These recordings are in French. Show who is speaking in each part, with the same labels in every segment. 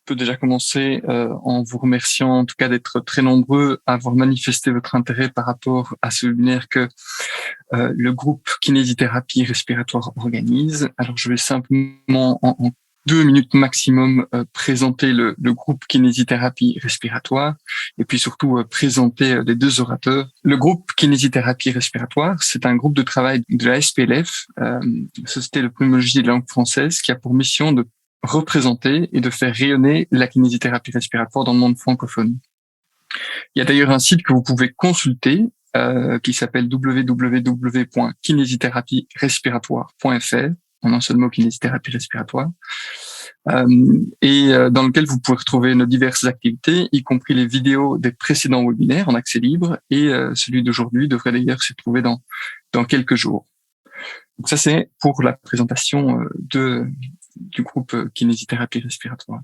Speaker 1: peux déjà commencer en vous remerciant en tout cas d'être très nombreux à avoir manifesté votre intérêt par rapport à ce webinaire que le groupe Kinésithérapie respiratoire organise. Alors je vais simplement en 2 minutes maximum présenter le groupe Kinésithérapie respiratoire et puis surtout présenter les 2 orateurs. Le groupe Kinésithérapie respiratoire, c'est un groupe de travail de la SPLF, Société de pneumologie et de langue française, qui a pour mission de représenter et de faire rayonner la kinésithérapie respiratoire dans le monde francophone. Il y a d'ailleurs un site que vous pouvez consulter qui s'appelle www.kinésithérapierespiratoire.fr, en un seul mot, kinésithérapie respiratoire, et dans lequel vous pouvez retrouver nos diverses activités, y compris les vidéos des précédents webinaires en accès libre, et celui d'aujourd'hui devrait d'ailleurs se trouver dans quelques jours. Donc ça, c'est pour la présentation du groupe kinésithérapie respiratoire.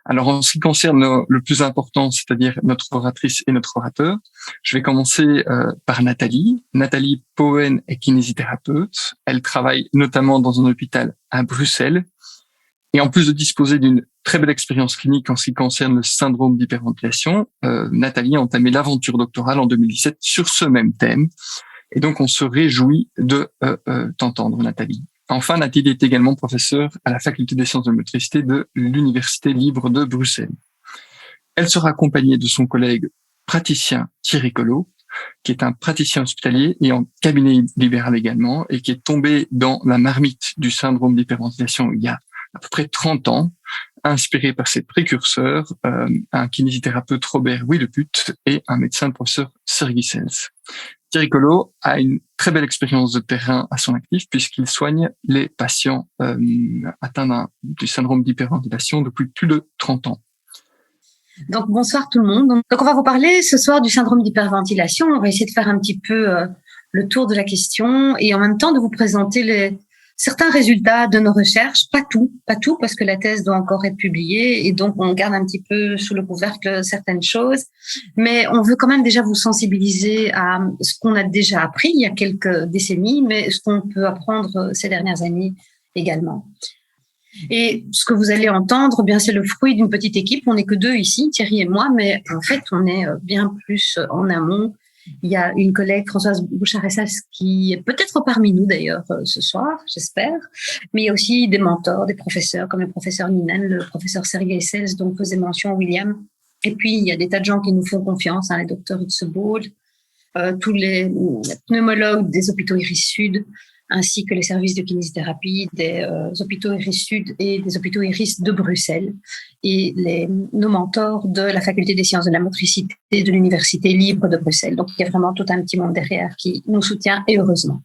Speaker 1: Alors, en ce qui concerne le plus important, c'est-à-dire notre oratrice et notre orateur, je vais commencer par Nathalie. Nathalie Pohen est kinésithérapeute. Elle travaille notamment dans un hôpital à Bruxelles. Et en plus de disposer d'une très belle expérience clinique en ce qui concerne le syndrome d'hyperventilation, Nathalie a entamé l'aventure doctorale en 2017 sur ce même thème. Et donc, on se réjouit de t'entendre, Nathalie. Enfin, Nathalie est également professeure à la faculté des sciences de la motricité de l'Université libre de Bruxelles. Elle sera accompagnée de son collègue praticien Thierry Collot, qui est un praticien hospitalier et en cabinet libéral également, et qui est tombé dans la marmite du syndrome d'hyperventilation il y a à peu près 30 ans, inspiré par ses précurseurs, un kinésithérapeute Robert Willeput et un médecin le professeur Sergi Sels. Thierry Collot a une très belle expérience de terrain à son actif puisqu'il soigne les patients atteints du syndrome d'hyperventilation depuis plus de 30 ans.
Speaker 2: Donc bonsoir tout le monde. Donc on va vous parler ce soir du syndrome d'hyperventilation. On va essayer de faire un petit peu le tour de la question et en même temps de vous présenter certains résultats de nos recherches, pas tout, parce que la thèse doit encore être publiée et donc on garde un petit peu sous le couvercle certaines choses, mais on veut quand même déjà vous sensibiliser à ce qu'on a déjà appris il y a quelques décennies, mais ce qu'on peut apprendre ces dernières années également. Et ce que vous allez entendre, bien c'est le fruit d'une petite équipe. On n'est que 2 ici, Thierry et moi, mais en fait on est bien plus en amont. Il y a une collègue, Françoise Bouchard-Essas, qui est peut-être parmi nous d'ailleurs ce soir, j'espère. Mais il y a aussi des mentors, des professeurs, comme le professeur Ninen, le professeur Sergi Sels, dont faisait mention William. Et puis, il y a des tas de gens qui nous font confiance, les docteurs Hutzebold, tous les pneumologues des hôpitaux Iris Sud, ainsi que les services de kinésithérapie des hôpitaux Iris Sud et des hôpitaux Iris de Bruxelles, et nos mentors de la faculté des sciences de la motricité de l'Université libre de Bruxelles. Donc, il y a vraiment tout un petit monde derrière qui nous soutient, et heureusement.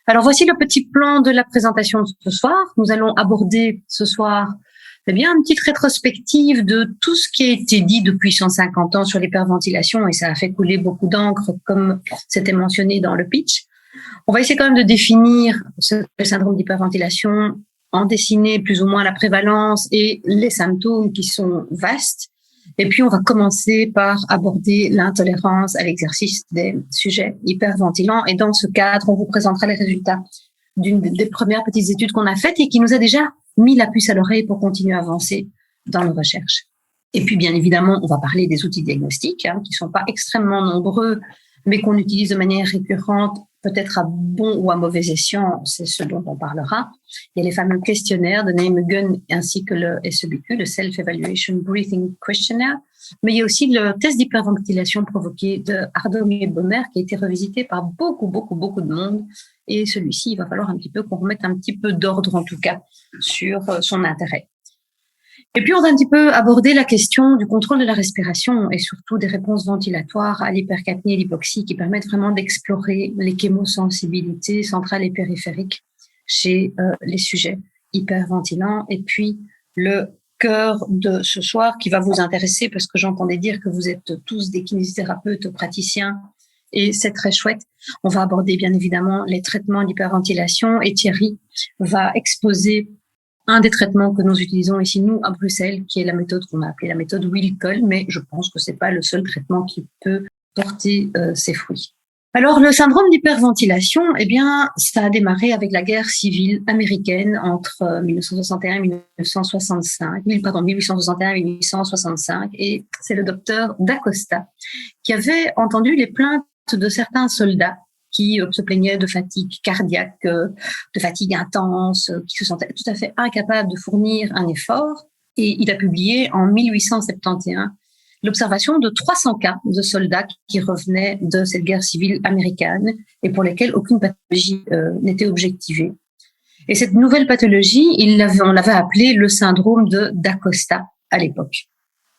Speaker 2: Alors, voici le petit plan de la présentation de ce soir. Nous allons aborder ce soir une petite rétrospective de tout ce qui a été dit depuis 150 ans sur l'hyperventilation, et ça a fait couler beaucoup d'encre, comme c'était mentionné dans le pitch. On va essayer quand même de définir le syndrome d'hyperventilation, en dessiner plus ou moins la prévalence et les symptômes qui sont vastes. Et puis, on va commencer par aborder l'intolérance à l'exercice des sujets hyperventilants. Et dans ce cadre, on vous présentera les résultats d'une des premières petites études qu'on a faites et qui nous a déjà mis la puce à l'oreille pour continuer à avancer dans nos recherches. Et puis, bien évidemment, on va parler des outils diagnostiques, qui ne sont pas extrêmement nombreux, mais qu'on utilise de manière récurrente, peut-être à bon ou à mauvais escient, c'est ce dont on parlera. Il y a les fameux questionnaires de Nijmegen ainsi que le SEBQ, le Self-Evaluation Breathing Questionnaire, mais il y a aussi le test d'hyperventilation provoqué de Hardong et Bomer qui a été revisité par beaucoup de monde, et celui-ci, il va falloir un petit peu qu'on remette un petit peu d'ordre en tout cas sur son intérêt. Et puis, on va un petit peu aborder la question du contrôle de la respiration et surtout des réponses ventilatoires à l'hypercapnie et l'hypoxie qui permettent vraiment d'explorer les chémosensibilités centrales et périphériques chez les sujets hyperventilants. Et puis, le cœur de ce soir qui va vous intéresser parce que j'entendais dire que vous êtes tous des kinésithérapeutes praticiens et c'est très chouette. On va aborder bien évidemment les traitements d'hyperventilation et Thierry va exposer un des traitements que nous utilisons ici, nous, à Bruxelles, qui est la méthode qu'on a appelée la méthode Wilcol, mais je pense que c'est pas le seul traitement qui peut porter ses fruits. Alors, le syndrome d'hyperventilation, eh bien, ça a démarré avec la guerre civile américaine entre 1961 et 1865, et 1865, et c'est le docteur D'Acosta qui avait entendu les plaintes de certains soldats qui se plaignaient de fatigue cardiaque, de fatigue intense, qui se sentaient tout à fait incapables de fournir un effort. Et il a publié en 1871 l'observation de 300 cas de soldats qui revenaient de cette guerre civile américaine et pour lesquels aucune pathologie n'était objectivée. Et cette nouvelle pathologie, on l'avait appelée le syndrome de D'Acosta à l'époque.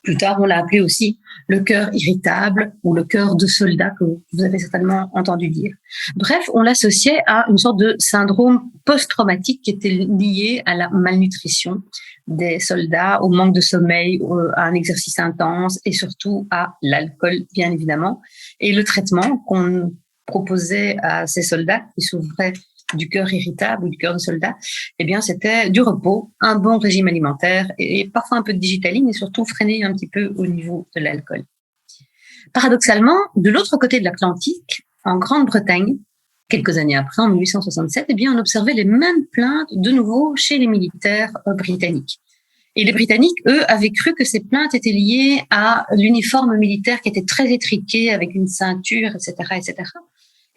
Speaker 2: Plus tard, on l'a appelé aussi le cœur irritable ou le cœur de soldat, que vous avez certainement entendu dire. Bref, on l'associait à une sorte de syndrome post-traumatique qui était lié à la malnutrition des soldats, au manque de sommeil, à un exercice intense et surtout à l'alcool, bien évidemment. Et le traitement qu'on proposait à ces soldats qui souffraient du cœur irritable ou du cœur de soldat, eh bien, c'était du repos, un bon régime alimentaire et parfois un peu de digitaline et surtout freiner un petit peu au niveau de l'alcool. Paradoxalement, de l'autre côté de l'Atlantique, en Grande-Bretagne, quelques années après, en 1867, eh bien, on observait les mêmes plaintes de nouveau chez les militaires britanniques. Et les Britanniques, eux, avaient cru que ces plaintes étaient liées à l'uniforme militaire qui était très étriqué avec une ceinture, etc., etc.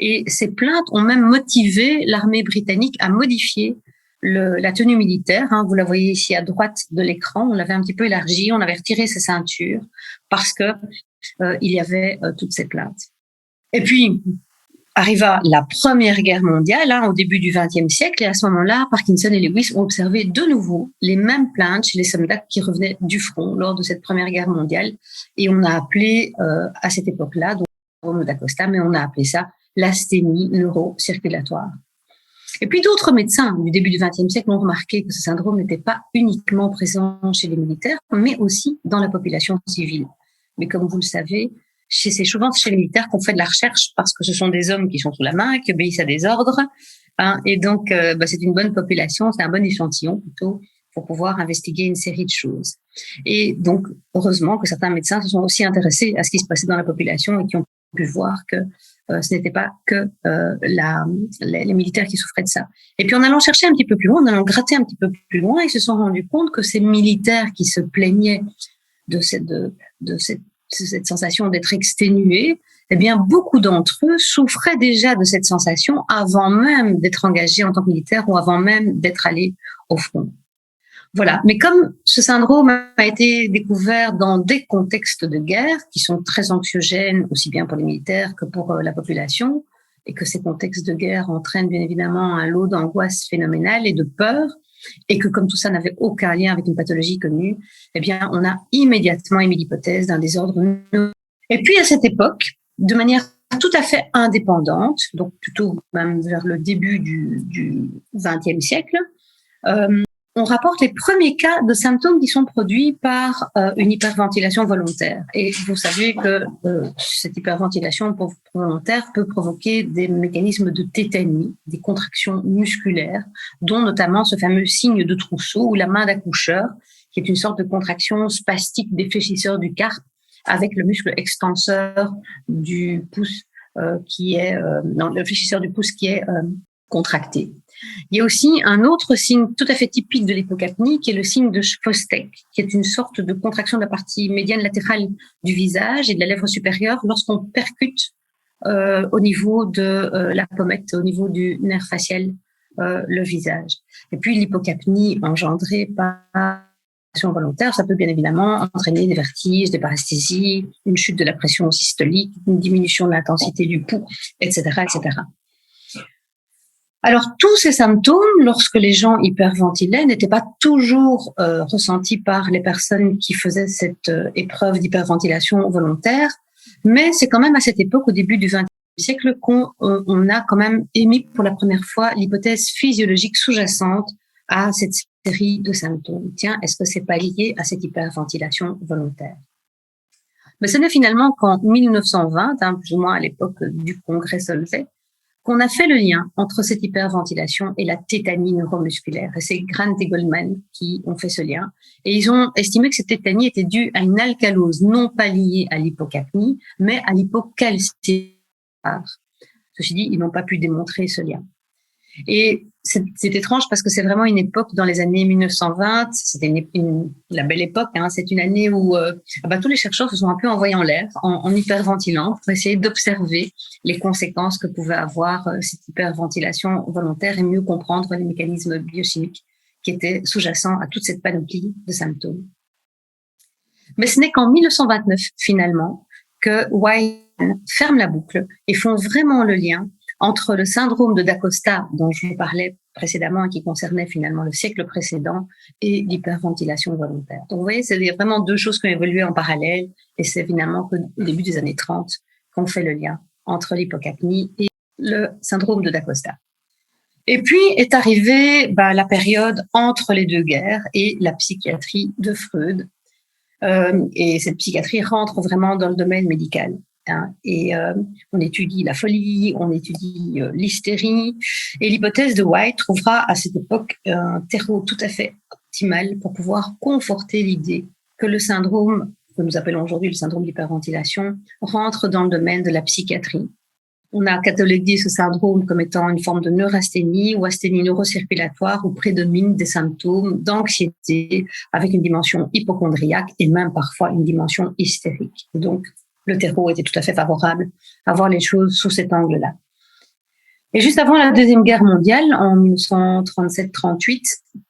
Speaker 2: Et ces plaintes ont même motivé l'armée britannique à modifier la tenue militaire. Vous la voyez ici à droite de l'écran. On l'avait un petit peu élargie, on avait retiré ses ceintures parce que il y avait toutes ces plaintes. Et puis arriva la Première Guerre mondiale, au début du XXe siècle, et à ce moment-là, Parkinson et Lewis ont observé de nouveau les mêmes plaintes chez les soldats qui revenaient du front lors de cette Première Guerre mondiale. Et on a appelé à cette époque-là, donc syndrome d'Acosta, mais on a appelé ça l'asthénie neurocirculatoire. Et puis d'autres médecins du début du XXe siècle ont remarqué que ce syndrome n'était pas uniquement présent chez les militaires, mais aussi dans la population civile. Mais comme vous le savez, c'est souvent chez les militaires qu'on fait de la recherche parce que ce sont des hommes qui sont sous la main, qui obéissent à des ordres, et donc c'est une bonne population, c'est un bon échantillon plutôt pour pouvoir investiguer une série de choses. Et donc heureusement que certains médecins se sont aussi intéressés à ce qui se passait dans la population et qui ont pu voir que ce n'était pas que les militaires qui souffraient de ça. Et puis en allant chercher un petit peu plus loin, en allant gratter un petit peu plus loin, ils se sont rendus compte que ces militaires qui se plaignaient de cette sensation d'être exténués, eh bien beaucoup d'entre eux souffraient déjà de cette sensation avant même d'être engagés en tant que militaires ou avant même d'être allés au front. Voilà. Mais comme ce syndrome a été découvert dans des contextes de guerre qui sont très anxiogènes, aussi bien pour les militaires que pour la population, et que ces contextes de guerre entraînent bien évidemment un lot d'angoisse phénoménale et de peur, et que comme tout ça n'avait aucun lien avec une pathologie connue, eh bien, on a immédiatement émis l'hypothèse d'un désordre neurologique. Et puis, à cette époque, de manière tout à fait indépendante, donc plutôt même vers le début du XXe siècle, on rapporte les premiers cas de symptômes qui sont produits par une hyperventilation volontaire. Et vous savez que cette hyperventilation volontaire peut provoquer des mécanismes de tétanie, des contractions musculaires, dont notamment ce fameux signe de Trousseau ou la main d'accoucheur, qui est une sorte de contraction spastique des fléchisseurs du carpe avec le muscle extenseur du pouce le fléchisseur du pouce qui est contracté. Il y a aussi un autre signe tout à fait typique de l'hypocapnie qui est le signe de Chvostek, qui est une sorte de contraction de la partie médiane latérale du visage et de la lèvre supérieure lorsqu'on percute au niveau de la pommette, au niveau du nerf facial, le visage. Et puis l'hypocapnie engendrée par l'action volontaire, ça peut bien évidemment entraîner des vertiges, des paresthésies, une chute de la pression systolique, une diminution de l'intensité du pouls, etc., etc. Alors, tous ces symptômes, lorsque les gens hyperventilaient, n'étaient pas toujours ressentis par les personnes qui faisaient cette épreuve d'hyperventilation volontaire, mais c'est quand même à cette époque, au début du XXe siècle, qu'on a quand même émis pour la première fois l'hypothèse physiologique sous-jacente à cette série de symptômes. Tiens, est-ce que c'est pas lié à cette hyperventilation volontaire? Mais ce n'est finalement qu'en 1920, plus ou moins à l'époque du congrès Solvay, qu'on a fait le lien entre cette hyperventilation et la tétanie neuromusculaire. Et c'est Grant et Goldman qui ont fait ce lien. Et ils ont estimé que cette tétanie était due à une alcalose non pas liée à l'hypocapnie, mais à l'hypocalcémie. Ceci dit, ils n'ont pas pu démontrer ce lien. Et c'est étrange parce que c'est vraiment une époque dans les années 1920, c'était la belle époque, hein, c'est une année où tous les chercheurs se sont un peu envoyés en l'air, en hyperventilant, pour essayer d'observer les conséquences que pouvait avoir cette hyperventilation volontaire et mieux comprendre les mécanismes biochimiques qui étaient sous-jacents à toute cette panoplie de symptômes. Mais ce n'est qu'en 1929, finalement, que White ferme la boucle et font vraiment le lien entre le syndrome de d'Acosta, dont je vous parlais précédemment et qui concernait finalement le siècle précédent, et l'hyperventilation volontaire. Donc vous voyez, c'est vraiment deux choses qui ont évolué en parallèle, et c'est finalement au début des années 30 qu'on fait le lien entre l'hypocapnie et le syndrome de d'Acosta. Et puis est arrivée la période entre les deux guerres et la psychiatrie de Freud. Et cette psychiatrie rentre vraiment dans le domaine médical. Et on étudie la folie, on étudie l'hystérie, et l'hypothèse de White trouvera à cette époque un terreau tout à fait optimal pour pouvoir conforter l'idée que le syndrome, que nous appelons aujourd'hui le syndrome d'hyperventilation, rentre dans le domaine de la psychiatrie. On a catalogué ce syndrome comme étant une forme de neurasthénie ou asthénie neurocirculatoire où prédominent des symptômes d'anxiété avec une dimension hypocondriaque et même parfois une dimension hystérique. Donc, le terreau était tout à fait favorable à voir les choses sous cet angle-là. Et juste avant la Deuxième Guerre mondiale, en 1937-38,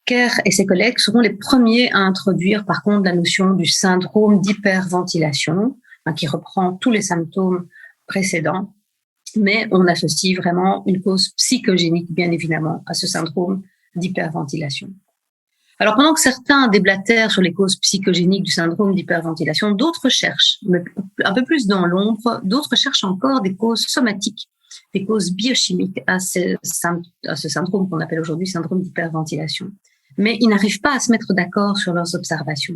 Speaker 2: Kerr et ses collègues seront les premiers à introduire par contre la notion du syndrome d'hyperventilation, qui reprend tous les symptômes précédents, mais on associe vraiment une cause psychogénique, bien évidemment, à ce syndrome d'hyperventilation. Alors, pendant que certains déblatèrent sur les causes psychogéniques du syndrome d'hyperventilation, d'autres cherchent, mais un peu plus dans l'ombre, d'autres cherchent encore des causes somatiques, des causes biochimiques à ce syndrome qu'on appelle aujourd'hui syndrome d'hyperventilation. Mais ils n'arrivent pas à se mettre d'accord sur leurs observations.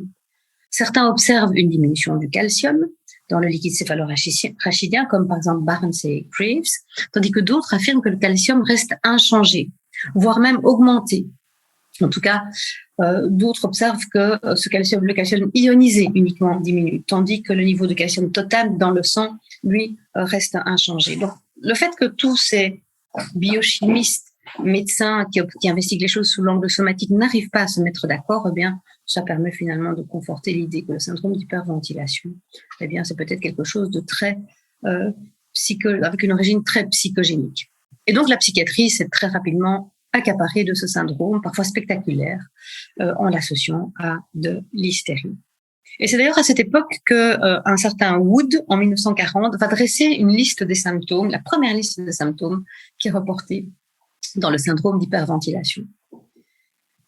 Speaker 2: Certains observent une diminution du calcium dans le liquide céphalorachidien, comme par exemple Barnes et Graves, tandis que d'autres affirment que le calcium reste inchangé, voire même augmenté. En tout cas, d'autres observent que le calcium ionisé uniquement diminue, tandis que le niveau de calcium total dans le sang, lui, reste inchangé. Donc, le fait que tous ces biochimistes, médecins qui investiguent les choses sous l'angle somatique n'arrivent pas à se mettre d'accord, eh bien, ça permet finalement de conforter l'idée que le syndrome d'hyperventilation, eh bien, c'est peut-être quelque chose de très avec une origine très psychogénique. Et donc, la psychiatrie s'est très rapidement accaparée de ce syndrome, parfois spectaculaire, en l'associant à de l'hystérie. Et c'est d'ailleurs à cette époque que un certain Wood, en 1940, va dresser une liste des symptômes, la première liste des symptômes qui est reportée dans le syndrome d'hyperventilation.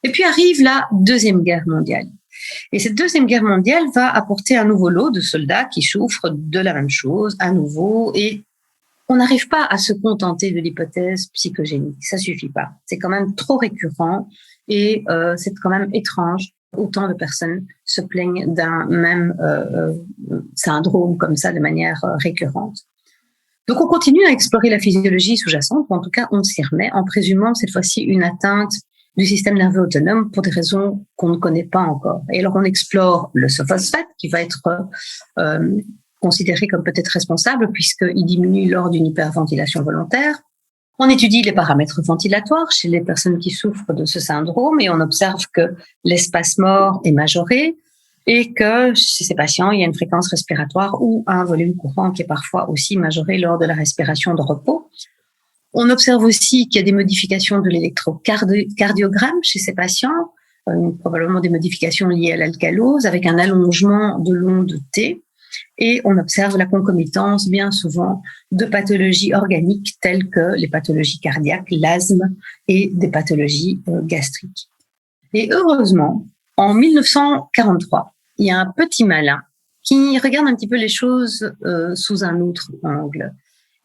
Speaker 2: Et puis arrive la Deuxième Guerre mondiale. Et cette Deuxième Guerre mondiale va apporter un nouveau lot de soldats qui souffrent de la même chose à nouveau, et on n'arrive pas à se contenter de l'hypothèse psychogénique. Ça suffit pas. C'est quand même trop récurrent et c'est quand même étrange. Autant de personnes se plaignent d'un même syndrome comme ça de manière récurrente. Donc on continue à explorer la physiologie sous-jacente, ou en tout cas on s'y remet en présumant cette fois-ci une atteinte du système nerveux autonome pour des raisons qu'on ne connaît pas encore. Et alors on explore le phosphate qui va être considéré comme peut-être responsable puisqu'il diminue lors d'une hyperventilation volontaire. On étudie les paramètres ventilatoires chez les personnes qui souffrent de ce syndrome et on observe que l'espace mort est majoré et que chez ces patients, il y a une fréquence respiratoire ou un volume courant qui est parfois aussi majoré lors de la respiration de repos. On observe aussi qu'il y a des modifications de l'électrocardiogramme chez ces patients, probablement des modifications liées à l'alcalose avec un allongement de l'onde T. Et on observe la concomitance bien souvent de pathologies organiques telles que les pathologies cardiaques, l'asthme et des pathologies gastriques. Et heureusement, en 1943, il y a un petit malin qui regarde un petit peu les choses sous un autre angle.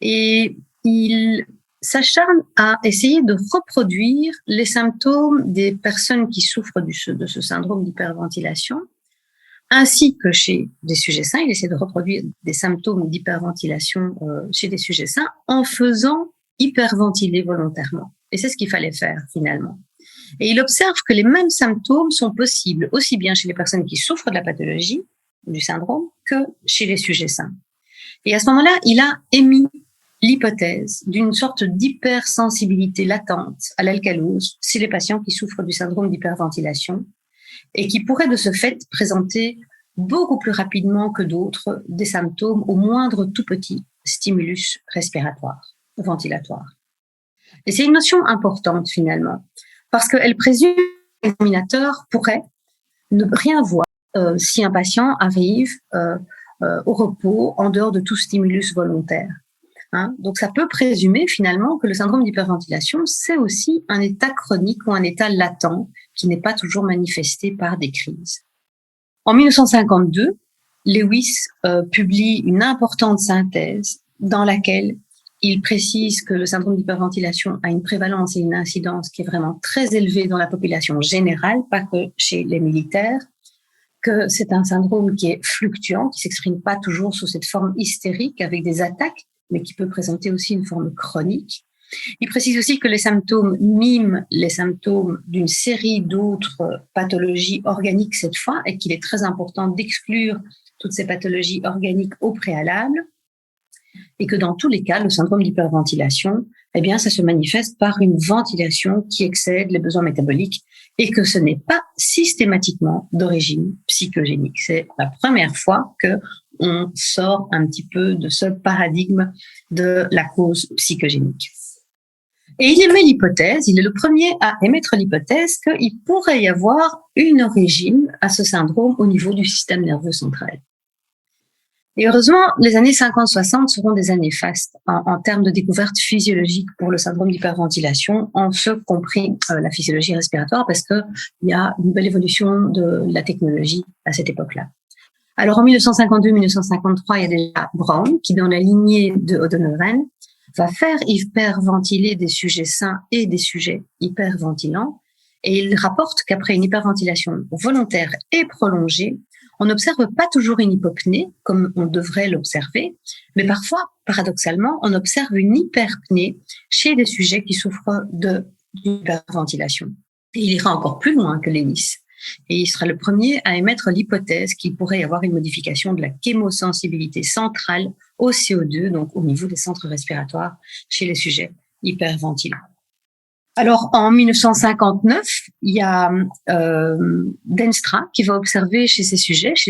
Speaker 2: Et il s'acharne à essayer de reproduire les symptômes des personnes qui souffrent de ce syndrome d'hyperventilation, ainsi que chez des sujets sains. Il essaie de reproduire des symptômes d'hyperventilation chez des sujets sains en faisant hyperventiler volontairement. Et c'est ce qu'il fallait faire finalement. Et il observe que les mêmes symptômes sont possibles aussi bien chez les personnes qui souffrent de la pathologie, du syndrome, que chez les sujets sains. Et à ce moment-là, il a émis l'hypothèse d'une sorte d'hypersensibilité latente à l'alcalose chez les patients qui souffrent du syndrome d'hyperventilation et qui pourraient de ce fait présenter beaucoup plus rapidement que d'autres des symptômes au moindre tout petit stimulus respiratoire ou ventilatoire. Et c'est une notion importante finalement, parce qu'elle présume que l'examinateur pourrait ne rien voir si un patient arrive au repos en dehors de tout stimulus volontaire. Donc ça peut présumer finalement que le syndrome d'hyperventilation, c'est aussi un état chronique ou un état latent qui n'est pas toujours manifesté par des crises. En 1952, Lewis publie une importante synthèse dans laquelle il précise que le syndrome d'hyperventilation a une prévalence et une incidence qui est vraiment très élevée dans la population générale, pas que chez les militaires, que c'est un syndrome qui est fluctuant, qui s'exprime pas toujours sous cette forme hystérique avec des attaques, mais qui peut présenter aussi une forme chronique. Il précise aussi que les symptômes miment les symptômes d'une série d'autres pathologies organiques cette fois, et qu'il est très important d'exclure toutes ces pathologies organiques au préalable, et que dans tous les cas, le syndrome d'hyperventilation, eh bien, ça se manifeste par une ventilation qui excède les besoins métaboliques et que ce n'est pas systématiquement d'origine psychogénique. C'est la première fois que on sort un petit peu de ce paradigme de la cause psychogénique. Et il émet l'hypothèse, il est le premier à émettre l'hypothèse qu'il pourrait y avoir une origine à ce syndrome au niveau du système nerveux central. Et heureusement, les années 50-60 seront des années fastes en termes de découverte physiologique pour le syndrome d'hyperventilation, en ce compris la physiologie respiratoire, parce qu'il y a une belle évolution de la technologie à cette époque-là. Alors en 1952-1953, il y a déjà Brown, qui dans la lignée de O'Donovan, va faire hyperventiler des sujets sains et des sujets hyperventilants, et il rapporte qu'après une hyperventilation volontaire et prolongée, on n'observe pas toujours une hypopnée, comme on devrait l'observer, mais parfois, paradoxalement, on observe une hyperpnée chez des sujets qui souffrent d'hyperventilation. Et il ira encore plus loin que Lewis. Et il sera le premier à émettre l'hypothèse qu'il pourrait y avoir une modification de la chémosensibilité centrale au CO2, donc au niveau des centres respiratoires, chez les sujets hyperventilants. Alors, en 1959, il y a Denstra qui va observer chez les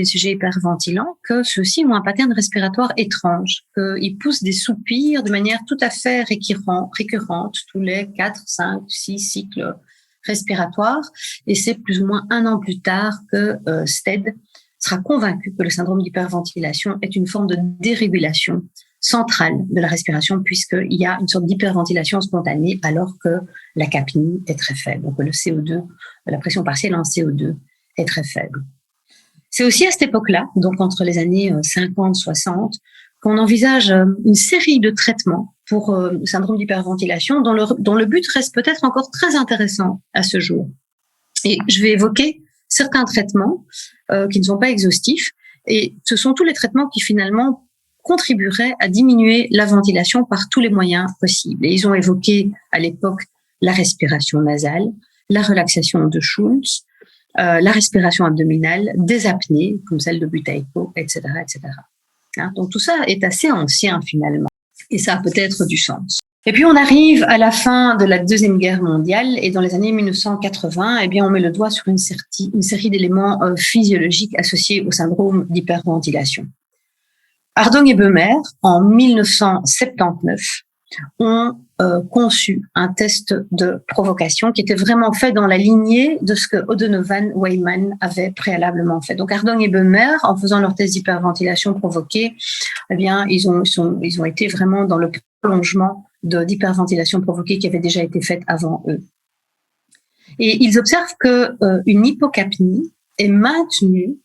Speaker 2: sujets hyperventilants, que ceux-ci ont un pattern respiratoire étrange, qu'ils poussent des soupirs de manière tout à fait récurrente tous les 4, 5, 6 cycles respiratoires. Et c'est plus ou moins un an plus tard que Stead sera convaincu que le syndrome d'hyperventilation est une forme de dérégulation centrale de la respiration, puisqu'il y a une sorte d'hyperventilation spontanée alors que la capnie est très faible. Donc le CO2, la pression partielle en CO2 est très faible. C'est aussi à cette époque-là, donc entre les années 50-60, qu'on envisage une série de traitements pour le syndrome d'hyperventilation dont le but reste peut-être encore très intéressant à ce jour. Et je vais évoquer certains traitements qui ne sont pas exhaustifs, et ce sont tous les traitements qui finalement contribueraient à diminuer la ventilation par tous les moyens possibles. Et ils ont évoqué à l'époque la respiration nasale, la relaxation de Schultz, la respiration abdominale, des apnées comme celle de Buteyko, etc., etc. Donc tout ça est assez ancien finalement, et ça a peut-être du sens. Et puis on arrive à la fin de la Deuxième Guerre mondiale, et dans les années 1980, eh bien on met le doigt sur une série d'éléments physiologiques associés au syndrome d'hyperventilation. Hardong et Böhmer, en 1979, ont conçu un test de provocation qui était vraiment fait dans la lignée de ce que O'Donovan-Weyman avait préalablement fait. Donc Hardong et Böhmer, en faisant leur test d'hyperventilation provoquée, eh bien ils ont été vraiment dans le prolongement d'hyperventilation provoquée qui avait déjà été faite avant eux. Et ils observent que une hypocapnie est maintenue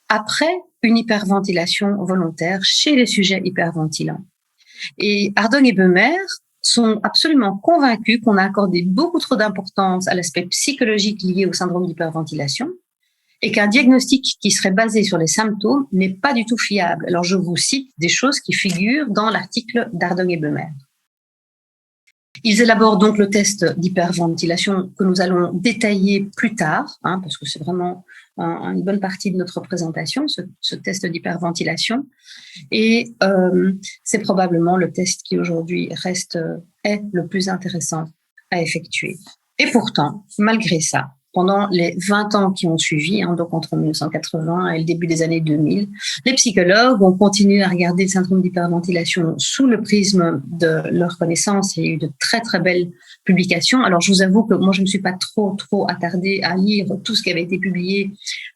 Speaker 2: après une hyperventilation volontaire chez les sujets hyperventilants. Et Hardong et Böhmer sont absolument convaincus qu'on a accordé beaucoup trop d'importance à l'aspect psychologique lié au syndrome d'hyperventilation et qu'un diagnostic qui serait basé sur les symptômes n'est pas du tout fiable. Alors je vous cite des choses qui figurent dans l'article d'Hardong et Böhmer. Ils élaborent donc le test d'hyperventilation que nous allons détailler plus tard, parce que c'est vraiment une bonne partie de notre présentation, ce test d'hyperventilation. Et c'est probablement le test qui aujourd'hui est le plus intéressant à effectuer. Et pourtant, malgré ça, pendant les 20 ans qui ont suivi, donc entre 1980 et le début des années 2000, les psychologues ont continué à regarder le syndrome d'hyperventilation sous le prisme de leur connaissance. Il y a eu de très, très belles publications. Alors, je vous avoue que moi, je ne me suis pas trop attardée à lire tout ce qui avait été publié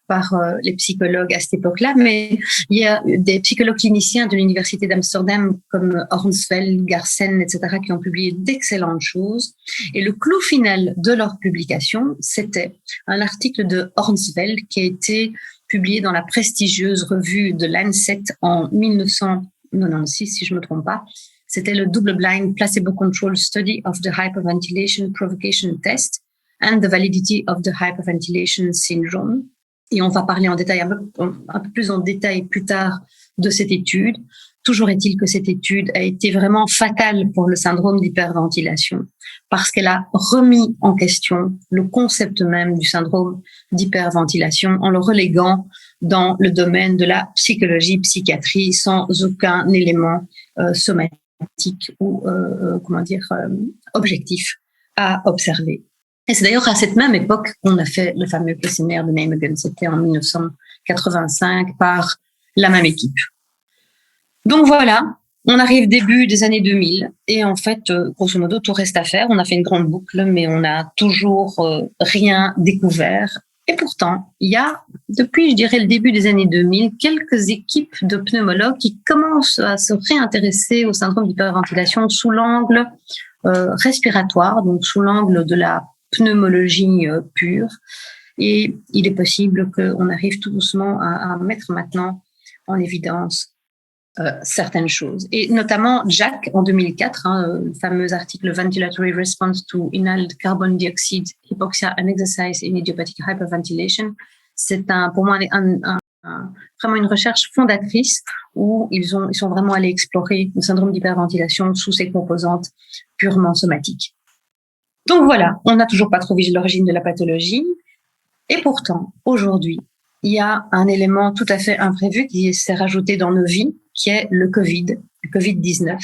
Speaker 2: par les psychologues à cette époque-là, mais il y a des psychologues cliniciens de l'université d'Amsterdam comme Hornsfeld, Garsen, etc., qui ont publié d'excellentes choses. Et le clou final de leur publication, c'était un article de Hornsfeld qui a été publié dans la prestigieuse revue de Lancet en 1996, si je ne me trompe pas. C'était le double-blind placebo-controlled study of the hyperventilation provocation test and the validity of the hyperventilation syndrome. Et on va parler un peu plus en détail plus tard de cette étude. Toujours est-il que cette étude a été vraiment fatale pour le syndrome d'hyperventilation parce qu'elle a remis en question le concept même du syndrome d'hyperventilation en le reléguant dans le domaine de la psychologie, psychiatrie, sans aucun élément somatique ou objectif à observer. Et c'est d'ailleurs à cette même époque qu'on a fait le fameux questionnaire de Nijmegen. C'était en 1985 par la même équipe. Donc voilà, on arrive début des années 2000 et en fait, grosso modo, tout reste à faire. On a fait une grande boucle, mais on n'a toujours rien découvert. Et pourtant, il y a, depuis, je dirais, le début des années 2000, quelques équipes de pneumologues qui commencent à se réintéresser au syndrome d'hyperventilation sous l'angle respiratoire, donc sous l'angle de la pneumologie pure. Et il est possible qu'on arrive tout doucement à mettre maintenant en évidence certaines choses. Et notamment Jack, en 2004, le fameux article Ventilatory Response to Inhaled Carbon Dioxide, Hypoxia and Exercise in Idiopathic Hyperventilation. C'est pour moi vraiment une recherche fondatrice où ils sont vraiment allés explorer le syndrome d'hyperventilation sous ses composantes purement somatiques. Donc voilà, on n'a toujours pas trouvé l'origine de la pathologie. Et pourtant, aujourd'hui, il y a un élément tout à fait imprévu qui s'est rajouté dans nos vies, qui est le Covid-19,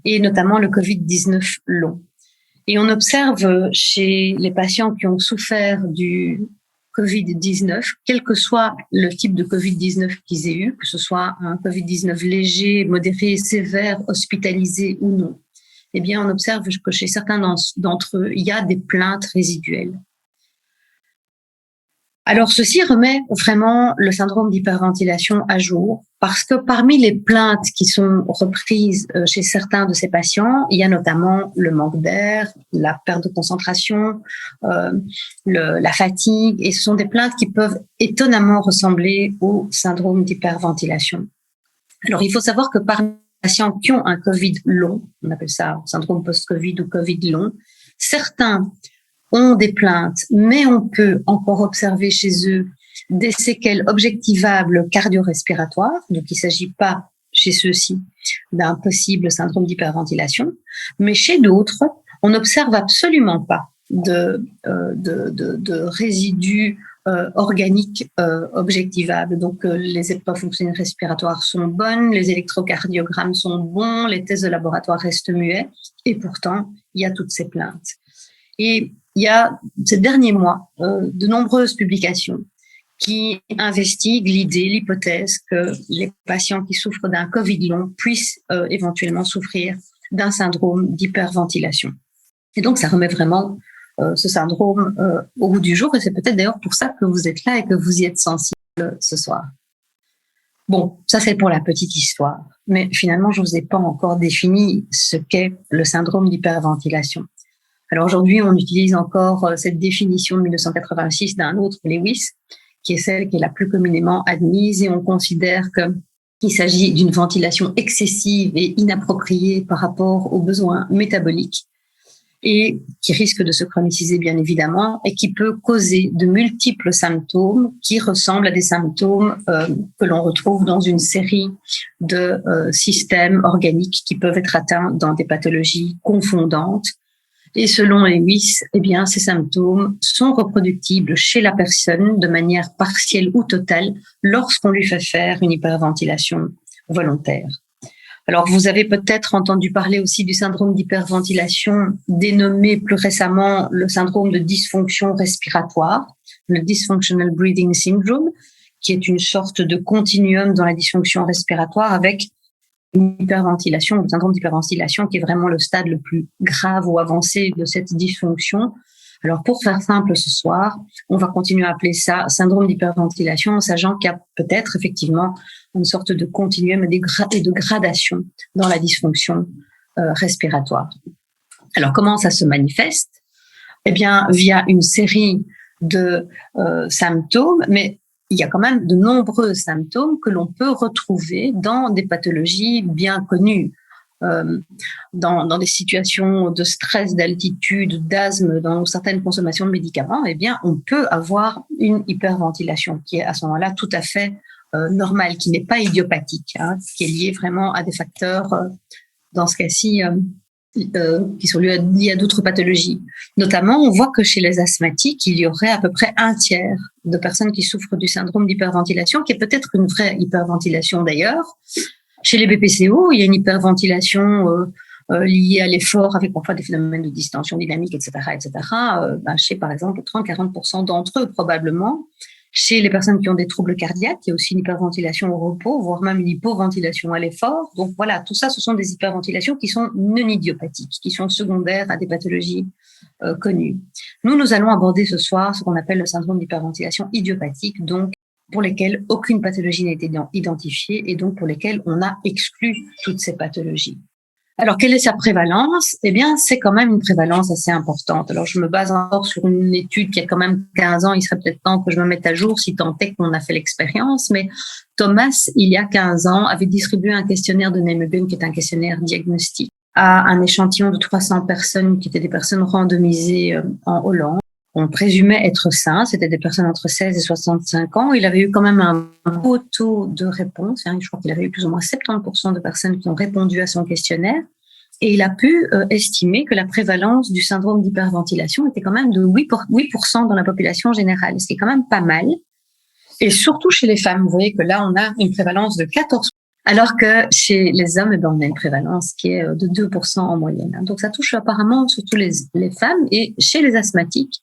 Speaker 2: et notamment le Covid-19 long. Et on observe chez les patients qui ont souffert du Covid-19, quel que soit le type de Covid-19 qu'ils aient eu, que ce soit un Covid-19 léger, modéré, sévère, hospitalisé ou non, eh bien, on observe que chez certains d'entre eux, il y a des plaintes résiduelles. Alors, ceci remet vraiment le syndrome d'hyperventilation à jour parce que parmi les plaintes qui sont reprises chez certains de ces patients, il y a notamment le manque d'air, la perte de concentration, la fatigue, et ce sont des plaintes qui peuvent étonnamment ressembler au syndrome d'hyperventilation. Alors, il faut savoir que parmi les patients qui ont un Covid long, on appelle ça syndrome post-Covid ou Covid long, certains ont des plaintes, mais on peut encore observer chez eux des séquelles objectivables cardio-respiratoires. Donc, il ne s'agit pas chez ceux-ci d'un possible syndrome d'hyperventilation, mais chez d'autres, on n'observe absolument pas de résidus organiques objectivables. Donc, les épreuves fonctionnelles respiratoires sont bonnes, les électrocardiogrammes sont bons, les tests de laboratoire restent muets, et pourtant, il y a toutes ces plaintes. Et il y a, ces derniers mois, de nombreuses publications qui investiguent l'hypothèse que les patients qui souffrent d'un Covid long puissent éventuellement souffrir d'un syndrome d'hyperventilation. Et donc, ça remet vraiment ce syndrome au goût du jour, et c'est peut-être d'ailleurs pour ça que vous êtes là et que vous y êtes sensible ce soir. Bon, ça c'est pour la petite histoire, mais finalement, je ne vous ai pas encore défini ce qu'est le syndrome d'hyperventilation. Alors aujourd'hui, on utilise encore cette définition de 1986 d'un autre, Lewis, qui est celle qui est la plus communément admise, et on considère qu'il s'agit d'une ventilation excessive et inappropriée par rapport aux besoins métaboliques et qui risque de se chroniciser bien évidemment et qui peut causer de multiples symptômes qui ressemblent à des symptômes que l'on retrouve dans une série de systèmes organiques qui peuvent être atteints dans des pathologies confondantes. Et selon Lewis, eh bien, ces symptômes sont reproductibles chez la personne de manière partielle ou totale lorsqu'on lui fait faire une hyperventilation volontaire. Alors, vous avez peut-être entendu parler aussi du syndrome d'hyperventilation, dénommé plus récemment le syndrome de dysfonction respiratoire, le Dysfunctional Breathing Syndrome, qui est une sorte de continuum dans la dysfonction respiratoire avec une hyperventilation, le syndrome d'hyperventilation qui est vraiment le stade le plus grave ou avancé de cette dysfonction. Alors, pour faire simple ce soir, on va continuer à appeler ça syndrome d'hyperventilation, en sachant qu'il y a peut-être effectivement une sorte de continuum et de gradation dans la dysfonction respiratoire. Alors, comment ça se manifeste? Eh bien, via une série de symptômes, mais il y a quand même de nombreux symptômes que l'on peut retrouver dans des pathologies bien connues. Dans des situations de stress, d'altitude, d'asthme, dans certaines consommations de médicaments, eh bien, on peut avoir une hyperventilation qui est à ce moment-là tout à fait normale, qui n'est pas idiopathique, qui est liée vraiment à des facteurs, dans ce cas-ci, qui sont liés à d'autres pathologies. Notamment, on voit que chez les asthmatiques, il y aurait à peu près un tiers de personnes qui souffrent du syndrome d'hyperventilation, qui est peut-être une vraie hyperventilation d'ailleurs. Chez les BPCO, il y a une hyperventilation liée à l'effort avec parfois des phénomènes de distension dynamique, etc., etc. Chez, par exemple, 30-40% d'entre eux, probablement. Chez les personnes qui ont des troubles cardiaques, il y a aussi une hyperventilation au repos, voire même une hypoventilation à l'effort. Donc voilà, tout ça, ce sont des hyperventilations qui sont non idiopathiques, qui sont secondaires à des pathologies connues. Nous allons aborder ce soir ce qu'on appelle le syndrome d'hyperventilation idiopathique, donc pour lesquels aucune pathologie n'a été identifiée et donc pour lesquels on a exclu toutes ces pathologies. Alors, quelle est sa prévalence? Eh bien, c'est quand même une prévalence assez importante. Alors, je me base encore sur une étude qui a quand même 15 ans. Il serait peut-être temps que je me mette à jour si tant est qu'on a fait l'expérience. Mais Thomas, il y a 15 ans, avait distribué un questionnaire de Nijmegen, qui est un questionnaire diagnostique, à un échantillon de 300 personnes qui étaient des personnes randomisées en Hollande. On présumait être sains, c'était des personnes entre 16 et 65 ans. Il avait eu quand même un beau taux de réponse. Je crois qu'il avait eu plus ou moins 70% de personnes qui ont répondu à son questionnaire. Et il a pu estimer que la prévalence du syndrome d'hyperventilation était quand même de 8% dans la population générale, ce qui est quand même pas mal. Et surtout chez les femmes, vous voyez que là, on a une prévalence de 14%. Alors que chez les hommes, on a une prévalence qui est de 2% en moyenne. Donc ça touche apparemment surtout les femmes. Et chez les asthmatiques,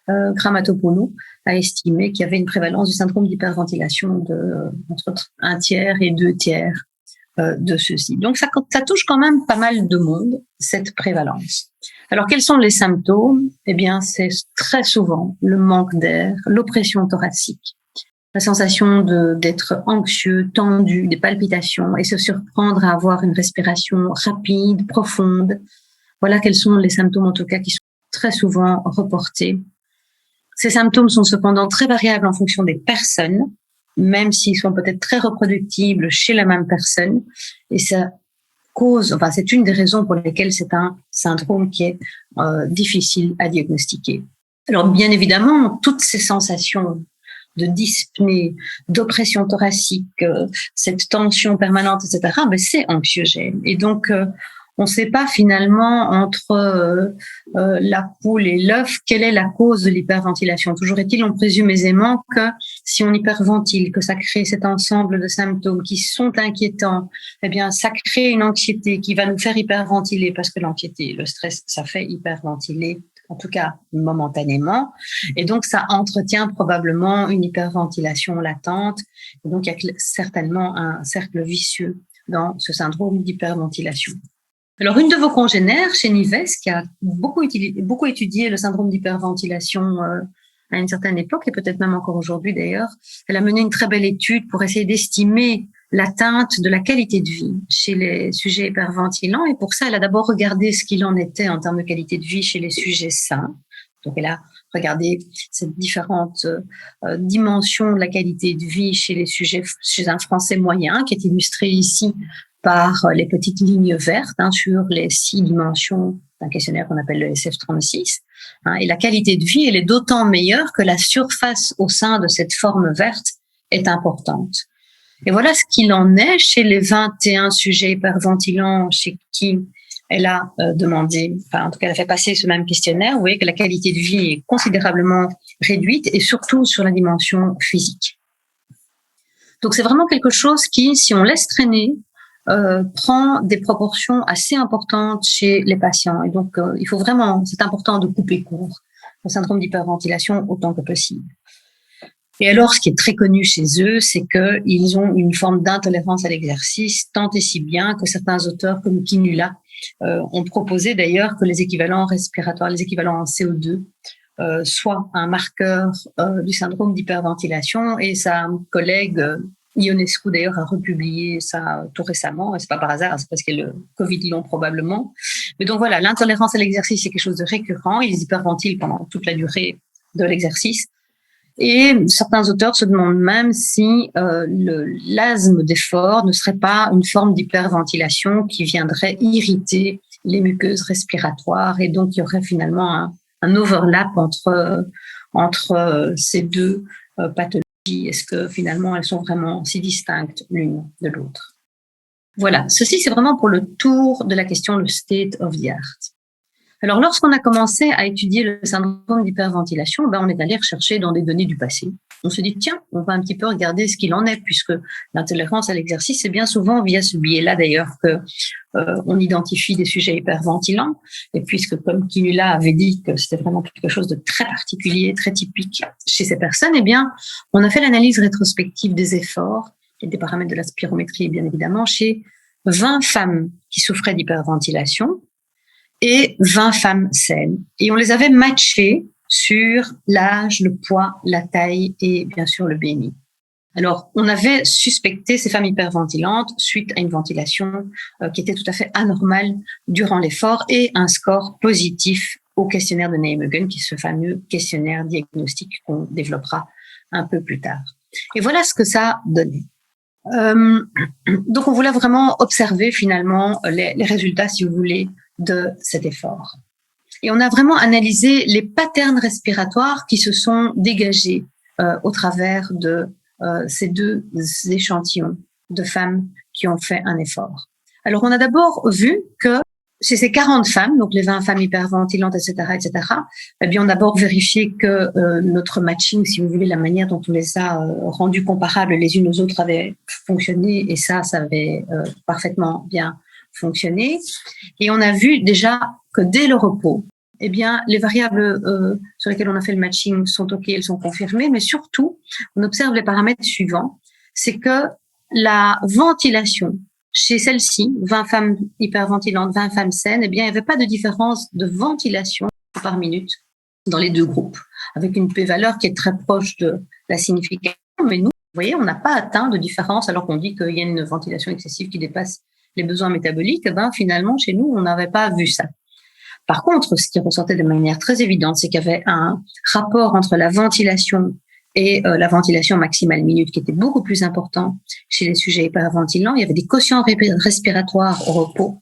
Speaker 2: Gramatopoulou a estimé qu'il y avait une prévalence du syndrome d'hyperventilation de entre 1 tiers et 2 tiers de ceux-ci. Donc ça touche quand même pas mal de monde, cette prévalence. Alors quels sont les symptômes? Eh bien, c'est très souvent le manque d'air, l'oppression thoracique, la sensation d'être anxieux, tendu, des palpitations et se surprendre à avoir une respiration rapide, profonde. Voilà quels sont les symptômes en tout cas qui sont très souvent reportés. Ces symptômes sont cependant très variables en fonction des personnes, même s'ils sont peut-être très reproductibles chez la même personne. Et ça c'est une des raisons pour lesquelles c'est un syndrome qui est difficile à diagnostiquer. Alors, bien évidemment, toutes ces sensations de dyspnée, d'oppression thoracique, cette tension permanente, etc., c'est anxiogène. Et donc, on ne sait pas finalement entre la poule et l'œuf quelle est la cause de l'hyperventilation. Toujours est-il, on présume aisément que si on hyperventile, que ça crée cet ensemble de symptômes qui sont inquiétants, eh bien ça crée une anxiété qui va nous faire hyperventiler parce que l'anxiété, le stress, ça fait hyperventiler, en tout cas momentanément. Et donc ça entretient probablement une hyperventilation latente. Et donc il y a certainement un cercle vicieux dans ce syndrome d'hyperventilation. Alors, une de vos congénères chez Nives, qui a beaucoup étudié le syndrome d'hyperventilation à une certaine époque, et peut-être même encore aujourd'hui d'ailleurs, elle a mené une très belle étude pour essayer d'estimer l'atteinte de la qualité de vie chez les sujets hyperventilants. Et pour ça, elle a d'abord regardé ce qu'il en était en termes de qualité de vie chez les sujets sains. Donc, elle a regardé ces différentes dimensions de la qualité de vie chez les sujets, chez un Français moyen, qui est illustré ici par les petites lignes vertes sur les 6 dimensions d'un questionnaire qu'on appelle le SF36. Et la qualité de vie, elle est d'autant meilleure que la surface au sein de cette forme verte est importante. Et voilà ce qu'il en est chez les 21 sujets hyperventilants chez qui elle a demandé, enfin en tout cas elle a fait passer ce même questionnaire, vous voyez que la qualité de vie est considérablement réduite et surtout sur la dimension physique. Donc c'est vraiment quelque chose qui, si on laisse traîner, prend des proportions assez importantes chez les patients. Et donc il faut vraiment, c'est important de couper court au syndrome d'hyperventilation autant que possible. Et alors, ce qui est très connu chez eux, c'est qu'ils ont une forme d'intolérance à l'exercice, tant et si bien que certains auteurs comme Kinula ont proposé d'ailleurs que les équivalents respiratoires, les équivalents en CO2, soient un marqueur du syndrome d'hyperventilation. Et sa collègue Ionescu d'ailleurs a republié ça tout récemment, et c'est pas par hasard, c'est parce qu'il y a le Covid long probablement. Mais donc voilà, l'intolérance à l'exercice, c'est quelque chose de récurrent. Ils hyperventilent pendant toute la durée de l'exercice. Et certains auteurs se demandent même si l'asthme d'effort ne serait pas une forme d'hyperventilation qui viendrait irriter les muqueuses respiratoires, et donc il y aurait finalement un overlap entre ces deux pathologies. Est-ce que finalement elles sont vraiment si distinctes l'une de l'autre? Voilà, ceci c'est vraiment pour le tour de la question, le state of the art. Alors, lorsqu'on a commencé à étudier le syndrome d'hyperventilation, on est allé rechercher dans des données du passé. On se dit, tiens, on va un petit peu regarder ce qu'il en est, puisque l'intolérance à l'exercice, c'est bien souvent via ce biais-là, d'ailleurs, que on identifie des sujets hyperventilants. Et puisque, comme Kinula avait dit que c'était vraiment quelque chose de très particulier, très typique chez ces personnes, on a fait l'analyse rétrospective des efforts et des paramètres de la spirométrie, bien évidemment, chez 20 femmes qui souffraient d'hyperventilation et 20 femmes saines. Et on les avait matchées sur l'âge, le poids, la taille et bien sûr le BMI. Alors, on avait suspecté ces femmes hyperventilantes suite à une ventilation qui était tout à fait anormale durant l'effort et un score positif au questionnaire de Nijmegen, qui est ce fameux questionnaire diagnostique qu'on développera un peu plus tard. Et voilà ce que ça a donné. Donc, on voulait vraiment observer finalement les résultats, si vous voulez, de cet effort. Et on a vraiment analysé les patterns respiratoires qui se sont dégagés au travers de ces deux échantillons de femmes qui ont fait un effort. Alors, on a d'abord vu que chez ces 40 femmes, donc les 20 femmes hyperventilantes, etc., on a d'abord vérifié que notre matching, si vous voulez, la manière dont on les a rendues comparables les unes aux autres avait fonctionné, et ça avait parfaitement bien fonctionné. Et on a vu déjà que dès le repos, les variables sur lesquelles on a fait le matching sont OK, elles sont confirmées, mais surtout, on observe les paramètres suivants. C'est que la ventilation chez celle-ci, 20 femmes hyperventilantes, 20 femmes saines, il n'y avait pas de différence de ventilation par minute dans les deux groupes, avec une p-valeur qui est très proche de la signification. Mais nous, vous voyez, on n'a pas atteint de différence alors qu'on dit qu'il y a une ventilation excessive qui dépasse les besoins métaboliques. Finalement, chez nous, on n'avait pas vu ça. Par contre, ce qui ressortait de manière très évidente, c'est qu'il y avait un rapport entre la ventilation et la ventilation maximale minute qui était beaucoup plus important chez les sujets hyperventilants. Il y avait des quotients respiratoires au repos,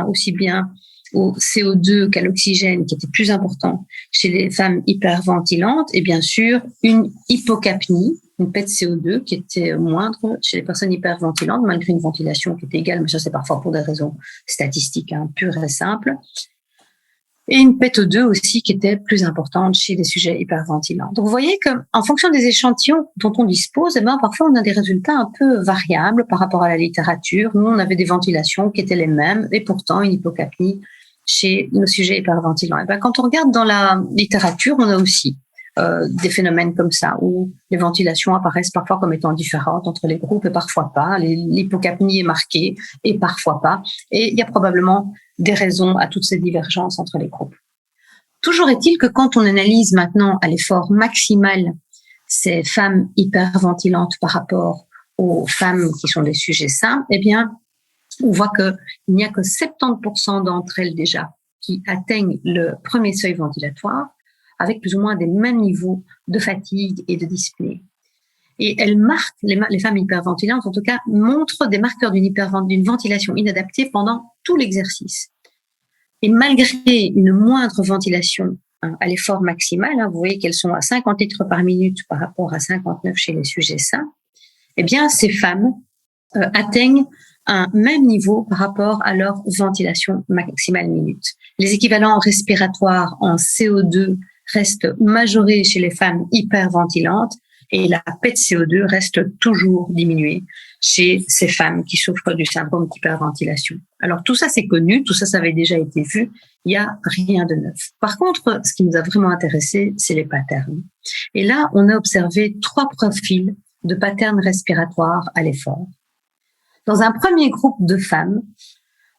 Speaker 2: aussi bien au CO2 qu'à l'oxygène, qui étaient plus importants chez les femmes hyperventilantes, et bien sûr une hypocapnie, une PET CO2 qui était moindre chez les personnes hyperventilantes, malgré une ventilation qui était égale, mais ça c'est parfois pour des raisons statistiques pures et simples. Et une PET2 aussi qui était plus importante chez les sujets hyperventilants. Donc vous voyez qu'en fonction des échantillons dont on dispose, parfois on a des résultats un peu variables par rapport à la littérature. Nous, on avait des ventilations qui étaient les mêmes et pourtant une hypocapnie chez nos sujets hyperventilants. Quand on regarde dans la littérature, on a aussi des phénomènes comme ça où les ventilations apparaissent parfois comme étant différentes entre les groupes et parfois pas. L'hypocapnie est marquée et parfois pas. Et il y a probablement des raisons à toutes ces divergences entre les groupes. Toujours est-il que quand on analyse maintenant à l'effort maximal ces femmes hyperventilantes par rapport aux femmes qui sont des sujets sains, on voit qu'il n'y a que 70% d'entre elles déjà qui atteignent le premier seuil ventilatoire avec plus ou moins des mêmes niveaux de fatigue et de dyspnée. Et elles marquent, les femmes hyperventilantes en tout cas, montrent des marqueurs d'une ventilation inadaptée pendant tout l'exercice. Et malgré une moindre ventilation à l'effort maximal, vous voyez qu'elles sont à 50 litres par minute par rapport à 59 chez les sujets sains, ces femmes atteignent un même niveau par rapport à leur ventilation maximale minute. Les équivalents respiratoires en CO2 restent majorés chez les femmes hyperventilantes et la PET CO2 reste toujours diminuée chez ces femmes qui souffrent du syndrome d'hyperventilation. Alors tout ça c'est connu, tout ça ça avait déjà été vu, il n'y a rien de neuf. Par contre, ce qui nous a vraiment intéressé, c'est les patterns. Et là, on a observé 3 profils de patterns respiratoires à l'effort. Dans un premier groupe de femmes,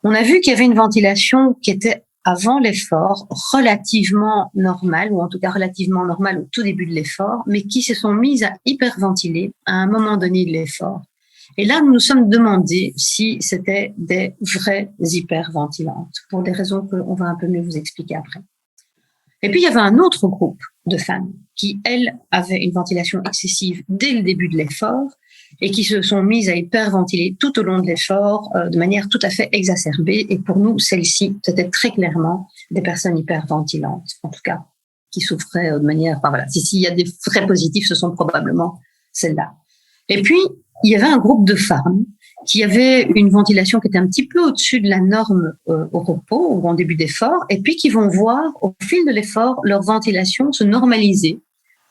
Speaker 2: on a vu qu'il y avait une ventilation qui était avant l'effort relativement normale, ou en tout cas relativement normale au tout début de l'effort, mais qui se sont mises à hyperventiler à un moment donné de l'effort. Et là, nous nous sommes demandé si c'était des vraies hyperventilantes, pour des raisons qu'on va un peu mieux vous expliquer après. Et puis, il y avait un autre groupe de femmes qui, elles, avaient une ventilation excessive dès le début de l'effort et qui se sont mises à hyperventiler tout au long de l'effort de manière tout à fait exacerbée. Et pour nous, celles-ci, c'était très clairement des personnes hyperventilantes, en tout cas, qui souffraient de manière... Enfin, voilà, s'il y a des vrais positifs, ce sont probablement celles-là. Et puis, il y avait un groupe de femmes qui avaient une ventilation qui était un petit peu au-dessus de la norme au repos ou en début d'effort, et puis qui vont voir au fil de l'effort leur ventilation se normaliser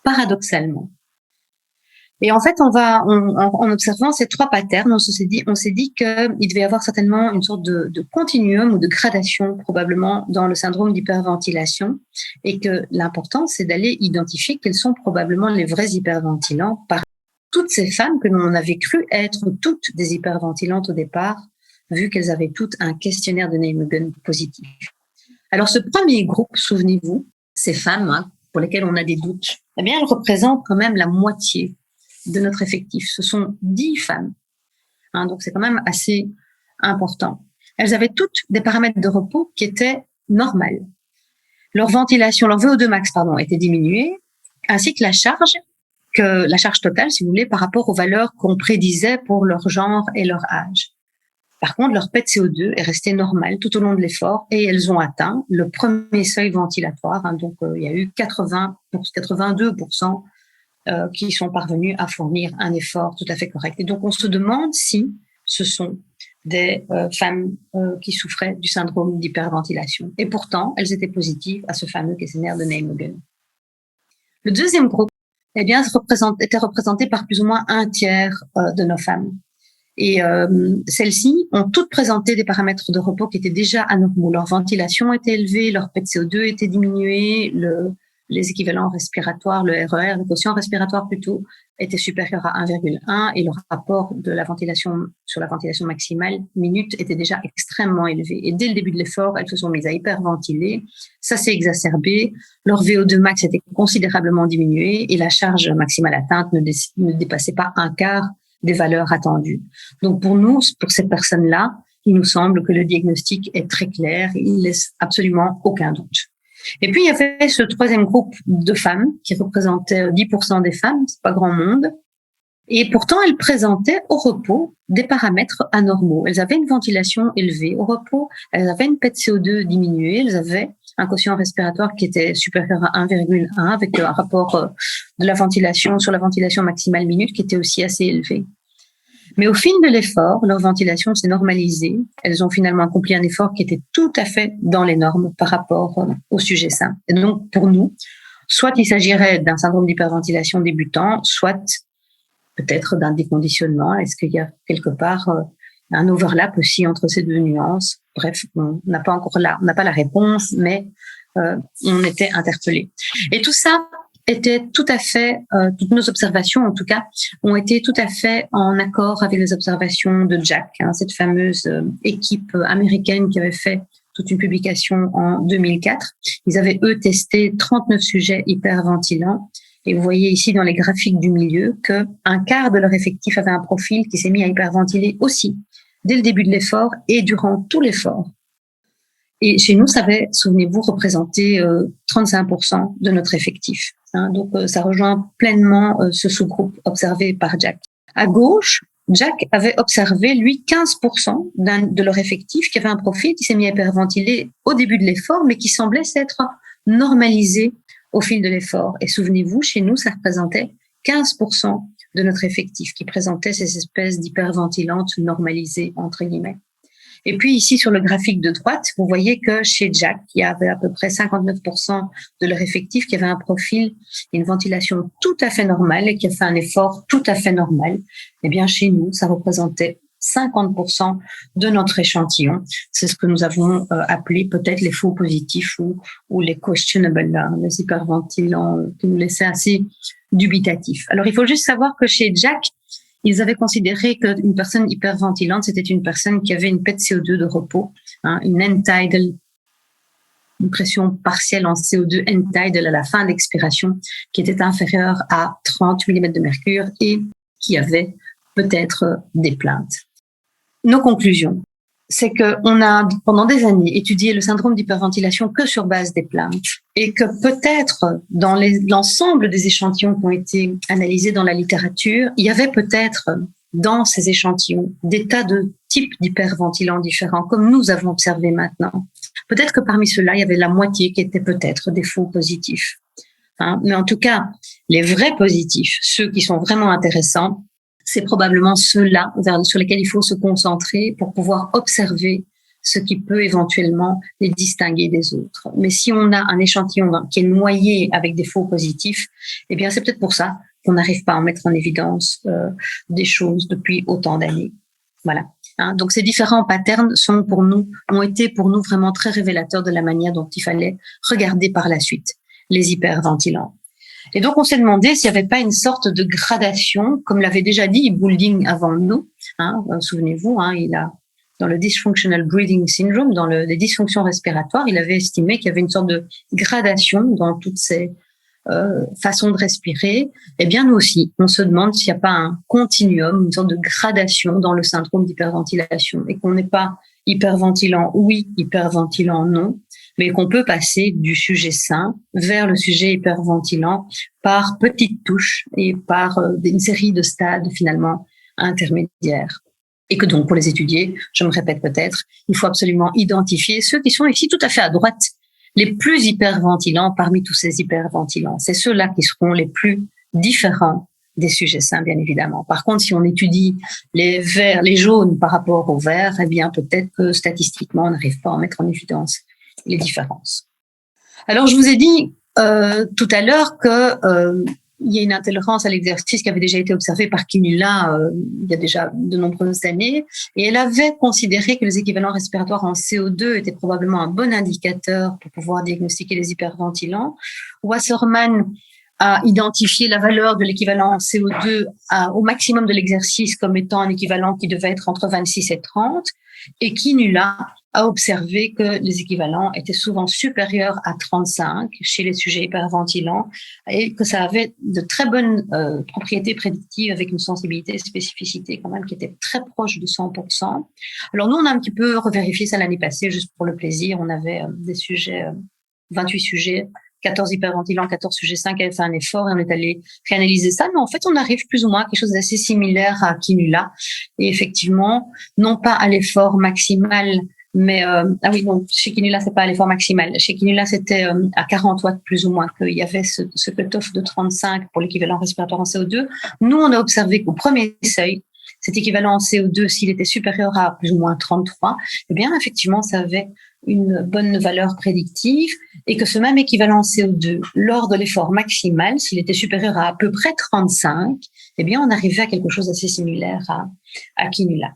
Speaker 2: paradoxalement. Et en fait, en observant ces 3 patterns, on s'est dit qu'il devait y avoir certainement une sorte de continuum ou de gradation probablement dans le syndrome d'hyperventilation, et que l'important c'est d'aller identifier quels sont probablement les vrais hyperventilants par toutes ces femmes que l'on avait cru être toutes des hyperventilantes au départ, vu qu'elles avaient toutes un questionnaire de Nijmegen positif. Alors ce premier groupe, souvenez-vous, ces femmes pour lesquelles on a des doutes, eh bien elles représentent quand même la moitié de notre effectif. Ce sont 10 femmes, donc c'est quand même assez important. Elles avaient toutes des paramètres de repos qui étaient normales. Leur ventilation, leur VO2 max, était diminuée, ainsi que la charge totale, si vous voulez, par rapport aux valeurs qu'on prédisait pour leur genre et leur âge. Par contre, leur PET CO2 est resté normal tout au long de l'effort et elles ont atteint le premier seuil ventilatoire. Donc, il y a eu 82% qui sont parvenus à fournir un effort tout à fait correct. Et donc, on se demande si ce sont des femmes qui souffraient du syndrome d'hyperventilation. Et pourtant, elles étaient positives à ce fameux questionnaire de Nijmegen. Le deuxième groupe était représenté par plus ou moins un tiers de nos femmes. Et celles-ci ont toutes présenté des paramètres de repos qui étaient déjà anormaux. Leur ventilation était élevée, leur PET CO2 était diminué, les équivalents respiratoires, le RER, le quotient respiratoire plutôt, était supérieur à 1,1 et le rapport de la ventilation sur la ventilation maximale minute était déjà extrêmement élevé. Et dès le début de l'effort, elles se sont mises à hyperventiler. Ça s'est exacerbé. Leur VO2 max était considérablement diminué et la charge maximale atteinte ne dépassait pas un quart des valeurs attendues. Donc pour nous, pour ces personnes-là, il nous semble que le diagnostic est très clair et il laisse absolument aucun doute. Et puis, il y avait ce troisième groupe de femmes qui représentait 10% des femmes, c'est pas grand monde. Et pourtant, elles présentaient au repos des paramètres anormaux. Elles avaient une ventilation élevée au repos, elles avaient une PET CO2 diminuée, elles avaient un quotient respiratoire qui était supérieur à 1,1 avec un rapport de la ventilation sur la ventilation maximale minute qui était aussi assez élevé. Mais au fil de l'effort, leur ventilation s'est normalisée. Elles ont finalement accompli un effort qui était tout à fait dans les normes par rapport au sujet sain. Et donc, pour nous, soit il s'agirait d'un syndrome d'hyperventilation débutant, soit peut-être d'un déconditionnement. Est-ce qu'il y a quelque part un overlap aussi entre ces deux nuances? Bref, on n'a pas encore on n'a pas la réponse, mais on était interpellés. Et tout ça était tout à fait, toutes nos observations en tout cas, ont été tout à fait en accord avec les observations de Jack, cette fameuse équipe américaine qui avait fait toute une publication en 2004. Ils avaient, eux, testé 39 sujets hyperventilants. Et vous voyez ici dans les graphiques du milieu qu'un quart de leur effectif avait un profil qui s'est mis à hyperventiler aussi, dès le début de l'effort et durant tout l'effort. Et chez nous, ça avait, souvenez-vous, représenté 35% de notre effectif. Donc, ça rejoint pleinement ce sous-groupe observé par Jack. À gauche, Jack avait observé, lui, 15% de leur effectif qui avait un profil qui s'est mis à hyperventiler au début de l'effort, mais qui semblait s'être normalisé au fil de l'effort. Et souvenez-vous, chez nous, ça représentait 15% de notre effectif qui présentait ces espèces d'hyperventilantes normalisées, entre guillemets. Et puis ici, sur le graphique de droite, vous voyez que chez Jack, il y avait à peu près 59% de leur effectif qui avait un profil, une ventilation tout à fait normale et qui a fait un effort tout à fait normal. Eh bien, chez nous, ça représentait 50% de notre échantillon. C'est ce que nous avons appelé peut-être les faux positifs ou les questionable, les hyperventilants qui nous laissaient assez dubitatifs. Alors, il faut juste savoir que chez Jack, ils avaient considéré qu'une personne hyperventilante, c'était une personne qui avait une PET CO2 de repos, une end-tidal, une pression partielle en CO2 end-tidal à la fin d'expiration, qui était inférieure à 30 mm de mercure et qui avait peut-être des plaintes. Nos conclusions, c'est qu'on a pendant des années étudié le syndrome d'hyperventilation que sur base des plaintes et que peut-être dans l'ensemble des échantillons qui ont été analysés dans la littérature, il y avait peut-être dans ces échantillons des tas de types d'hyperventilants différents comme nous avons observé maintenant. Peut-être que parmi ceux-là, il y avait la moitié qui étaient peut-être des faux positifs. Mais en tout cas, les vrais positifs, ceux qui sont vraiment intéressants, c'est probablement ceux-là sur lesquels il faut se concentrer pour pouvoir observer ce qui peut éventuellement les distinguer des autres. Mais si on a un échantillon qui est noyé avec des faux positifs, eh bien c'est peut-être pour ça qu'on n'arrive pas à mettre en évidence des choses depuis autant d'années. Voilà. Donc ces différents patterns ont été pour nous vraiment très révélateurs de la manière dont il fallait regarder par la suite les hyperventilants. Et donc, on s'est demandé s'il n'y avait pas une sorte de gradation, comme l'avait déjà dit Boulding avant nous. Souvenez-vous, il a, dans le Dysfunctional Breathing Syndrome, dans les dysfonctions respiratoires, il avait estimé qu'il y avait une sorte de gradation dans toutes ces façons de respirer. Eh bien, nous aussi, on se demande s'il n'y a pas un continuum, une sorte de gradation dans le syndrome d'hyperventilation et qu'on n'est pas hyperventilant, oui, hyperventilant, non, mais qu'on peut passer du sujet sain vers le sujet hyperventilant par petites touches et par une série de stades finalement intermédiaires. Et que donc, pour les étudier, je me répète peut-être, il faut absolument identifier ceux qui sont ici tout à fait à droite, les plus hyperventilants parmi tous ces hyperventilants. C'est ceux-là qui seront les plus différents des sujets sains, bien évidemment. Par contre, si on étudie les verts, les jaunes par rapport aux verts, eh bien, peut-être que statistiquement, on n'arrive pas à mettre en évidence les différences. Alors, je vous ai dit tout à l'heure que il y a une intolérance à l'exercice qui avait déjà été observée par Kinula il y a déjà de nombreuses années, et elle avait considéré que les équivalents respiratoires en CO2 étaient probablement un bon indicateur pour pouvoir diagnostiquer les hyperventilants. Wasserman a identifié la valeur de l'équivalent en CO2 au maximum de l'exercice comme étant un équivalent qui devait être entre 26 et 30, et Kinula a observé que les équivalents étaient souvent supérieurs à 35 chez les sujets hyperventilants et que ça avait de très bonnes propriétés prédictives avec une sensibilité et spécificité quand même qui était très proche de 100%. Alors nous, on a un petit peu revérifié ça l'année passée juste pour le plaisir. On avait des sujets, 28 sujets, 14 hyperventilants, 14 sujets 5 avaient fait un effort et on est allé réanalyser ça. Mais en fait, on arrive plus ou moins à quelque chose d'assez similaire à Kinula. Et effectivement, non pas à l'effort maximal, mais chez Kinula, c'est pas à l'effort maximal. Chez Kinula, c'était à 40 watts plus ou moins qu'il y avait ce cut-off de 35 pour l'équivalent respiratoire en CO2. Nous, on a observé qu'au premier seuil, cet équivalent en CO2, s'il était supérieur à plus ou moins 33, eh bien, effectivement, ça avait une bonne valeur prédictive et que ce même équivalent CO2, lors de l'effort maximal, s'il était supérieur à peu près 35, eh bien, on arrivait à quelque chose d'assez similaire à Kinula.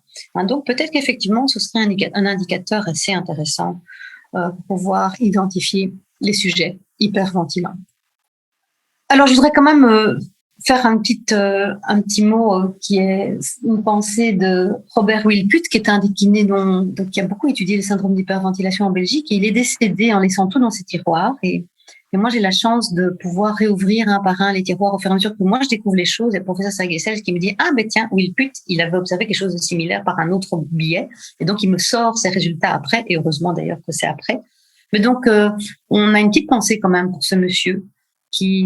Speaker 2: Donc, peut-être qu'effectivement, ce serait un indicateur assez intéressant pour pouvoir identifier les sujets hyperventilants. Alors, je voudrais quand même faire un petit mot qui est une pensée de Robert Wilput, qui est un des kinés qui a beaucoup étudié le syndrome d'hyperventilation en Belgique, et il est décédé en laissant tout dans ses tiroirs. Et moi, j'ai la chance de pouvoir réouvrir un par un les tiroirs au fur et à mesure que moi, je découvre les choses. Et le professeur Sagessel qui me dit, tiens, Wilput, il avait observé quelque chose de similaire par un autre biais. Et donc, il me sort ses résultats après, et heureusement d'ailleurs que c'est après. Mais donc, on a une petite pensée quand même pour ce monsieur qui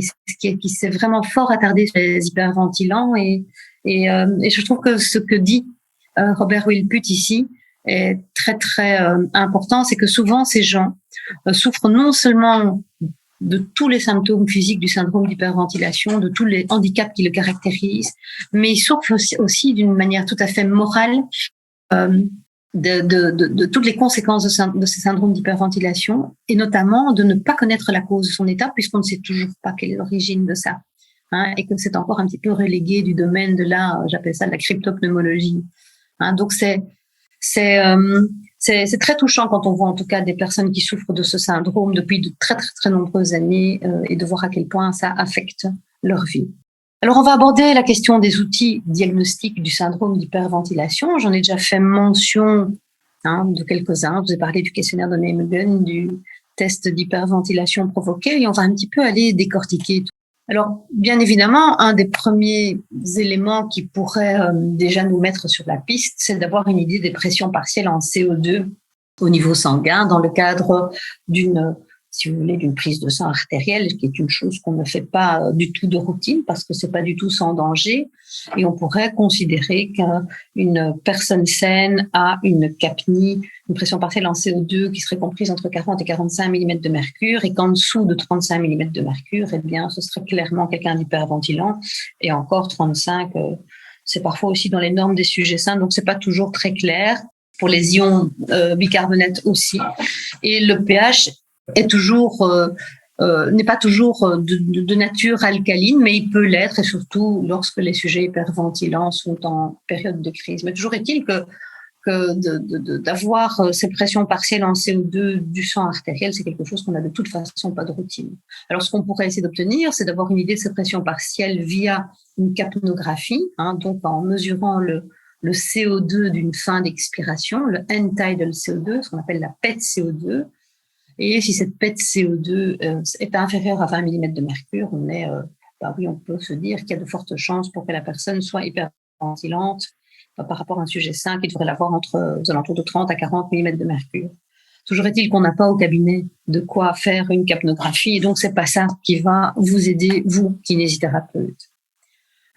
Speaker 2: s'est vraiment fort attardé sur les hyperventilants et je trouve que ce que dit Robert Wilput ici est très très important, c'est que souvent ces gens souffrent non seulement de tous les symptômes physiques du syndrome d'hyperventilation, de tous les handicaps qui le caractérisent, mais il souffre aussi d'une manière tout à fait morale de toutes les conséquences de ce syndrome d'hyperventilation, et notamment de ne pas connaître la cause de son état, puisqu'on ne sait toujours pas quelle est l'origine de ça, et que c'est encore un petit peu relégué du domaine de j'appelle ça de la cryptopneumologie. Donc c'est très touchant quand on voit en tout cas des personnes qui souffrent de ce syndrome depuis de très très très nombreuses années, et de voir à quel point ça affecte leur vie. Alors on va aborder la question des outils diagnostiques du syndrome d'hyperventilation. J'en ai déjà fait mention de quelques-uns. Je vous ai parlé du questionnaire de Nijmegen, du test d'hyperventilation provoquée, et on va un petit peu aller décortiquer tout. Alors, bien évidemment, un des premiers éléments qui pourrait déjà nous mettre sur la piste, c'est d'avoir une idée des pressions partielles en CO2 au niveau sanguin dans le cadre d'une prise de sang artérielle, qui est une chose qu'on ne fait pas du tout de routine parce que c'est pas du tout sans danger. Et on pourrait considérer qu'une personne saine a une capnie, une pression partielle en CO2 qui serait comprise entre 40 et 45 mm de mercure, et qu'en dessous de 35 mm de mercure, eh bien, ce serait clairement quelqu'un d'hyperventilant. Et encore 35, c'est parfois aussi dans les normes des sujets sains, donc c'est pas toujours très clair. Pour les ions bicarbonate aussi. Et le pH est n'est pas toujours de nature alcaline, mais il peut l'être, et surtout lorsque les sujets hyperventilants sont en période de crise. Mais toujours est-il que d'avoir ces pressions partielles en CO2 du sang artériel, c'est quelque chose qu'on a de toute façon pas de routine. Alors, ce qu'on pourrait essayer d'obtenir, c'est d'avoir une idée de ces pressions partielles via une capnographie, donc en mesurant le CO2 d'une fin d'expiration, le end-tidal CO2, ce qu'on appelle la PET CO2. Et si cette PET CO2 est inférieure à 20 mm de mercure, on peut se dire qu'il y a de fortes chances pour que la personne soit hyperventilante par rapport à un sujet sain qui devrait l'avoir aux alentours de 30 à 40 mm de mercure. Toujours est-il qu'on n'a pas au cabinet de quoi faire une capnographie, et donc c'est pas ça qui va vous aider, vous, kinésithérapeute.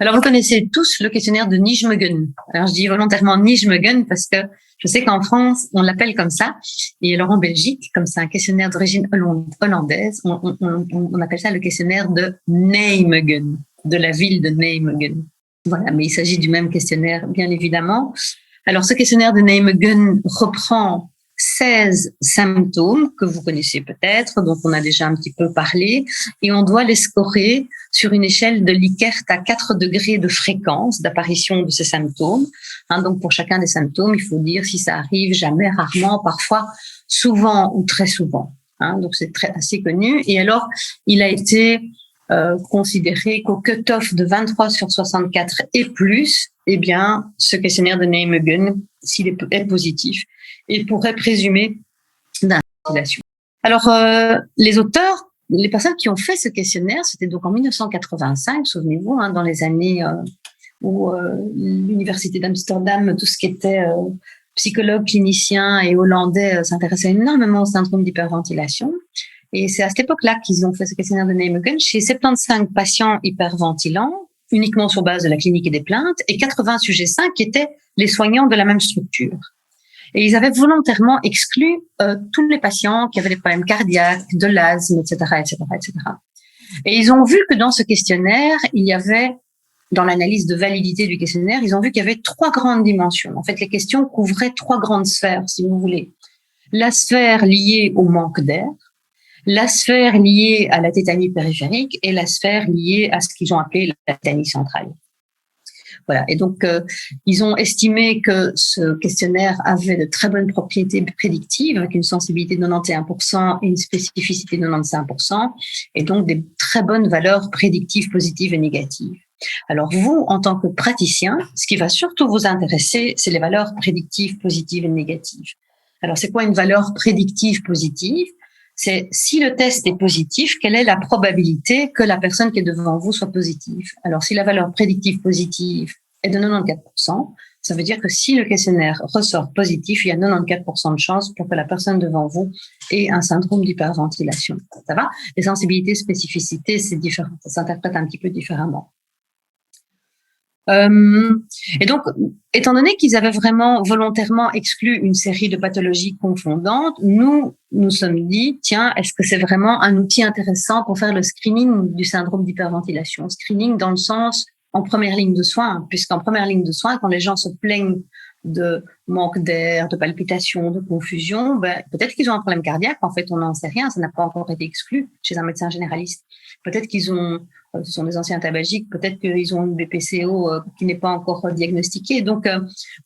Speaker 2: Alors, vous connaissez tous le questionnaire de Nijmegen. Alors, je dis volontairement Nijmegen parce que je sais qu'en France, on l'appelle comme ça. Et alors, en Belgique, comme c'est un questionnaire d'origine hollandaise, on appelle ça le questionnaire de Nijmegen, de la ville de Nijmegen. Voilà, mais il s'agit du même questionnaire, bien évidemment. Alors, ce questionnaire de Nijmegen reprend 16 symptômes que vous connaissez peut-être, dont on a déjà un petit peu parlé, et on doit les scorer sur une échelle de Likert à 4 degrés de fréquence d'apparition de ces symptômes. Donc, pour chacun des symptômes, il faut dire si ça arrive jamais, rarement, parfois, souvent ou très souvent. Donc, c'est assez connu. Et alors, il a été considéré qu'au cut-off de 23 sur 64 et plus, eh bien, ce questionnaire de Nijmegen, s'il est positif, il pourrait présumer d'inventilation. Alors, les personnes qui ont fait ce questionnaire, c'était donc en 1985, souvenez-vous, dans les années où l'université d'Amsterdam, tout ce qui était psychologue, clinicien et hollandais s'intéressait énormément au syndrome d'hyperventilation. Et c'est à cette époque-là qu'ils ont fait ce questionnaire de Nijmegen chez 75 patients hyperventilants, uniquement sur base de la clinique et des plaintes, et 80 sujets sains qui étaient les soignants de la même structure. Et ils avaient volontairement exclu tous les patients qui avaient des problèmes cardiaques, de l'asthme, etc., etc., etc. Et ils ont vu que dans ce questionnaire, il y avait, dans l'analyse de validité du questionnaire, ils ont vu qu'il y avait 3 grandes dimensions. En fait, les questions couvraient 3 grandes sphères, si vous voulez. La sphère liée au manque d'air, la sphère liée à la tétanie périphérique et la sphère liée à ce qu'ils ont appelé la tétanie centrale. Voilà. Et donc, ils ont estimé que ce questionnaire avait de très bonnes propriétés prédictives, avec une sensibilité de 91% et une spécificité de 95%, et donc des très bonnes valeurs prédictives positives et négatives. Alors, vous, en tant que praticien, ce qui va surtout vous intéresser, c'est les valeurs prédictives positives et négatives. Alors, c'est quoi une valeur prédictive positive? C'est si le test est positif, quelle est la probabilité que la personne qui est devant vous soit positive? Alors, si la valeur prédictive positive est de 94%, ça veut dire que si le questionnaire ressort positif, il y a 94% de chances pour que la personne devant vous ait un syndrome d'hyperventilation. Ça va? Les sensibilités, spécificités, c'est différent. Ça s'interprète un petit peu différemment. Et donc, étant donné qu'ils avaient vraiment volontairement exclu une série de pathologies confondantes, nous sommes dit, tiens, est-ce que c'est vraiment un outil intéressant pour faire le screening du syndrome d'hyperventilation? Screening dans le sens en première ligne de soins, puisqu'en première ligne de soins, quand les gens se plaignent de manque d'air, de palpitations, de confusion, peut-être qu'ils ont un problème cardiaque. En fait, on n'en sait rien. Ça n'a pas encore été exclu chez un médecin généraliste. Peut-être qu'ils ont, ce sont des anciens tabagiques, peut-être qu'ils ont une BPCO qui n'est pas encore diagnostiquée. Donc,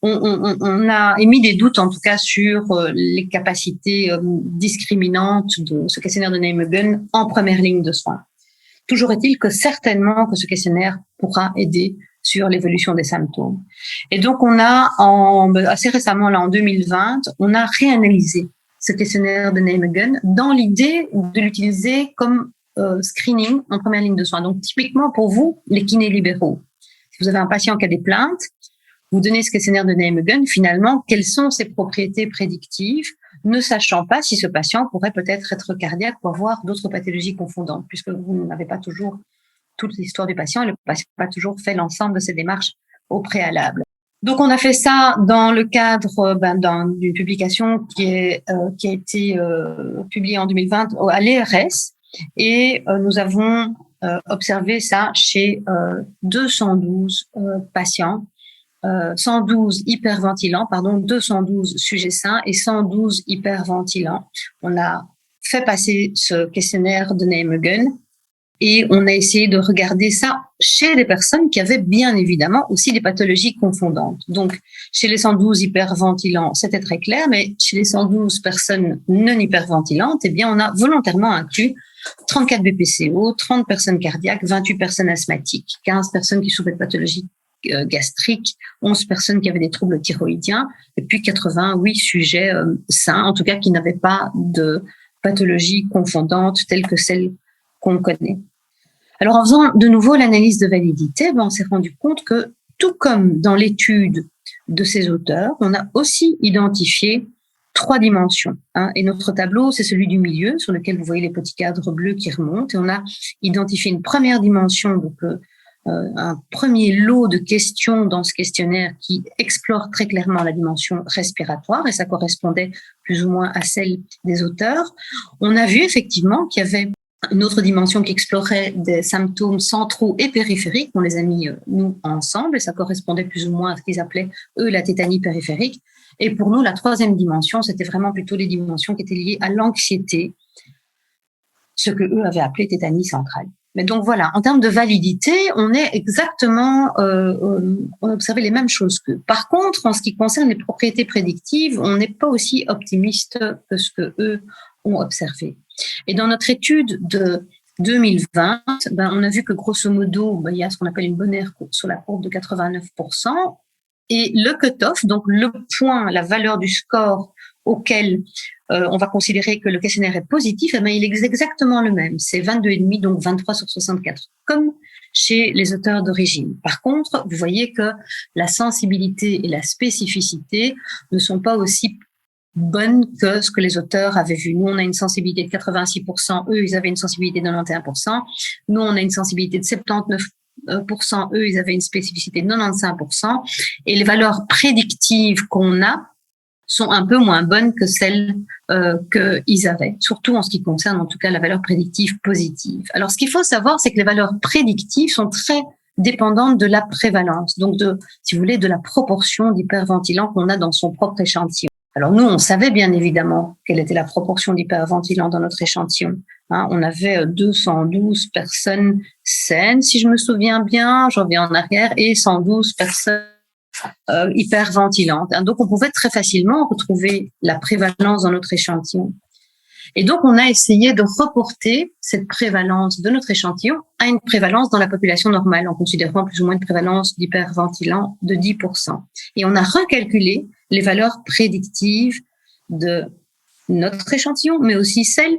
Speaker 2: on a émis des doutes, en tout cas, sur les capacités discriminantes de ce questionnaire de Nijmegen en première ligne de soins. Toujours est-il que certainement que ce questionnaire pourra aider sur l'évolution des symptômes. Et donc, on a assez récemment, là, en 2020, on a réanalysé ce questionnaire de Nijmegen dans l'idée de l'utiliser comme screening en première ligne de soins. Donc, typiquement, pour vous, les kinés libéraux, si vous avez un patient qui a des plaintes, vous donnez ce questionnaire de Nijmegen, finalement, quelles sont ses propriétés prédictives, ne sachant pas si ce patient pourrait peut-être être cardiaque ou avoir d'autres pathologies confondantes, puisque vous n'avez pas toujours toute l'histoire du patient et le patient n'a pas toujours fait l'ensemble de ces démarches au préalable. Donc, on a fait ça dans le cadre d'une publication qui a été publiée en 2020 à l'ERS, et nous avons observé ça chez 212 patients, 112 hyperventilants, 212 sujets sains et 112 hyperventilants. On a fait passer ce questionnaire de Nijmegen et on a essayé de regarder ça chez les personnes qui avaient bien évidemment aussi des pathologies confondantes. Donc, chez les 112 hyperventilants, c'était très clair, mais chez les 112 personnes non hyperventilantes, eh bien, on a volontairement inclus 34 BPCO, 30 personnes cardiaques, 28 personnes asthmatiques, 15 personnes qui souffraient de pathologies gastriques, 11 personnes qui avaient des troubles thyroïdiens, et puis 88 sujets sains, en tout cas qui n'avaient pas de pathologies confondantes telles que celles qu'on connaît. Alors, en faisant de nouveau l'analyse de validité, on s'est rendu compte que, tout comme dans l'étude de ces auteurs, on a aussi identifié 3 dimensions. Et notre tableau, c'est celui du milieu, sur lequel vous voyez les petits cadres bleus qui remontent. Et on a identifié une première dimension, donc un premier lot de questions dans ce questionnaire qui explore très clairement la dimension respiratoire, et ça correspondait plus ou moins à celle des auteurs. On a vu effectivement qu'il y avait une autre dimension qui explorait des symptômes centraux et périphériques. On les a mis, nous, ensemble, et ça correspondait plus ou moins à ce qu'ils appelaient, eux, la tétanie périphérique. Et pour nous, la troisième dimension, c'était vraiment plutôt les dimensions qui étaient liées à l'anxiété, ce que eux avaient appelé tétanie centrale. Mais donc voilà, en termes de validité, on est exactement, on observait les mêmes choses qu'eux. Par contre, en ce qui concerne les propriétés prédictives, on n'est pas aussi optimiste que ce que eux ont observé. Et dans notre étude de 2020, on a vu que grosso modo, il y a ce qu'on appelle une bonne aire sur la courbe de 89%. Et le cut-off, donc le point, la valeur du score auquel on va considérer que le questionnaire est positif, il est exactement le même. C'est 22,5, donc 23 sur 64, comme chez les auteurs d'origine. Par contre, vous voyez que la sensibilité et la spécificité ne sont pas aussi bonne que ce que les auteurs avaient vu. Nous, on a une sensibilité de 86%, eux, ils avaient une sensibilité de 91%. Nous, on a une sensibilité de 79%, eux, ils avaient une spécificité de 95%. Et les valeurs prédictives qu'on a sont un peu moins bonnes que celles qu'ils avaient, surtout en ce qui concerne, en tout cas, la valeur prédictive positive. Alors, ce qu'il faut savoir, c'est que les valeurs prédictives sont très dépendantes de la prévalence, donc si vous voulez, de la proportion d'hyperventilants qu'on a dans son propre échantillon. Alors nous, on savait bien évidemment quelle était la proportion d'hyperventilants dans notre échantillon. On avait 212 personnes saines, si je me souviens bien, je reviens en arrière, et 112 personnes hyperventilantes. Donc on pouvait très facilement retrouver la prévalence dans notre échantillon. Et donc on a essayé de reporter cette prévalence de notre échantillon à une prévalence dans la population normale, en considérant plus ou moins une prévalence d'hyperventilants de 10%. Et on a recalculé les valeurs prédictives de notre échantillon, mais aussi celles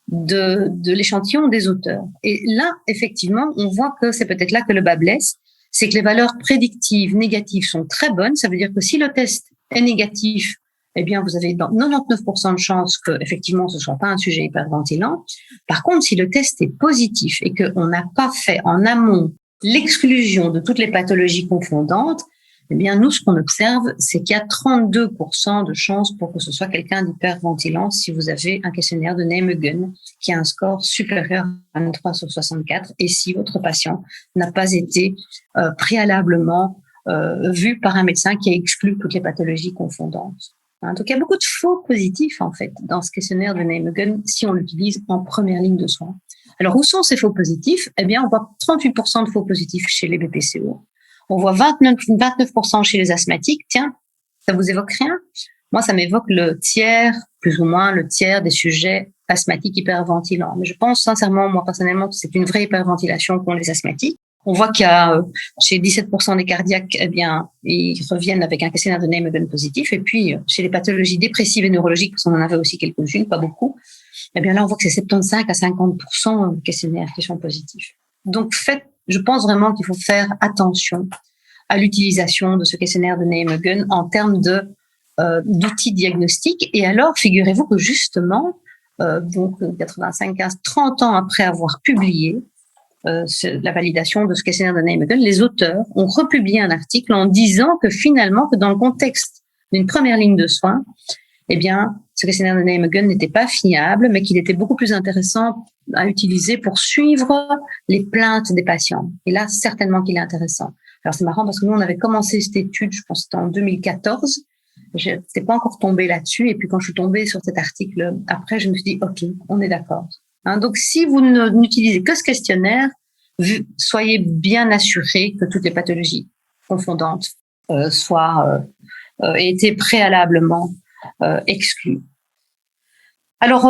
Speaker 2: de l'échantillon des auteurs. Et là, effectivement, on voit que c'est peut-être là que le bas blesse, c'est que les valeurs prédictives négatives sont très bonnes. Ça veut dire que si le test est négatif, eh bien, vous avez dans 99% de chances que, effectivement, ce soit pas un sujet hyperventilant. Par contre, si le test est positif et qu'on n'a pas fait en amont l'exclusion de toutes les pathologies confondantes, eh bien, nous, ce qu'on observe, c'est qu'il y a 32% de chances pour que ce soit quelqu'un d'hyperventilant si vous avez un questionnaire de Nijmegen qui a un score supérieur à 23 sur 64 et si votre patient n'a pas été préalablement vu par un médecin qui a exclu toutes les pathologies confondantes. Donc, il y a beaucoup de faux positifs, en fait, dans ce questionnaire de Nijmegen si on l'utilise en première ligne de soins. Alors, où sont ces faux positifs? Eh bien, on voit 38% de faux positifs chez les BPCO. On voit 29% chez les asthmatiques. Tiens, ça vous évoque rien? Moi, ça m'évoque le tiers, plus ou moins le tiers des sujets asthmatiques hyperventilants. Mais je pense sincèrement, moi personnellement, que c'est une vraie hyperventilation qu'ont les asthmatiques. On voit qu'il y a chez 17% des cardiaques, eh bien, ils reviennent avec un questionnaire de Nijmegen positif. Et puis, chez les pathologies dépressives et neurologiques, parce qu'on en avait aussi quelques-unes, pas beaucoup, eh bien là, on voit que c'est 75 à 50% de questionnaires qui sont positifs. Donc, je pense vraiment qu'il faut faire attention à l'utilisation de ce questionnaire de Nijmegen en termes d'outils diagnostiques. Et alors, figurez-vous que justement, donc 85, 15, 30 ans après avoir publié la validation de ce questionnaire de Nijmegen, les auteurs ont republié un article en disant que finalement, que dans le contexte d'une première ligne de soins, eh bien, ce questionnaire de Nijmegen n'était pas fiable, mais qu'il était beaucoup plus intéressant à utiliser pour suivre les plaintes des patients. Et là, certainement qu'il est intéressant. Alors, c'est marrant parce que nous, on avait commencé cette étude, je pense que c'était en 2014. Je n'étais pas encore tombée là-dessus. Et puis, quand je suis tombée sur cet article, après, je me suis dit, OK, on est d'accord. Donc, si vous n'utilisez que ce questionnaire, soyez bien assurés que toutes les pathologies confondantes aient été préalablement exclues. Alors,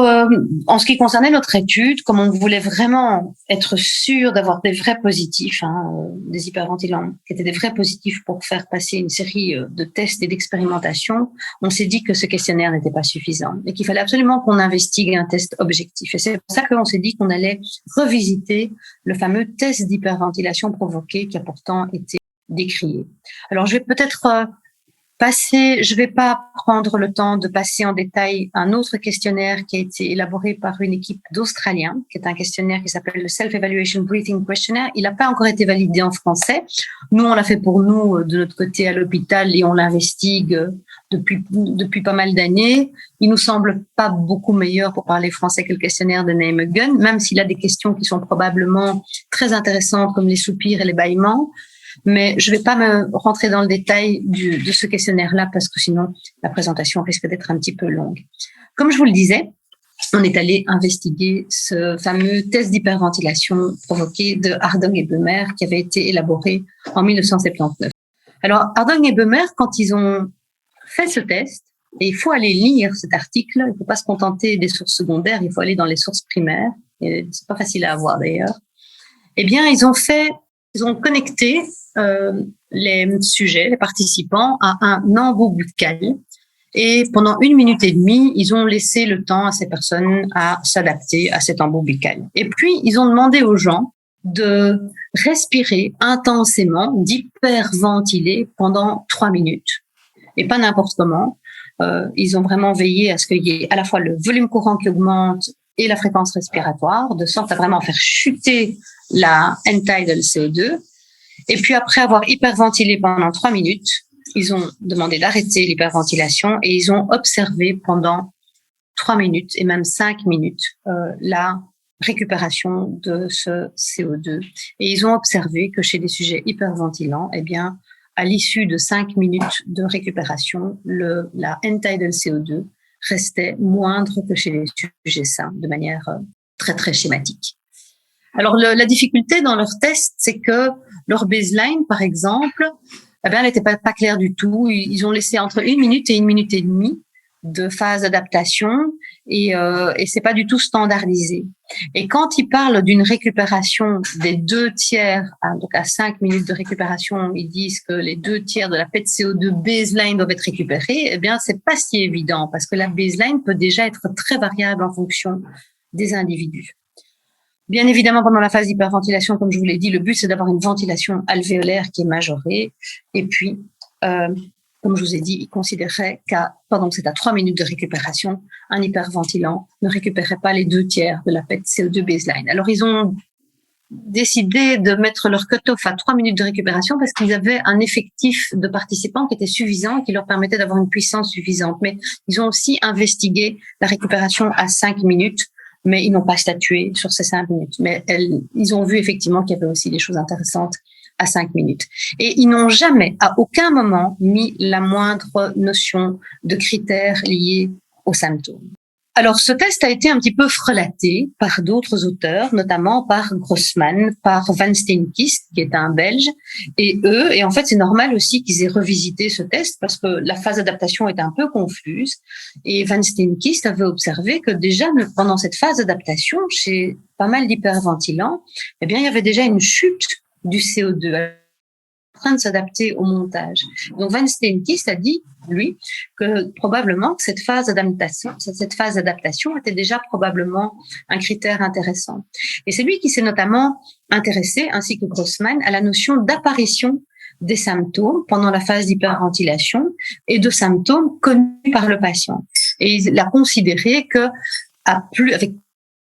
Speaker 2: en ce qui concernait notre étude, comme on voulait vraiment être sûr d'avoir des vrais positifs, des hyperventilants, qui étaient des vrais positifs pour faire passer une série de tests et d'expérimentations, on s'est dit que ce questionnaire n'était pas suffisant et qu'il fallait absolument qu'on investigue un test objectif. Et c'est pour ça qu'on s'est dit qu'on allait revisiter le fameux test d'hyperventilation provoquée qui a pourtant été décrié. Alors, je vais peut-être je vais pas prendre le temps de passer en détail un autre questionnaire qui a été élaboré par une équipe d'Australiens, qui est un questionnaire qui s'appelle le Self-Evaluation Breathing Questionnaire. Il n'a pas encore été validé en français. Nous, on l'a fait pour nous de notre côté à l'hôpital et on l'investigue depuis pas mal d'années. Il nous semble pas beaucoup meilleur pour parler français que le questionnaire de Nijmegen, même s'il a des questions qui sont probablement très intéressantes comme les soupirs et les bâillements. Mais je ne vais pas me rentrer dans le détail de ce questionnaire-là parce que sinon, la présentation risque d'être un petit peu longue. Comme je vous le disais, on est allé investiguer ce fameux test d'hyperventilation provoqué de Hardong et Böhmer qui avait été élaboré en 1979. Alors, Hardong et Böhmer, quand ils ont fait ce test, et il faut aller lire cet article, il ne faut pas se contenter des sources secondaires, il faut aller dans les sources primaires, et c'est pas facile à avoir d'ailleurs, eh bien, ils ont connecté les sujets, les participants, à un embout buccal. Et pendant 1 minute et demie, ils ont laissé le temps à ces personnes à s'adapter à cet embout buccal. Et puis, ils ont demandé aux gens de respirer intensément, d'hyperventiler pendant 3 minutes. Et pas n'importe comment. Ils ont vraiment veillé à ce qu'il y ait à la fois le volume courant qui augmente et la fréquence respiratoire, de sorte à vraiment faire chuter la end-tidal CO2. Et puis après avoir hyperventilé pendant 3 minutes, ils ont demandé d'arrêter l'hyperventilation et ils ont observé pendant 3 minutes et même 5 minutes la récupération de ce CO2. Et ils ont observé que chez des sujets hyperventilants, eh bien, à l'issue de 5 minutes de récupération, la end-tidal CO2 restait moindre que chez les sujets sains, de manière très, très schématique. Alors, la difficulté dans leur test, c'est que leur baseline, par exemple, eh bien, elle n'était pas claire du tout. Ils ont laissé entre 1 minute et 1 minute et demie de phase d'adaptation et c'est pas du tout standardisé. Et quand ils parlent d'une récupération des 2 tiers, donc à 5 minutes de récupération, ils disent que les 2 tiers de la PET-CO2 baseline doivent être récupérés. Eh bien, c'est pas si évident parce que la baseline peut déjà être très variable en fonction des individus. Bien évidemment, pendant la phase d'hyperventilation, comme je vous l'ai dit, le but, c'est d'avoir une ventilation alvéolaire qui est majorée. Et puis, comme je vous ai dit, ils considéraient pendant que c'est à 3 minutes de récupération, un hyperventilant ne récupérait pas les 2 tiers de la PET CO2 baseline. Alors, ils ont décidé de mettre leur cut-off à 3 minutes de récupération parce qu'ils avaient un effectif de participants qui était suffisant, qui leur permettait d'avoir une puissance suffisante. Mais ils ont aussi investigué la récupération à 5 minutes, mais ils n'ont pas statué sur ces 5 minutes. Mais ils ont vu effectivement qu'il y avait aussi des choses intéressantes à 5 minutes. Et ils n'ont jamais, à aucun moment, mis la moindre notion de critères liés aux symptômes. Alors, ce test a été un petit peu frelaté par d'autres auteurs, notamment par Grossman, par Van Steenkist, qui est un Belge, et en fait, c'est normal aussi qu'ils aient revisité ce test parce que la phase d'adaptation est un peu confuse. Et Van Steenkist avait observé que déjà, pendant cette phase d'adaptation, chez pas mal d'hyperventilants, eh bien, il y avait déjà une chute du CO2 en train de s'adapter au montage. Donc, Van Steenkist a dit, lui, que probablement cette phase d'adaptation était déjà probablement un critère intéressant. Et c'est lui qui s'est notamment intéressé, ainsi que Grossman, à la notion d'apparition des symptômes pendant la phase d'hyperventilation et de symptômes connus par le patient. Et il a considéré que avec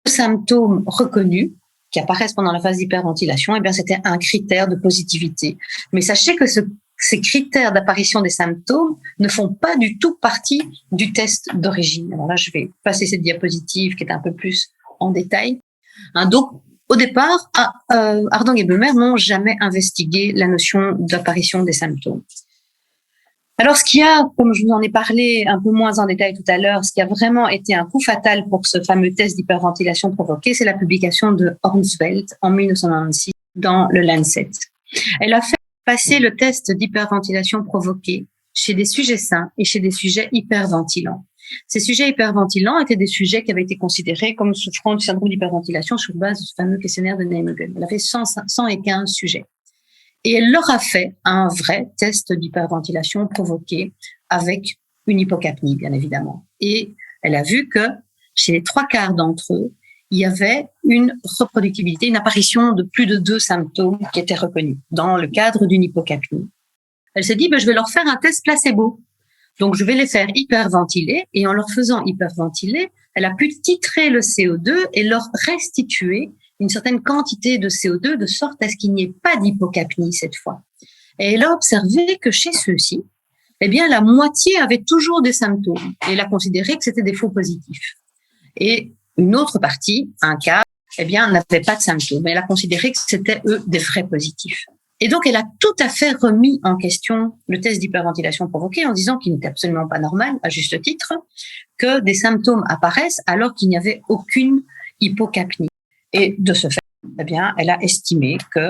Speaker 2: symptômes reconnus qui apparaissent pendant la phase d'hyperventilation, eh bien, c'était un critère de positivité. Mais sachez que ces critères d'apparition des symptômes ne font pas du tout partie du test d'origine. Alors là, je vais passer cette diapositive qui est un peu plus en détail. Donc, au départ, Ardang et Böhmer n'ont jamais investigué la notion d'apparition des symptômes. Alors, ce qui a, comme je vous en ai parlé un peu moins en détail tout à l'heure, ce qui a vraiment été un coup fatal pour ce fameux test d'hyperventilation provoquée, c'est la publication de Hornsfeld en 1996 dans le Lancet. Elle a fait passer le test d'hyperventilation provoquée chez des sujets sains et chez des sujets hyperventilants. Ces sujets hyperventilants étaient des sujets qui avaient été considérés comme souffrant du syndrome d'hyperventilation sur base du fameux questionnaire de Nijmegen. Elle avait 115 sujets. Et elle leur a fait un vrai test d'hyperventilation provoquée avec une hypocapnie, bien évidemment. Et elle a vu que chez les 3/4 d'entre eux, il y avait une reproductibilité, une apparition de plus de 2 symptômes qui étaient reconnus dans le cadre d'une hypocapnie. Elle s'est dit, je vais leur faire un test placebo. Donc, je vais les faire hyperventiler et en leur faisant hyperventiler, elle a pu titrer le CO2 et leur restituer une certaine quantité de CO2 de sorte à ce qu'il n'y ait pas d'hypocapnie cette fois. Et elle a observé que chez ceux-ci, eh bien, la moitié avait toujours des symptômes et elle a considéré que c'était des faux positifs. Et une autre partie, un quart, eh bien, n'avait pas de symptômes. Elle a considéré que c'était, eux, des vrais positifs. Et donc, elle a tout à fait remis en question le test d'hyperventilation provoquée en disant qu'il n'était absolument pas normal, à juste titre, que des symptômes apparaissent alors qu'il n'y avait aucune hypocapnie. Et de ce fait, eh bien, elle a estimé que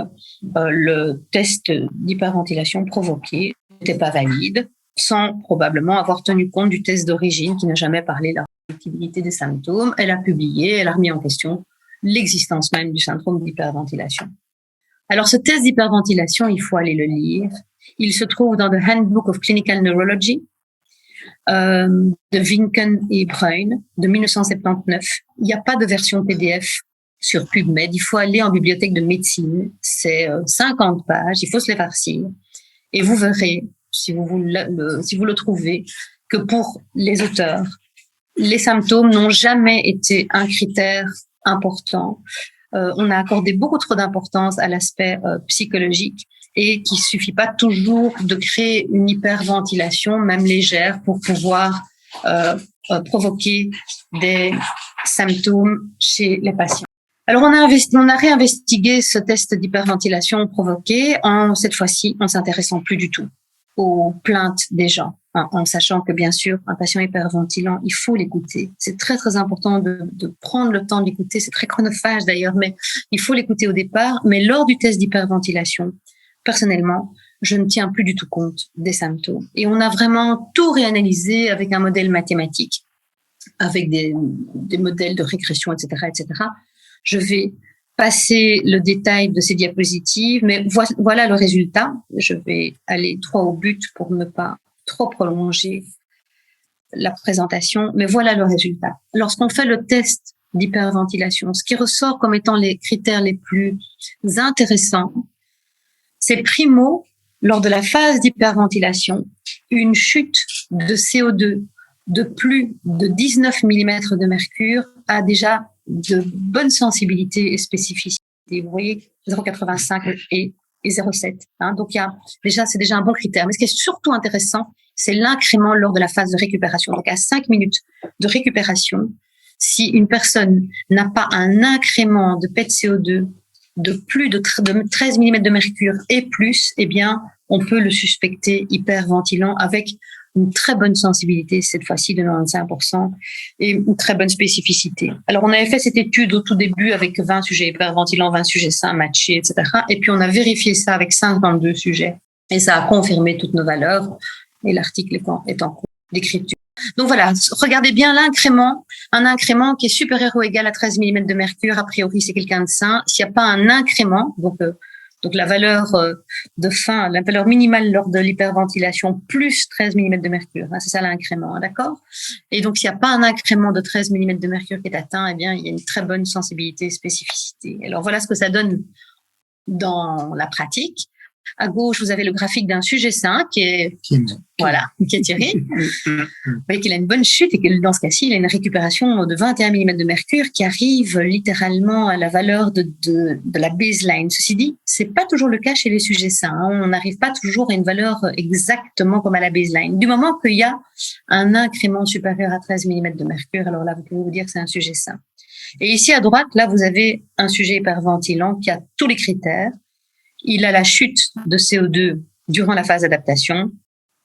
Speaker 2: le test d'hyperventilation provoquée n'était pas valide, sans probablement avoir tenu compte du test d'origine qui n'a jamais parlé de la reproductibilité des symptômes. Elle a publié, elle a remis en question l'existence même du syndrome d'hyperventilation. Alors, ce test d'hyperventilation, il faut aller le lire. Il se trouve dans The Handbook of Clinical Neurology de Vinken et Bruin de 1979. Il n'y a pas de version PDF sur PubMed. Il faut aller en bibliothèque de médecine. C'est 50 pages. Il faut se les farcir. Et vous verrez, si vous le trouvez, que pour les auteurs, les symptômes n'ont jamais été un critère important. On a accordé beaucoup trop d'importance à l'aspect psychologique et qu'il suffit pas toujours de créer une hyperventilation, même légère, pour pouvoir provoquer des symptômes chez les patients. Alors, on a réinvestigué ce test d'hyperventilation provoquée cette fois-ci, en s'intéressant plus du tout aux plaintes des gens, en sachant que, bien sûr, un patient hyperventilant, il faut l'écouter. C'est très, très important de prendre le temps d'écouter. C'est très chronophage, d'ailleurs, mais il faut l'écouter au départ. Mais lors du test d'hyperventilation, personnellement, je ne tiens plus du tout compte des symptômes. Et on a vraiment tout réanalysé avec un modèle mathématique, avec des modèles de régression, etc., etc. Je vais passer le détail de ces diapositives, mais voilà le résultat. Je vais aller droit au but pour ne pas trop prolonger la présentation, mais voilà le résultat. Lorsqu'on fait le test d'hyperventilation, ce qui ressort comme étant les critères les plus intéressants, c'est primo, lors de la phase d'hyperventilation, une chute de CO2 de plus de 19 mm de mercure a déjà de bonnes sensibilités et spécificités. Vous voyez, 0,85 et 0,7. Donc, c'est déjà un bon critère. Mais ce qui est surtout intéressant, c'est l'incrément lors de la phase de récupération. Donc, à 5 minutes de récupération, si une personne n'a pas un incrément de PET-CO2 de plus de 13 mm de mercure et plus, eh bien, on peut le suspecter hyperventilant avec une très bonne sensibilité, cette fois-ci de 95%, et une très bonne spécificité. Alors, on avait fait cette étude au tout début avec 20 sujets hyperventilants, 20 sujets sains, matchés, etc. Et puis, on a vérifié ça avec 52 sujets. Et ça a confirmé toutes nos valeurs. Et l'article est en cours d'écriture. Donc voilà, regardez bien l'incrément. Un incrément qui est supérieur ou égal à 13 mm de mercure, a priori, c'est quelqu'un de sain. S'il n'y a pas un incrément, donc la valeur de fin, la valeur minimale lors de l'hyperventilation plus 13 mm de mercure, c'est ça l'incrément, d'accord? Et donc s'il n'y a pas un incrément de 13 mm de mercure qui est atteint, eh bien il y a une très bonne sensibilité et spécificité. Alors voilà ce que ça donne dans la pratique. À gauche, vous avez le graphique d'un sujet sain qui est Thierry. Vous voyez qu'il a une bonne chute et que dans ce cas-ci, il a une récupération de 21 mm de mercure qui arrive littéralement à la valeur de la baseline. Ceci dit, c'est pas toujours le cas chez les sujets sains. On n'arrive pas toujours à une valeur exactement comme à la baseline. Du moment qu'il y a un incrément supérieur à 13 mm de mercure, alors là, vous pouvez vous dire que c'est un sujet sain. Et ici, à droite, là, vous avez un sujet hyperventilant qui a tous les critères. Il a la chute de CO2 durant la phase d'adaptation.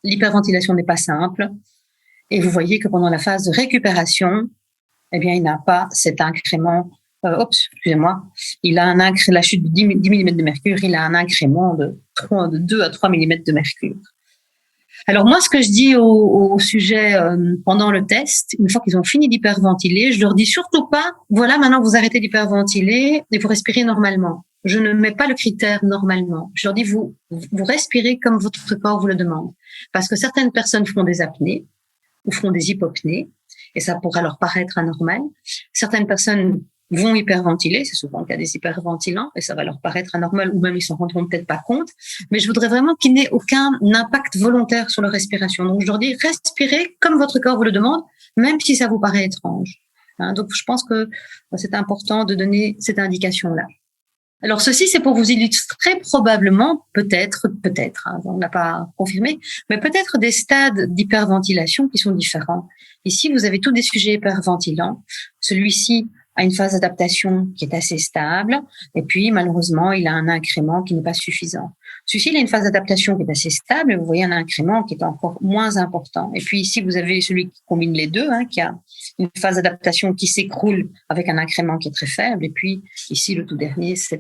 Speaker 2: L'hyperventilation n'est pas simple. Et vous voyez que pendant la phase de récupération, eh bien, il n'a pas cet incrément. Il a la chute de 10 mm de mercure, il a un incrément de 2 à 3 mm de mercure. Alors moi, ce que je dis au sujet pendant le test, une fois qu'ils ont fini d'hyperventiler, je leur dis surtout pas, voilà, maintenant vous arrêtez d'hyperventiler et vous respirez normalement. Je ne mets pas le critère normalement. Je leur dis, vous respirez comme votre corps vous le demande. Parce que certaines personnes font des apnées ou font des hypopnées, et ça pourra leur paraître anormal. Certaines personnes vont hyperventiler, c'est souvent le cas des hyperventilants, et ça va leur paraître anormal, ou même ils s'en rendront peut-être pas compte. Mais je voudrais vraiment qu'il n'ait aucun impact volontaire sur leur respiration. Donc je leur dis, respirez comme votre corps vous le demande, même si ça vous paraît étrange. Donc je pense que c'est important de donner cette indication-là. Alors ceci, c'est pour vous illustrer probablement, peut-être, on n'a pas confirmé, mais peut-être des stades d'hyperventilation qui sont différents. Ici, vous avez tous des sujets hyperventilants. Celui-ci a une phase d'adaptation qui est assez stable, et puis malheureusement, il a un incrément qui n'est pas suffisant. Celui-ci, il a une phase d'adaptation qui est assez stable, et vous voyez un incrément qui est encore moins important. Et puis ici, vous avez celui qui combine les deux, qui a une phase d'adaptation qui s'écroule avec un incrément qui est très faible. Et puis ici, le tout dernier, c'est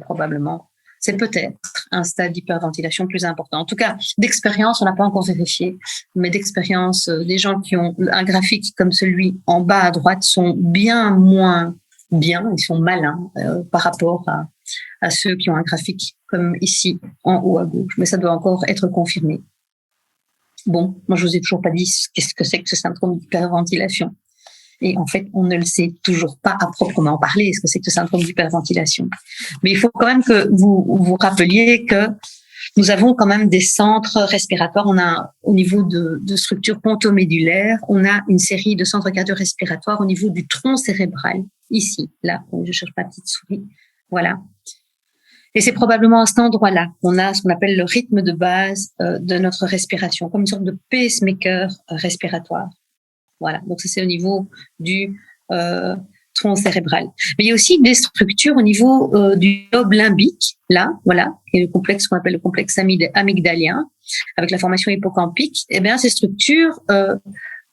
Speaker 2: peut-être un stade d'hyperventilation plus important. En tout cas, d'expérience, on n'a pas encore vérifié, mais d'expérience, des gens qui ont un graphique comme celui en bas à droite sont bien moins bien, ils sont malins par rapport à ceux qui ont un graphique comme ici en haut à gauche. Mais ça doit encore être confirmé. Bon, moi je vous ai toujours pas dit qu'est-ce que c'est que ce syndrome d'hyperventilation. Et en fait, on ne le sait toujours pas à proprement parler, ce que c'est que ce syndrome d'hyperventilation. Mais il faut quand même que vous vous rappeliez que nous avons quand même des centres respiratoires. On a, au niveau de structures pontomédulaires, on a une série de centres cardio-respiratoires au niveau du tronc cérébral. Ici, là, je cherche ma petite souris. Voilà. Et c'est probablement à cet endroit-là qu'on a ce qu'on appelle le rythme de base de notre respiration, comme une sorte de pacemaker respiratoire. Voilà, donc ça c'est au niveau du tronc cérébral. Mais il y a aussi des structures au niveau du lobe limbique, là, voilà, qui est le complexe qu'on appelle le complexe amygdalien, avec la formation hippocampique. Eh bien, ces structures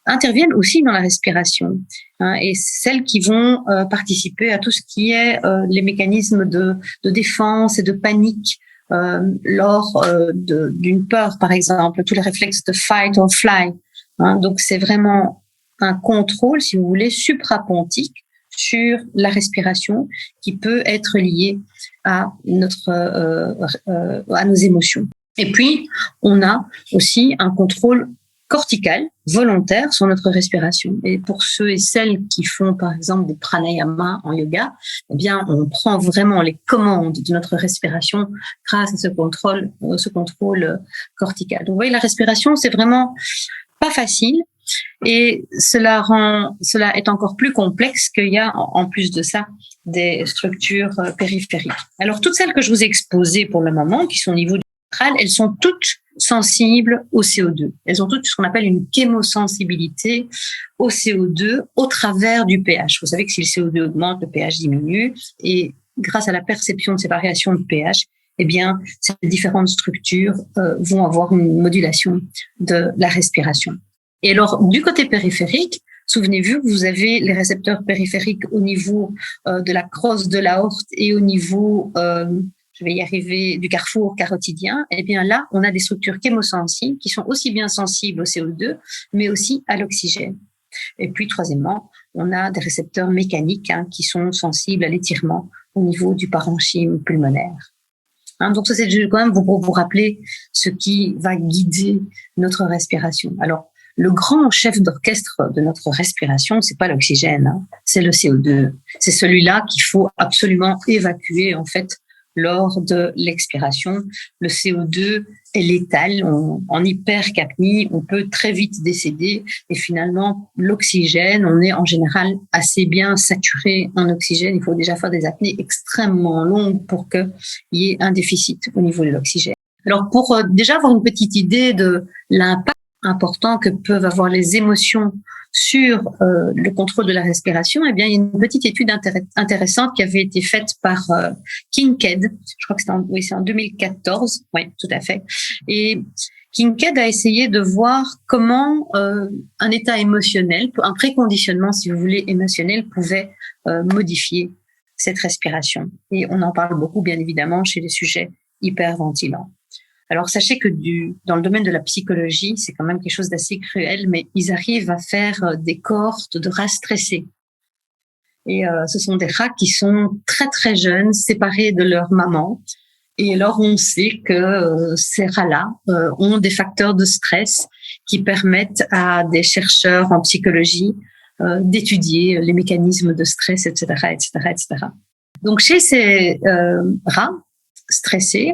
Speaker 2: interviennent aussi dans la respiration, et celles qui vont participer à tout ce qui est les mécanismes de défense et de panique lors d'une peur, par exemple, tous les réflexes de fight or fly. Donc c'est vraiment un contrôle, si vous voulez, suprapontique sur la respiration qui peut être lié à à nos émotions. Et puis, on a aussi un contrôle cortical, volontaire sur notre respiration. Et pour ceux et celles qui font, par exemple, des pranayama en yoga, eh bien, on prend vraiment les commandes de notre respiration grâce à ce contrôle cortical. Donc, vous voyez, la respiration, c'est vraiment pas facile. Et cela est encore plus complexe qu'il y a, en plus de ça, des structures périphériques. Alors, toutes celles que je vous ai exposées pour le moment, qui sont au niveau du ventral, elles sont toutes sensibles au CO2. Elles ont toutes ce qu'on appelle une chémosensibilité au CO2 au travers du pH. Vous savez que si le CO2 augmente, le pH diminue, et grâce à la perception de ces variations de pH, eh bien, ces différentes structures vont avoir une modulation de la respiration. Et alors, du côté périphérique, souvenez-vous, vous avez les récepteurs périphériques au niveau de la crosse de l'aorte et au niveau, je vais y arriver, du carrefour carotidien. Eh bien là, on a des structures chémosensibles qui sont aussi bien sensibles au CO2, mais aussi à l'oxygène. Et puis, troisièmement, on a des récepteurs mécaniques qui sont sensibles à l'étirement au niveau du parenchyme pulmonaire. Donc ça, c'est quand même pour vous rappeler ce qui va guider notre respiration. Alors, le grand chef d'orchestre de notre respiration, c'est pas l'oxygène, c'est le CO2. C'est celui-là qu'il faut absolument évacuer, en fait, lors de l'expiration. Le CO2 est létal. En hypercapnie, on peut très vite décéder. Et finalement, l'oxygène, on est en général assez bien saturé en oxygène. Il faut déjà faire des apnées extrêmement longues pour qu'il y ait un déficit au niveau de l'oxygène. Alors, pour déjà avoir une petite idée de l'impact important que peuvent avoir les émotions sur le contrôle de la respiration, eh bien, il y a une petite étude intéressante qui avait été faite par Kincaid. Je crois que c'est en 2014. Oui, tout à fait. Et Kincaid a essayé de voir comment un état émotionnel, un préconditionnement, si vous voulez, émotionnel, pouvait modifier cette respiration. Et on en parle beaucoup, bien évidemment, chez les sujets hyperventilants. Alors, sachez que dans le domaine de la psychologie, c'est quand même quelque chose d'assez cruel, mais ils arrivent à faire des cohortes de rats stressés. Et ce sont des rats qui sont très, très jeunes, séparés de leur maman. Et alors, on sait que ces rats-là ont des facteurs de stress qui permettent à des chercheurs en psychologie d'étudier les mécanismes de stress, etc., etc., etc. Donc, chez ces rats stressés,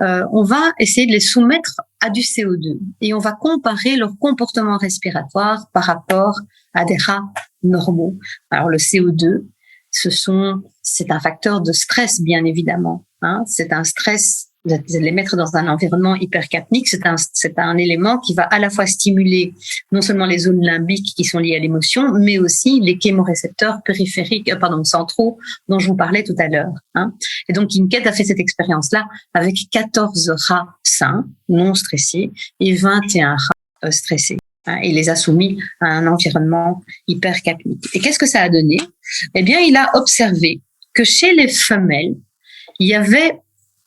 Speaker 2: on va essayer de les soumettre à du CO2 et on va comparer leur comportement respiratoire par rapport à des rats normaux. Alors le CO2, c'est un facteur de stress, bien évidemment. C'est un stress. Vous allez les mettre dans un environnement hypercapnique, c'est un élément qui va à la fois stimuler non seulement les zones limbiques qui sont liées à l'émotion, mais aussi les chémorécepteurs périphériques, centraux, dont je vous parlais tout à l'heure. Et donc, Kincaid a fait cette expérience-là avec 14 rats sains, non stressés, et 21 rats stressés. Il les a soumis à un environnement hypercapnique. Et qu'est-ce que ça a donné? Eh bien, il a observé que chez les femelles, il y avait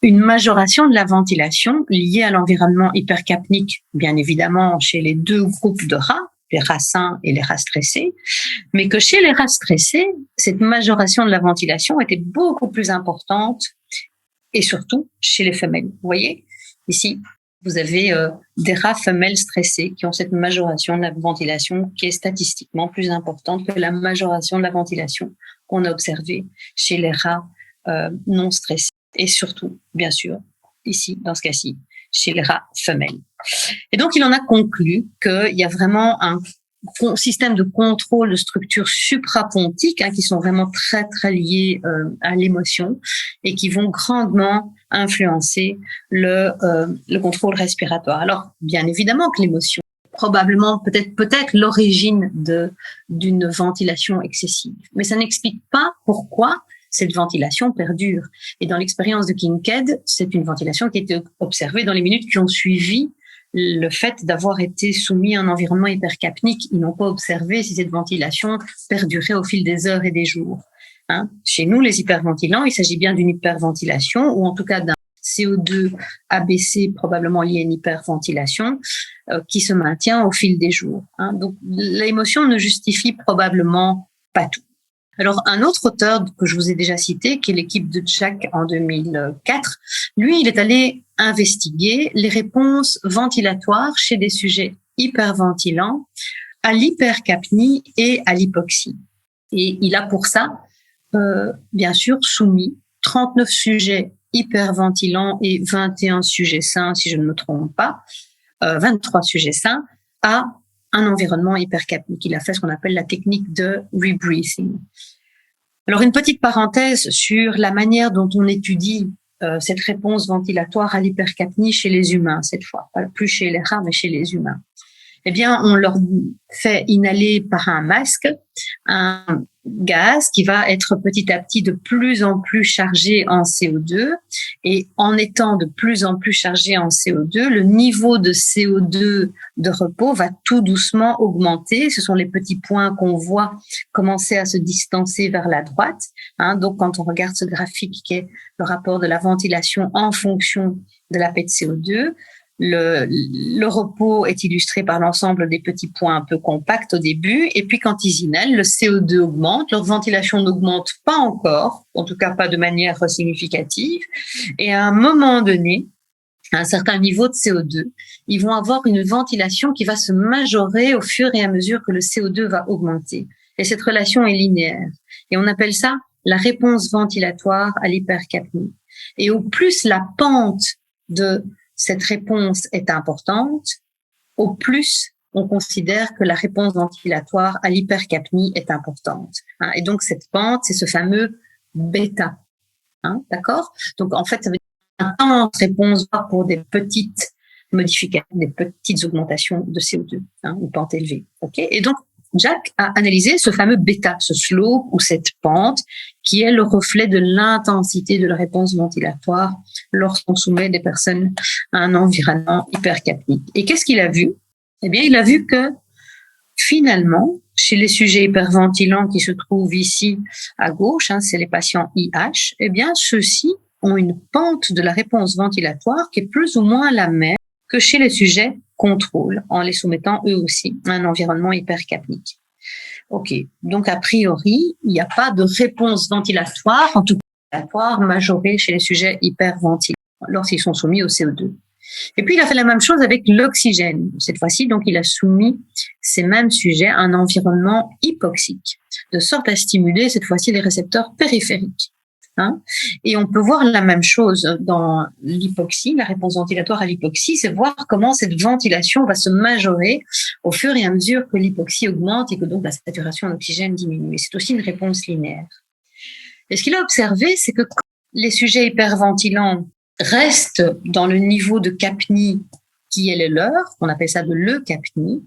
Speaker 2: une majoration de la ventilation liée à l'environnement hypercapnique, bien évidemment chez les deux groupes de rats, les rats sains et les rats stressés, mais que chez les rats stressés, cette majoration de la ventilation était beaucoup plus importante et surtout chez les femelles. Vous voyez, ici, vous avez des rats femelles stressés qui ont cette majoration de la ventilation qui est statistiquement plus importante que la majoration de la ventilation qu'on a observée chez les rats non stressés. Et surtout, bien sûr, ici, dans ce cas-ci, chez les rats femelles. Et donc, il en a conclu qu'il y a vraiment un système de contrôle de structures suprapontiques qui sont vraiment très, très liées à l'émotion et qui vont grandement influencer le contrôle respiratoire. Alors, bien évidemment que l'émotion, probablement, peut-être l'origine d'une ventilation excessive. Mais ça n'explique pas pourquoi cette ventilation perdure. Et dans l'expérience de Kincaid, c'est une ventilation qui a été observée dans les minutes qui ont suivi le fait d'avoir été soumis à un environnement hypercapnique. Ils n'ont pas observé si cette ventilation perdurait au fil des heures et des jours. Chez nous, les hyperventilants, il s'agit bien d'une hyperventilation ou en tout cas d'un CO2 abaissé, probablement lié à une hyperventilation, qui se maintient au fil des jours. Donc, l'émotion ne justifie probablement pas tout. Alors, un autre auteur que je vous ai déjà cité, qui est l'équipe de Jack en 2004, lui, il est allé investiguer les réponses ventilatoires chez des sujets hyperventilants à l'hypercapnie et à l'hypoxie. Et il a pour ça, bien sûr, soumis 39 sujets hyperventilants et 21 sujets sains, si je ne me trompe pas, 23 sujets sains, à un environnement hypercapnique. Il a fait ce qu'on appelle la technique de rebreathing. Alors, une petite parenthèse sur la manière dont on étudie cette réponse ventilatoire à l'hypercapnie chez les humains, cette fois. Pas plus chez les rats, mais chez les humains. Eh bien, on leur fait inhaler par un masque un gaz qui va être petit à petit de plus en plus chargé en CO2. Et en étant de plus en plus chargé en CO2, le niveau de CO2 de repos va tout doucement augmenter. Ce sont les petits points qu'on voit commencer à se distancer vers la droite. Donc, quand on regarde ce graphique qui est le rapport de la ventilation en fonction de la paix de CO2, le repos est illustré par l'ensemble des petits points un peu compacts au début, et puis quand ils inhalent, le CO2 augmente, leur ventilation n'augmente pas encore, en tout cas pas de manière significative, et à un moment donné, à un certain niveau de CO2, ils vont avoir une ventilation qui va se majorer au fur et à mesure que le CO2 va augmenter. Et cette relation est linéaire. Et on appelle ça la réponse ventilatoire à l'hypercapnie. Et au plus la pente de cette réponse est importante, au plus on considère que la réponse ventilatoire à l'hypercapnie est importante. Et donc cette pente, c'est ce fameux bêta. D'accord ? Donc en fait, ça veut dire une intense réponse pour des petites modifications, des petites augmentations de CO2, une pente élevée. Okay ? Et donc Jack a analysé ce fameux bêta, ce slope ou cette pente qui est le reflet de l'intensité de la réponse ventilatoire lorsqu'on soumet des personnes à un environnement hypercapnique. Et qu'est-ce qu'il a vu ? Eh bien, il a vu que finalement, chez les sujets hyperventilants qui se trouvent ici à gauche, c'est les patients IH, eh bien, ceux-ci ont une pente de la réponse ventilatoire qui est plus ou moins la même que chez les sujets contrôle, en les soumettant eux aussi à un environnement hypercapnique. Ok, donc a priori, il n'y a pas de réponse ventilatoire, en tout cas ventilatoire, majorée chez les sujets hyperventilants lorsqu'ils sont soumis au CO2. Et puis il a fait la même chose avec l'oxygène. Cette fois-ci, donc il a soumis ces mêmes sujets à un environnement hypoxique, de sorte à stimuler cette fois-ci les récepteurs périphériques. Et on peut voir la même chose dans l'hypoxie, la réponse ventilatoire à l'hypoxie, c'est voir comment cette ventilation va se majorer au fur et à mesure que l'hypoxie augmente et que donc la saturation en oxygène diminue. Et c'est aussi une réponse linéaire. Et ce qu'il a observé, c'est que quand les sujets hyperventilants restent dans le niveau de capnie qui est le leur, on appelle ça de l'eucapnie,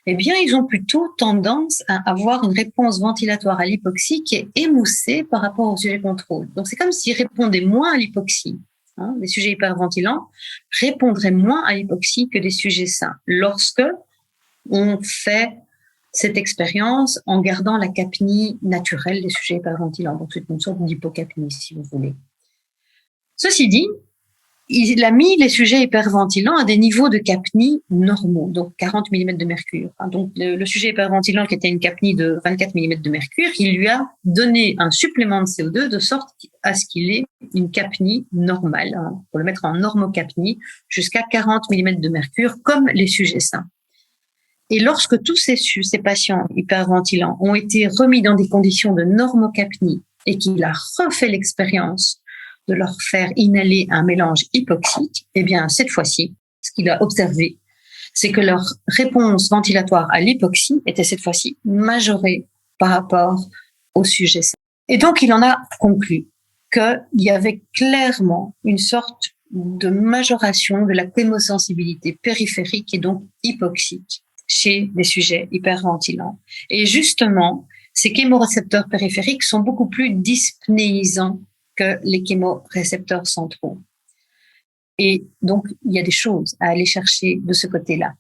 Speaker 2: eh bien, ils ont plutôt tendance à avoir une réponse ventilatoire à l'hypoxie qui est émoussée par rapport au sujet contrôle. Donc, c'est comme s'ils répondaient moins à l'hypoxie. Les sujets hyperventilants répondraient moins à l'hypoxie que des sujets sains lorsque on fait cette expérience en gardant la capnie naturelle des sujets hyperventilants. Donc, c'est une sorte d'hypocapnie, si vous voulez. Ceci dit, il a mis les sujets hyperventilants à des niveaux de capnie normaux, donc 40 mm de mercure. Donc, le sujet hyperventilant qui était une capnie de 24 mm de mercure, il lui a donné un supplément de CO2 de sorte à ce qu'il ait une capnie normale, pour le mettre en normocapnie, jusqu'à 40 mm de mercure, comme les sujets sains. Et lorsque tous ces patients hyperventilants ont été remis dans des conditions de normocapnie et qu'il a refait l'expérience de leur faire inhaler un mélange hypoxique, eh bien, cette fois-ci, ce qu'il a observé, c'est que leur réponse ventilatoire à l'hypoxie était cette fois-ci majorée par rapport au sujet sain. Et donc, il en a conclu qu'il y avait clairement une sorte de majoration de la chémosensibilité périphérique et donc hypoxique chez les sujets hyperventilants. Et justement, ces chémorécepteurs périphériques sont beaucoup plus dyspnéisants que les chémorécepteurs centraux. Et donc, il y a des choses à aller chercher de ce côté-là.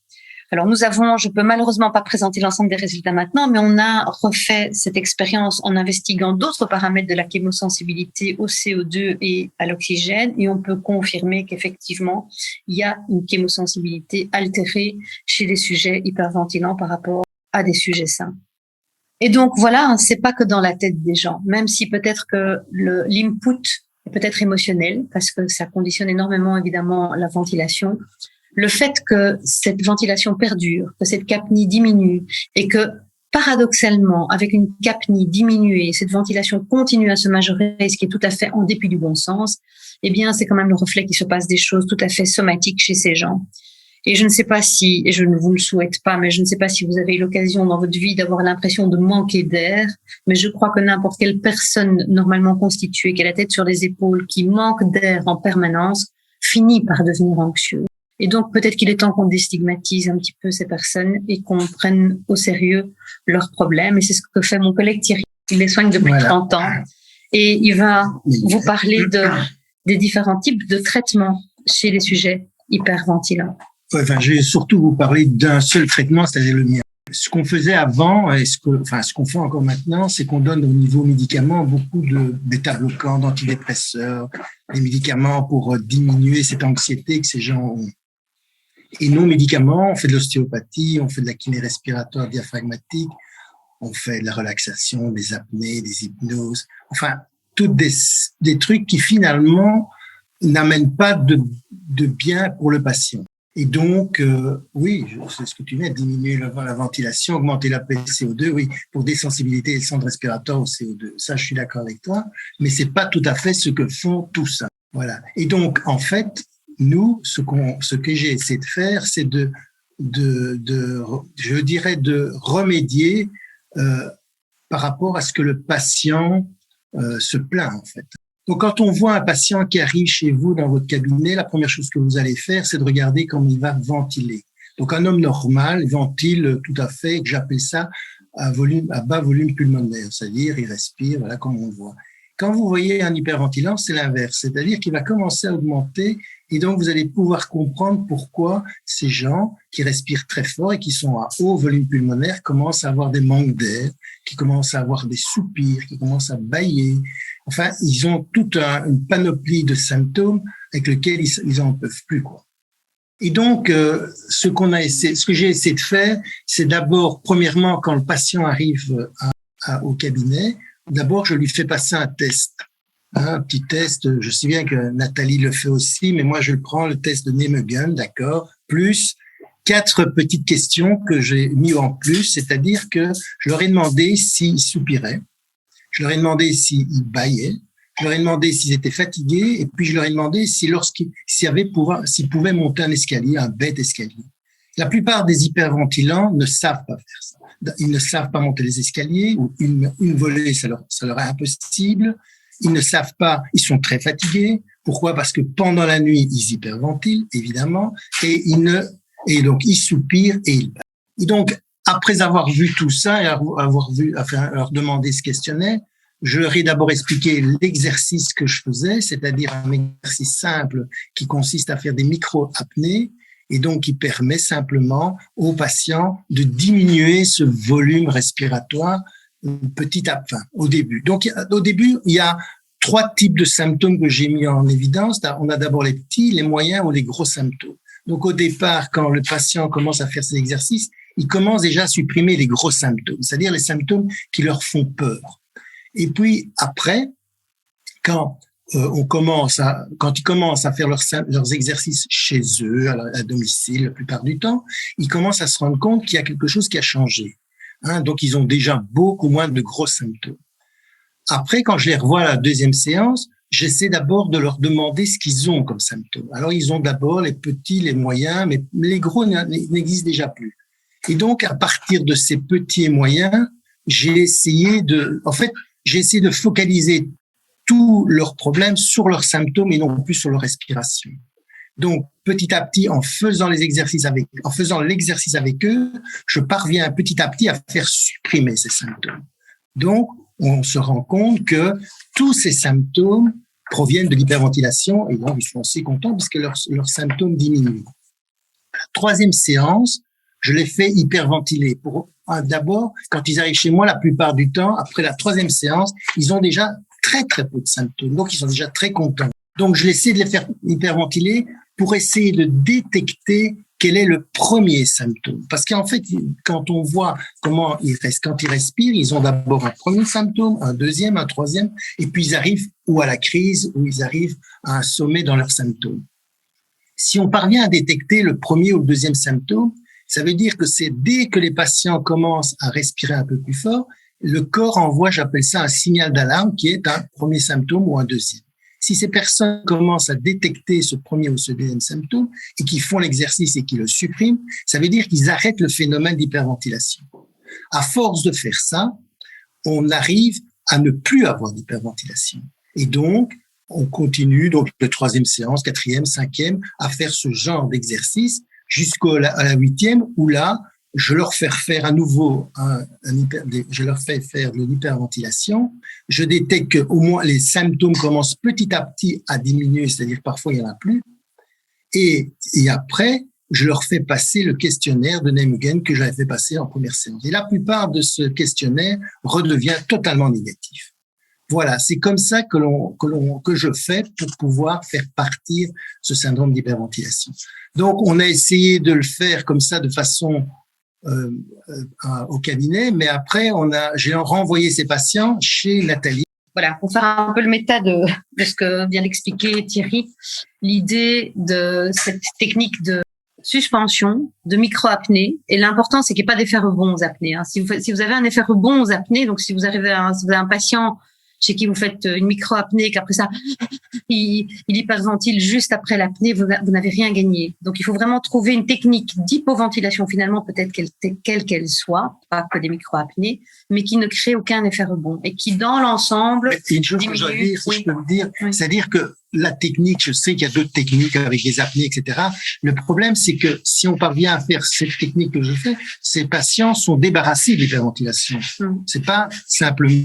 Speaker 2: Alors, je peux malheureusement pas présenter l'ensemble des résultats maintenant, mais on a refait cette expérience en investiguant d'autres paramètres de la chémosensibilité au CO2 et à l'oxygène, et on peut confirmer qu'effectivement, il y a une chémosensibilité altérée chez les sujets hyperventilants par rapport à des sujets sains. Et donc voilà, c'est pas que dans la tête des gens, même si peut-être que l'input est peut-être émotionnel, parce que ça conditionne énormément évidemment la ventilation. Le fait que cette ventilation perdure, que cette capnie diminue et que paradoxalement, avec une capnie diminuée, cette ventilation continue à se majorer, ce qui est tout à fait en dépit du bon sens, eh bien c'est quand même le reflet qu'il se passe des choses tout à fait somatiques chez ces gens. Et je ne sais pas si, et je ne vous le souhaite pas, mais je ne sais pas si vous avez eu l'occasion dans votre vie d'avoir l'impression de manquer d'air, mais je crois que n'importe quelle personne normalement constituée, qui a la tête sur les épaules, qui manque d'air en permanence, finit par devenir anxieux. Et donc, peut-être qu'il est temps qu'on déstigmatise un petit peu ces personnes et qu'on prenne au sérieux leurs problèmes. Et c'est ce que fait mon collègue Thierry. Il les soigne depuis 30 ans. Et il va vous parler des différents types de traitements chez les sujets hyperventilants.
Speaker 3: Enfin, je vais surtout vous parler d'un seul traitement, c'est-à-dire le mien. Ce qu'on faisait avant et ce qu'on fait encore maintenant, c'est qu'on donne au niveau médicaments beaucoup de bêta-bloquants, d'antidépresseurs, des médicaments pour diminuer cette anxiété que ces gens ont. Et nos médicaments, on fait de l'ostéopathie, on fait de la kiné respiratoire diaphragmatique, on fait de la relaxation, des apnées, des hypnoses, enfin, toutes des trucs qui finalement n'amènent pas de bien pour le patient. Et donc, oui, c'est ce que tu viens, diminuer la ventilation, augmenter la CO2, oui, pour désensibilité des centres respiratoires au CO2. Ça, je suis d'accord avec toi, mais c'est pas tout à fait ce que font tout ça. Voilà. Et donc, en fait, nous, ce que j'ai essayé de faire, c'est de remédier par rapport à ce que le patient se plaint, en fait. Donc, quand on voit un patient qui arrive chez vous dans votre cabinet, la première chose que vous allez faire, c'est de regarder comment il va ventiler. Donc, un homme normal ventile tout à fait, j'appelle ça à bas volume pulmonaire, c'est-à-dire il respire, voilà, comme on le voit. Quand vous voyez un hyperventilant, c'est l'inverse, c'est-à-dire qu'il va commencer à augmenter et donc vous allez pouvoir comprendre pourquoi ces gens qui respirent très fort et qui sont à haut volume pulmonaire commencent à avoir des manques d'air, qui commencent à avoir des soupirs, qui commencent à bâiller. Enfin, ils ont toute une panoplie de symptômes avec lesquels ils en peuvent plus, quoi. Et donc, ce que j'ai essayé de faire, c'est d'abord, premièrement, quand le patient arrive au cabinet, d'abord, je lui fais passer un test. Un petit test, je sais bien que Nathalie le fait aussi, mais moi, je le prends, le test de Nijmegen, d'accord, plus 4 petites questions que j'ai mis en plus, c'est-à-dire que je leur ai demandé s'ils soupiraient, je leur ai demandé s'ils bâillaient, je leur ai demandé s'ils étaient fatigués, et puis je leur ai demandé s'ils pouvaient monter un escalier, un bête escalier. La plupart des hyperventilants ne savent pas faire ça. Ils ne savent pas monter les escaliers, ou une volée, ça leur est impossible. Ils ne savent pas, ils sont très fatigués. Pourquoi? Parce que pendant la nuit, ils hyperventilent, évidemment, et donc ils soupirent et ils bâillent. Et donc, après avoir vu tout ça et leur demander ce questionnaire, je leur ai d'abord expliqué l'exercice que je faisais, c'est-à-dire un exercice simple qui consiste à faire des micro-apnées et donc qui permet simplement aux patients de diminuer ce volume respiratoire au début. Donc, au début, il y a 3 types de symptômes que j'ai mis en évidence. On a d'abord les petits, les moyens ou les gros symptômes. Donc, au départ, quand le patient commence à faire ces exercices, il commence déjà à supprimer les gros symptômes, c'est-à-dire les symptômes qui leur font peur. Et puis après, quand ils commencent à faire leurs exercices chez eux, à domicile, la plupart du temps, ils commencent à se rendre compte qu'il y a quelque chose qui a changé. Donc, ils ont déjà beaucoup moins de gros symptômes. Après, quand je les revois à la deuxième séance, j'essaie d'abord de leur demander ce qu'ils ont comme symptômes. Alors, ils ont d'abord les petits, les moyens, mais les gros n'existent déjà plus. Et donc, à partir de ces petits et moyens, j'ai essayé de focaliser tous leurs problèmes sur leurs symptômes et non plus sur leur respiration. Donc, petit à petit, en faisant l'exercice avec eux, je parviens petit à petit à faire supprimer ces symptômes. Donc, on se rend compte que tous ces symptômes proviennent de l'hyperventilation et donc ils sont aussi contents parce que leurs symptômes diminuent. La 3e séance, je les fais hyperventiler. D'abord, quand ils arrivent chez moi, la plupart du temps, après la 3e séance, ils ont déjà très, très peu de symptômes. Donc, ils sont déjà très contents. Donc, je essaie de les faire hyperventiler pour essayer de détecter quel est le premier symptôme. Parce qu'en fait, quand on voit quand ils respirent, ils ont d'abord un premier symptôme, un deuxième, un troisième, et puis ils arrivent ou à la crise, ou ils arrivent à un sommet dans leurs symptômes. Si on parvient à détecter le premier ou le deuxième symptôme, ça veut dire que c'est dès que les patients commencent à respirer un peu plus fort, le corps envoie, j'appelle ça un signal d'alarme, qui est un premier symptôme ou un deuxième. Si ces personnes commencent à détecter ce premier ou ce deuxième symptôme et qui font l'exercice et qui le suppriment, ça veut dire qu'ils arrêtent le phénomène d'hyperventilation. À force de faire ça, on arrive à ne plus avoir d'hyperventilation. Et donc, on continue, donc, de 3e séance, 4e, 5e, à faire ce genre d'exercice jusqu'à la 8e, où là, je leur fais faire à nouveau je leur fais faire de l'hyperventilation. Je détecte qu'au moins les symptômes commencent petit à petit à diminuer, c'est-à-dire parfois il n'y en a plus. Et après, je leur fais passer le questionnaire de Nijmegen que j'avais fait passer en première séance. Et la plupart de ce questionnaire redevient totalement négatif. Voilà, c'est comme ça que je fais pour pouvoir faire partir ce syndrome d'hyperventilation. Donc, on a essayé de le faire comme ça de façon au cabinet, mais après, j'ai renvoyé ces patients chez Nathalie.
Speaker 2: Voilà, pour faire un peu le méta de ce que vient d'expliquer Thierry, l'idée de cette technique de suspension, de micro-apnée, et l'important, c'est qu'il n'y ait pas d'effet rebond aux apnées. Hein. Si vous avez un effet rebond aux apnées, donc si vous avez un patient chez qui vous faites une micro-apnée, qu'après ça, il hyperventile juste après l'apnée, vous n'avez rien gagné. Donc, il faut vraiment trouver une technique d'hypoventilation, finalement, peut-être quelle qu'elle soit, pas que des micro-apnées, mais qui ne crée aucun effet rebond et qui, dans l'ensemble,
Speaker 3: une chose que je dois dire, si je peux vous dire, c'est-à-dire que la technique, je sais qu'il y a d'autres techniques avec des apnées, etc. Le problème, c'est que si on parvient à faire cette technique que je fais, ces patients sont débarrassés de l'hyperventilation. C'est pas simplement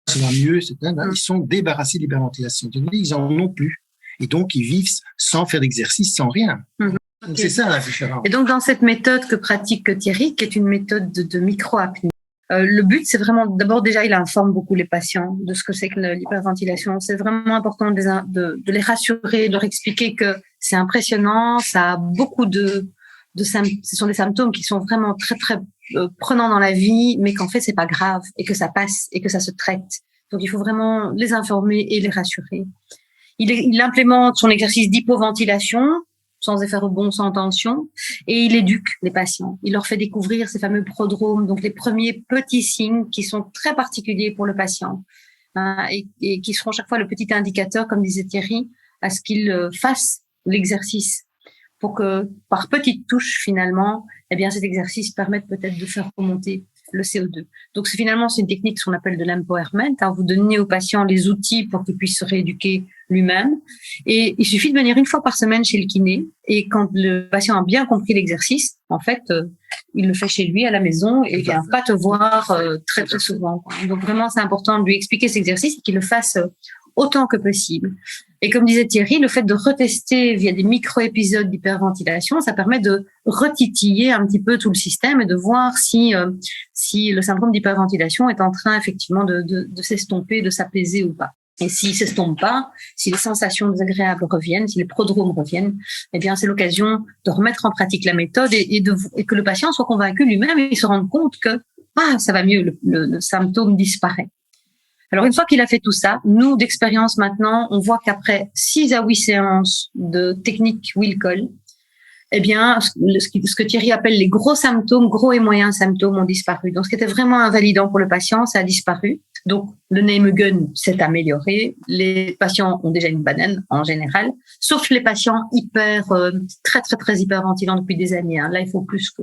Speaker 3: ça va mieux, ils sont débarrassés de l'hyperventilation. Ils en ont plus. Et donc, ils vivent sans faire d'exercice, sans rien. Donc, c'est ça la différence.
Speaker 2: Et donc, dans cette méthode que pratique Thierry, qui est une méthode de micro-apnée, le but, c'est vraiment, d'abord, déjà, il informe beaucoup les patients de ce que c'est que l'hyperventilation. C'est vraiment important de les rassurer, de leur expliquer que c'est impressionnant, ça a beaucoup ce sont des symptômes qui sont vraiment très, très prenants dans la vie, mais qu'en fait, c'est pas grave et que ça passe et que ça se traite. Donc, il faut vraiment les informer et les rassurer. Il implémente son exercice d'hypoventilation, sans effet rebond, sans tension, et il éduque les patients. Il leur fait découvrir ces fameux prodromes, donc les premiers petits signes qui sont très particuliers pour le patient, hein, et qui seront chaque fois le petit indicateur, comme disait Thierry, à ce qu'il fasse l'exercice, pour que, par petites touches, finalement, eh bien, cet exercice permette peut-être de faire remonter le CO2. Donc, c'est une technique qu'on appelle de l'empowerment. Hein. Vous donnez au patient les outils pour qu'il puisse se rééduquer lui-même. Et il suffit de venir une fois par semaine chez le kiné. Et quand le patient a bien compris l'exercice, en fait, il le fait chez lui à la maison et il vient pas te voir très, très souvent, quoi. Donc, vraiment, c'est important de lui expliquer cet exercice et qu'il le fasse autant que possible. Et comme disait Thierry, le fait de retester via des micro-épisodes d'hyperventilation, ça permet de retitiller un petit peu tout le système et de voir si le syndrome d'hyperventilation est en train effectivement de s'estomper, de s'apaiser ou pas. Et s'il s'estompe pas, si les sensations désagréables reviennent, si les prodromes reviennent, eh bien c'est l'occasion de remettre en pratique la méthode et que le patient soit convaincu lui-même et se rende compte que ça va mieux, le symptôme disparaît. Alors, une fois qu'il a fait tout ça, nous, d'expérience maintenant, on voit qu'après 6 à 8 séances de technique Wilcol, eh bien, ce que Thierry appelle les gros symptômes, gros et moyens symptômes ont disparu. Donc, ce qui était vraiment invalidant pour le patient, ça a disparu. Donc, le Nijmegen s'est amélioré. Les patients ont déjà une banane, en général, sauf les patients très, très, très hyperventilants depuis des années. Hein. Là, il faut plus que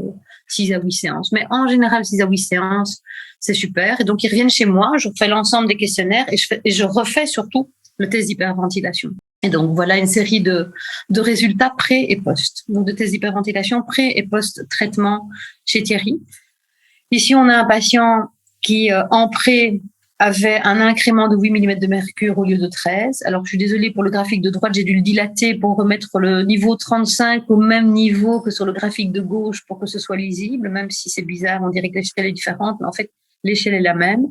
Speaker 2: 6 à 8 séances. Mais en général, 6 à 8 séances, c'est super. Et donc, ils reviennent chez moi, je fais l'ensemble des questionnaires et je refais surtout le test d'hyperventilation. Et donc, voilà une série de résultats pré et post. Donc, de tests d'hyperventilation pré et post-traitement chez Thierry. Ici, on a un patient qui, en pré, avait un incrément de 8 mm de mercure au lieu de 13. Alors, je suis désolée pour le graphique de droite, j'ai dû le dilater pour remettre le niveau 35 au même niveau que sur le graphique de gauche pour que ce soit lisible, même si c'est bizarre, on dirait que l'échelle est différente, mais en fait, l'échelle est la même.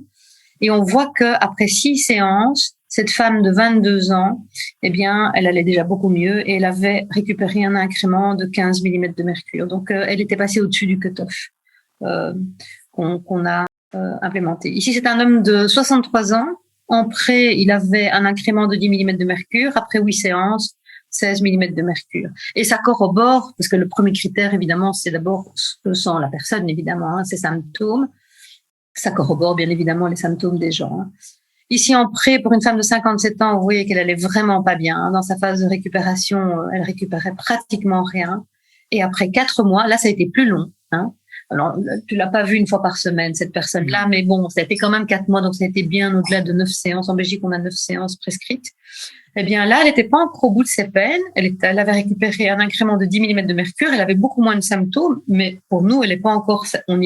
Speaker 2: Et on voit qu'après 6 séances, cette femme de 22 ans, eh bien, elle allait déjà beaucoup mieux et elle avait récupéré un incrément de 15 mm de mercure. Donc, elle était passée au-dessus du cut-off qu'on a implémenté. Ici, c'est un homme de 63 ans. En pré, il avait un incrément de 10 mm de mercure. Après 8 séances, 16 mm de mercure. Et ça corrobore, parce que le premier critère, évidemment, c'est d'abord ce que sent la personne, évidemment, hein, ses symptômes. Ça corrobore, bien évidemment, les symptômes des gens. Hein. Ici, en pré, pour une femme de 57 ans, vous voyez qu'elle allait vraiment pas bien. Dans sa phase de récupération, elle récupérait pratiquement rien. Et après 4 mois, là, ça a été plus long. Alors, tu l'as pas vu une fois par semaine, cette personne-là, mais bon, ça a été quand même 4 mois, donc ça a été bien au-delà de 9 séances. En Belgique, on a 9 séances prescrites. Eh bien, là, elle n'était pas encore au bout de ses peines. Elle avait récupéré un incrément de 10 mm de mercure. Elle avait beaucoup moins de symptômes, mais pour nous, on n'y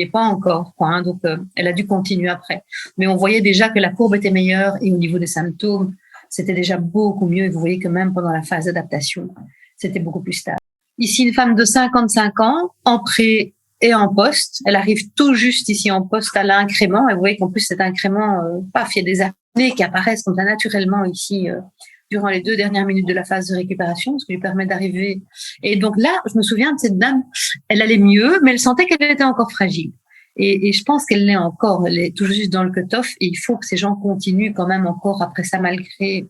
Speaker 2: est pas encore, quoi. Donc, elle a dû continuer après. Mais on voyait déjà que la courbe était meilleure et au niveau des symptômes, c'était déjà beaucoup mieux. Et vous voyez que même pendant la phase d'adaptation, c'était beaucoup plus stable. Ici, une femme de 55 ans, en pré et en poste. Elle arrive tout juste ici en poste à l'incrément. Et vous voyez qu'en plus, cet incrément, paf, il y a des acnés qui apparaissent comme ça naturellement ici, durant les 2 dernières minutes de la phase de récupération, ce qui lui permet d'arriver. Et donc là, je me souviens de cette dame, elle allait mieux, mais elle sentait qu'elle était encore fragile. Et je pense qu'elle l'est encore, elle est tout juste dans le cut-off, et il faut que ces gens continuent quand même encore après ça, malgré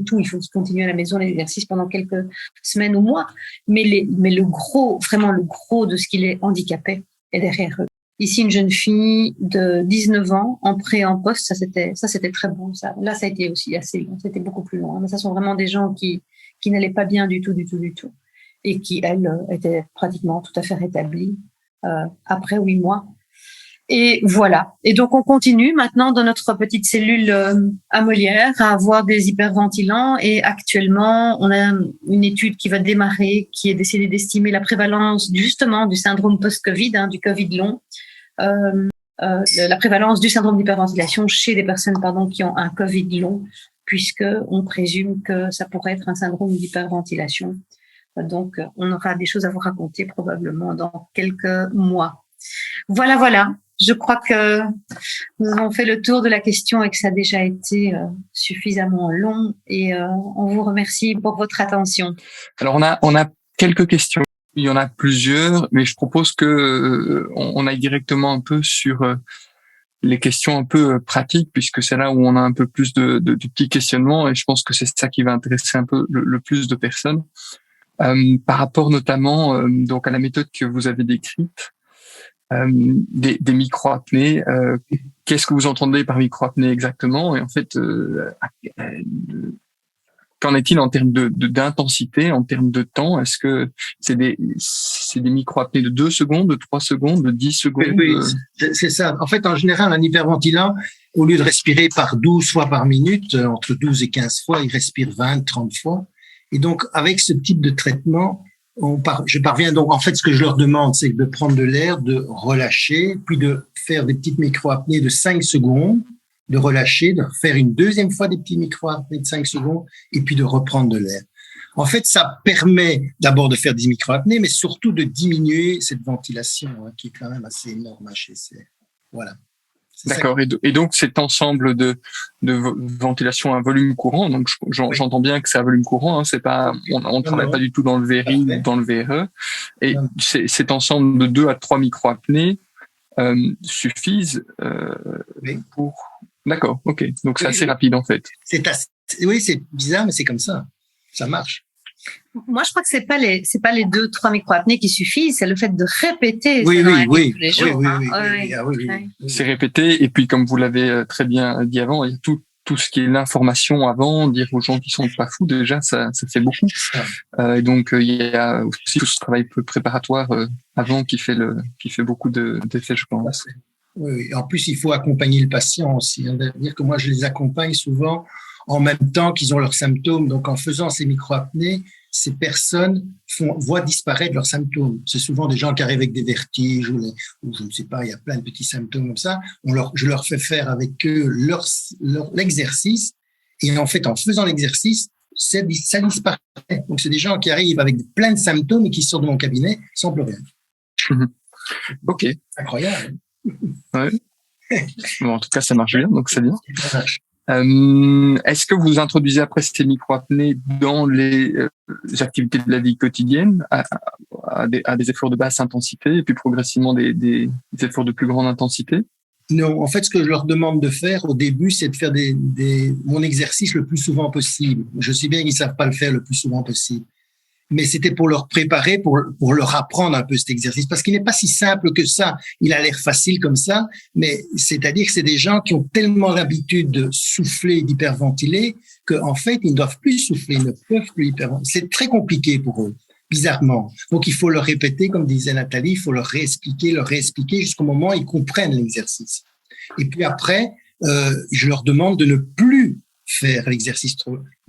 Speaker 2: tout, il faut qu'ils continuent à la maison l'exercice pendant quelques semaines ou mois, mais le gros, vraiment le gros de ce qui les handicapait est derrière eux. Ici, une jeune fille de 19 ans, en pré et en poste, ça c'était très bon, ça. Là, ça a été aussi assez long, c'était beaucoup plus long. Mais ça sont vraiment des gens qui n'allaient pas bien du tout. Et qui, elles, étaient pratiquement tout à fait rétablies, après 8 mois. Et voilà. Et donc, on continue maintenant dans notre petite cellule à Molière à avoir des hyperventilants. Et actuellement, on a une étude qui va démarrer, qui est d'essayer d'estimer la prévalence justement du syndrome post-Covid, du Covid long, la prévalence du syndrome d'hyperventilation chez des personnes, qui ont un Covid long, puisque on présume que ça pourrait être un syndrome d'hyperventilation. Donc, on aura des choses à vous raconter probablement dans quelques mois. Voilà. Je crois que nous avons fait le tour de la question et que ça a déjà été suffisamment long. Et on vous remercie pour votre attention.
Speaker 1: Alors, on a quelques questions. Il y en a plusieurs, mais je propose que on aille directement un peu sur les questions un peu pratiques, puisque c'est là où on a un peu plus de petits questionnements, et je pense que c'est ça qui va intéresser un peu le plus de personnes. Par rapport notamment donc à la méthode que vous avez décrite, des micro-apnées. Qu'est-ce que vous entendez par micro-apnée exactement? Et en fait, qu'en est-il en termes d'intensité, en termes de temps? Est-ce que c'est des micro-apnées de 2 secondes, de 3 secondes, de 10 secondes?
Speaker 3: Oui, c'est ça. En fait, en général, un hyperventilant, au lieu de respirer par 12 fois par minute, entre 12 et 15 fois, il respire 20, 30 fois. Et donc, avec ce type de traitement, je parviens donc, en fait, ce que je leur demande, c'est de prendre de l'air, de relâcher, puis de faire des petites micro-apnées de 5 secondes, de relâcher, de faire une deuxième fois des petits micro-apnées de 5 secondes, et puis de reprendre de l'air. En fait, ça permet d'abord de faire des micro-apnées, mais surtout de diminuer cette ventilation, qui est quand même assez énorme chez ces. Voilà.
Speaker 1: D'accord. Et donc cet ensemble de ventilation à volume courant, donc j'entends bien que c'est à volume courant, c'est pas, on travaille pas du tout dans le VRI ou dans le VRE. Et cet ensemble de 2 à 3 micro-apnées suffisent pour. D'accord. Ok. Donc c'est assez rapide en fait.
Speaker 3: Oui, c'est bizarre, mais c'est comme ça. Ça marche.
Speaker 2: Moi, je crois que c'est pas les 2-3 micro-apnées qui suffisent, c'est le fait de répéter.
Speaker 3: Oui.
Speaker 2: Tous les jours,
Speaker 3: oui.
Speaker 1: C'est répété, et puis comme vous l'avez très bien dit avant, il y a tout ce qui est l'information avant, dire aux gens qui sont pas fous, déjà ça fait beaucoup. Et donc il y a aussi tout ce travail préparatoire avant qui fait beaucoup d'effets, je pense.
Speaker 3: Oui. En plus, il faut accompagner le patient aussi. C'est-à-dire que moi, je les accompagne souvent en même temps qu'ils ont leurs symptômes. Donc, en faisant ces micro-apnées, ces personnes voient disparaître leurs symptômes. C'est souvent des gens qui arrivent avec des vertiges ou je ne sais pas, il y a plein de petits symptômes comme ça. Je leur fais faire avec eux l'exercice. Et en fait, en faisant l'exercice, ça disparaît. Donc, c'est des gens qui arrivent avec plein de symptômes et qui sortent de mon cabinet sans plus rien.
Speaker 1: Ok.
Speaker 3: Incroyable.
Speaker 1: Ouais. Bon, en tout cas, ça marche bien, donc c'est bien.
Speaker 3: Ça marche.
Speaker 1: Est-ce que vous introduisez après ces micro-apnées dans les activités de la vie quotidienne à des efforts de basse intensité et puis progressivement des efforts de plus grande intensité?
Speaker 3: Non, en fait, ce que je leur demande de faire au début, c'est de faire mon exercice le plus souvent possible. Je sais bien qu'ils savent pas le faire le plus souvent possible. mais c'était pour leur préparer, pour leur apprendre un peu cet exercice, parce qu'il n'est pas si simple que ça. Il a l'air facile comme ça, mais c'est-à-dire que c'est des gens qui ont tellement l'habitude de souffler, d'hyperventiler, qu'en fait, ils ne doivent plus souffler, ils ne peuvent plus hyperventiler. C'est très compliqué pour eux, bizarrement. Donc, il faut leur répéter, comme disait Nathalie, il faut leur réexpliquer jusqu'au moment où ils comprennent l'exercice. Et puis après, je leur demande de ne plus faire l'exercice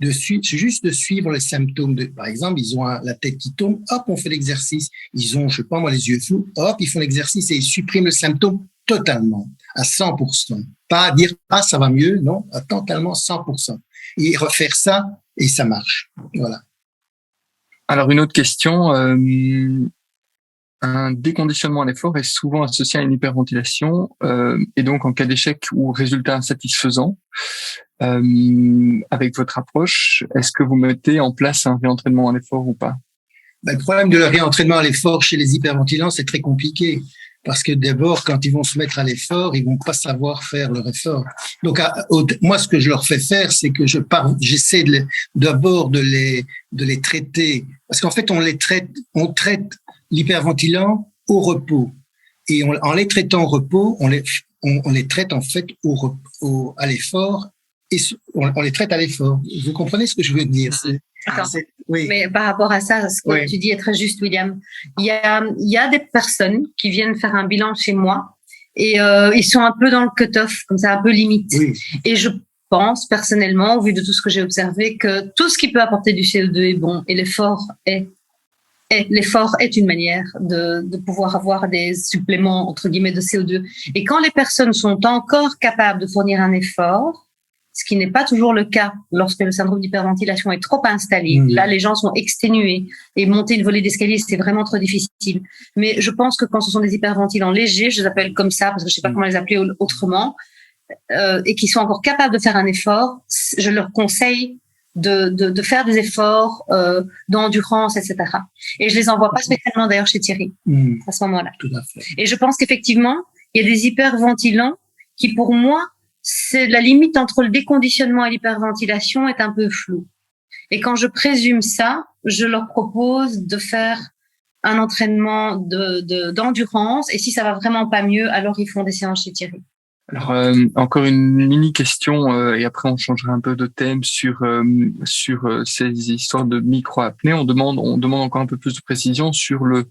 Speaker 3: c'est juste de suivre les symptômes par exemple, ils ont la tête qui tourne, hop, on fait l'exercice. Ils ont, je sais pas moi, les yeux flous, hop, ils font l'exercice et ils suppriment le symptôme totalement, à 100%. Pas dire, ah, ça va mieux, non, totalement 100%. Et refaire ça, et ça marche. Voilà.
Speaker 1: Alors, une autre question, un déconditionnement à l'effort est souvent associé à une hyperventilation, et donc en cas d'échec ou résultat insatisfaisant, avec votre approche, est-ce que vous mettez en place un réentraînement à l'effort ou pas?
Speaker 3: Le problème de le réentraînement à l'effort chez les hyperventilants, c'est très compliqué. Parce que d'abord, quand ils vont se mettre à l'effort, ils vont pas savoir faire leur effort. Donc, moi, ce que je leur fais faire, c'est que j'essaie d'abord de les traiter. Parce qu'en fait, on traite l'hyperventilant au repos. Et en les traitant au repos, on les traite en fait à l'effort. Et on les traite à l'effort. Vous comprenez ce que je veux dire?
Speaker 2: Oui. Mais par rapport à ça, ce que tu dis est très juste, William. Il y a des personnes qui viennent faire un bilan chez moi et ils sont un peu dans le cut-off, comme ça, un peu limite. Oui. Et je pense personnellement, au vu de tout ce que j'ai observé, que tout ce qui peut apporter du CO2 est bon et l'effort est une manière de pouvoir avoir des suppléments, entre guillemets, de CO2. Et quand les personnes sont encore capables de fournir un effort, ce qui n'est pas toujours le cas lorsque le syndrome d'hyperventilation est trop installé. Là, les gens sont exténués et monter une volée d'escalier, c'est vraiment trop difficile. Mais je pense que quand ce sont des hyperventilants légers, je les appelle comme ça parce que je sais pas comment les appeler autrement, et qui sont encore capables de faire un effort, je leur conseille de faire des efforts d'endurance, etc. Et je les envoie pas spécialement d'ailleurs chez Thierry à ce moment-là.
Speaker 3: Tout à fait.
Speaker 2: Et je pense qu'effectivement, il y a des hyperventilants qui, pour moi, c'est la limite entre le déconditionnement et l'hyperventilation est un peu floue. Et quand je présume ça, je leur propose de faire un entraînement d'endurance. Et si ça va vraiment pas mieux, alors ils font des séances chez Thierry.
Speaker 1: Alors, encore une mini question, et après on changera un peu de thème sur ces histoires de micro-apnée. On demande encore un peu plus de précision sur le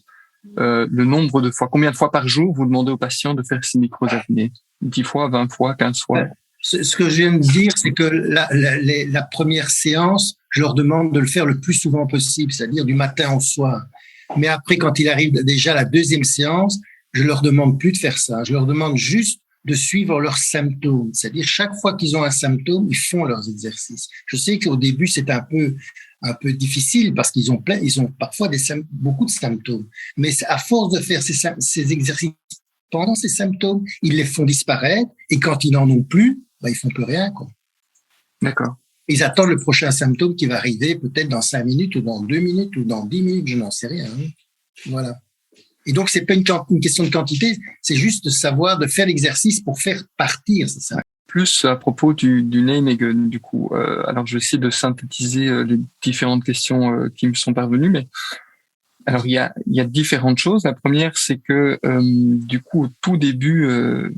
Speaker 1: nombre de fois. Combien de fois par jour vous demandez aux patients de faire ces micro-apnées? 10 fois, 20 fois, 15 fois?
Speaker 3: Ce que je viens de dire, c'est que la première séance, je leur demande de le faire le plus souvent possible, c'est-à-dire du matin au soir. Mais après, quand il arrive déjà la deuxième séance, je leur demande plus de faire ça. Je leur demande juste de suivre leurs symptômes. C'est-à-dire, chaque fois qu'ils ont un symptôme, ils font leurs exercices. Je sais qu'au début, c'est un peu difficile parce qu'ils ont parfois beaucoup de symptômes. Mais à force de faire ces exercices pendant ces symptômes, ils les font disparaître et quand ils n'en ont plus, ils font plus rien, quoi.
Speaker 1: D'accord.
Speaker 3: Ils attendent le prochain symptôme qui va arriver peut-être dans 5 minutes ou dans 2 minutes ou dans 10 minutes, je n'en sais rien. Voilà. Et donc, c'est pas une question de quantité, c'est juste de savoir, de faire l'exercice pour faire partir, c'est ça.
Speaker 1: Plus à propos du Nijmegen, du coup. Alors, je vais essayer de synthétiser les différentes questions qui me sont parvenues, mais alors il y a différentes choses. La première, c'est que du coup, au tout début,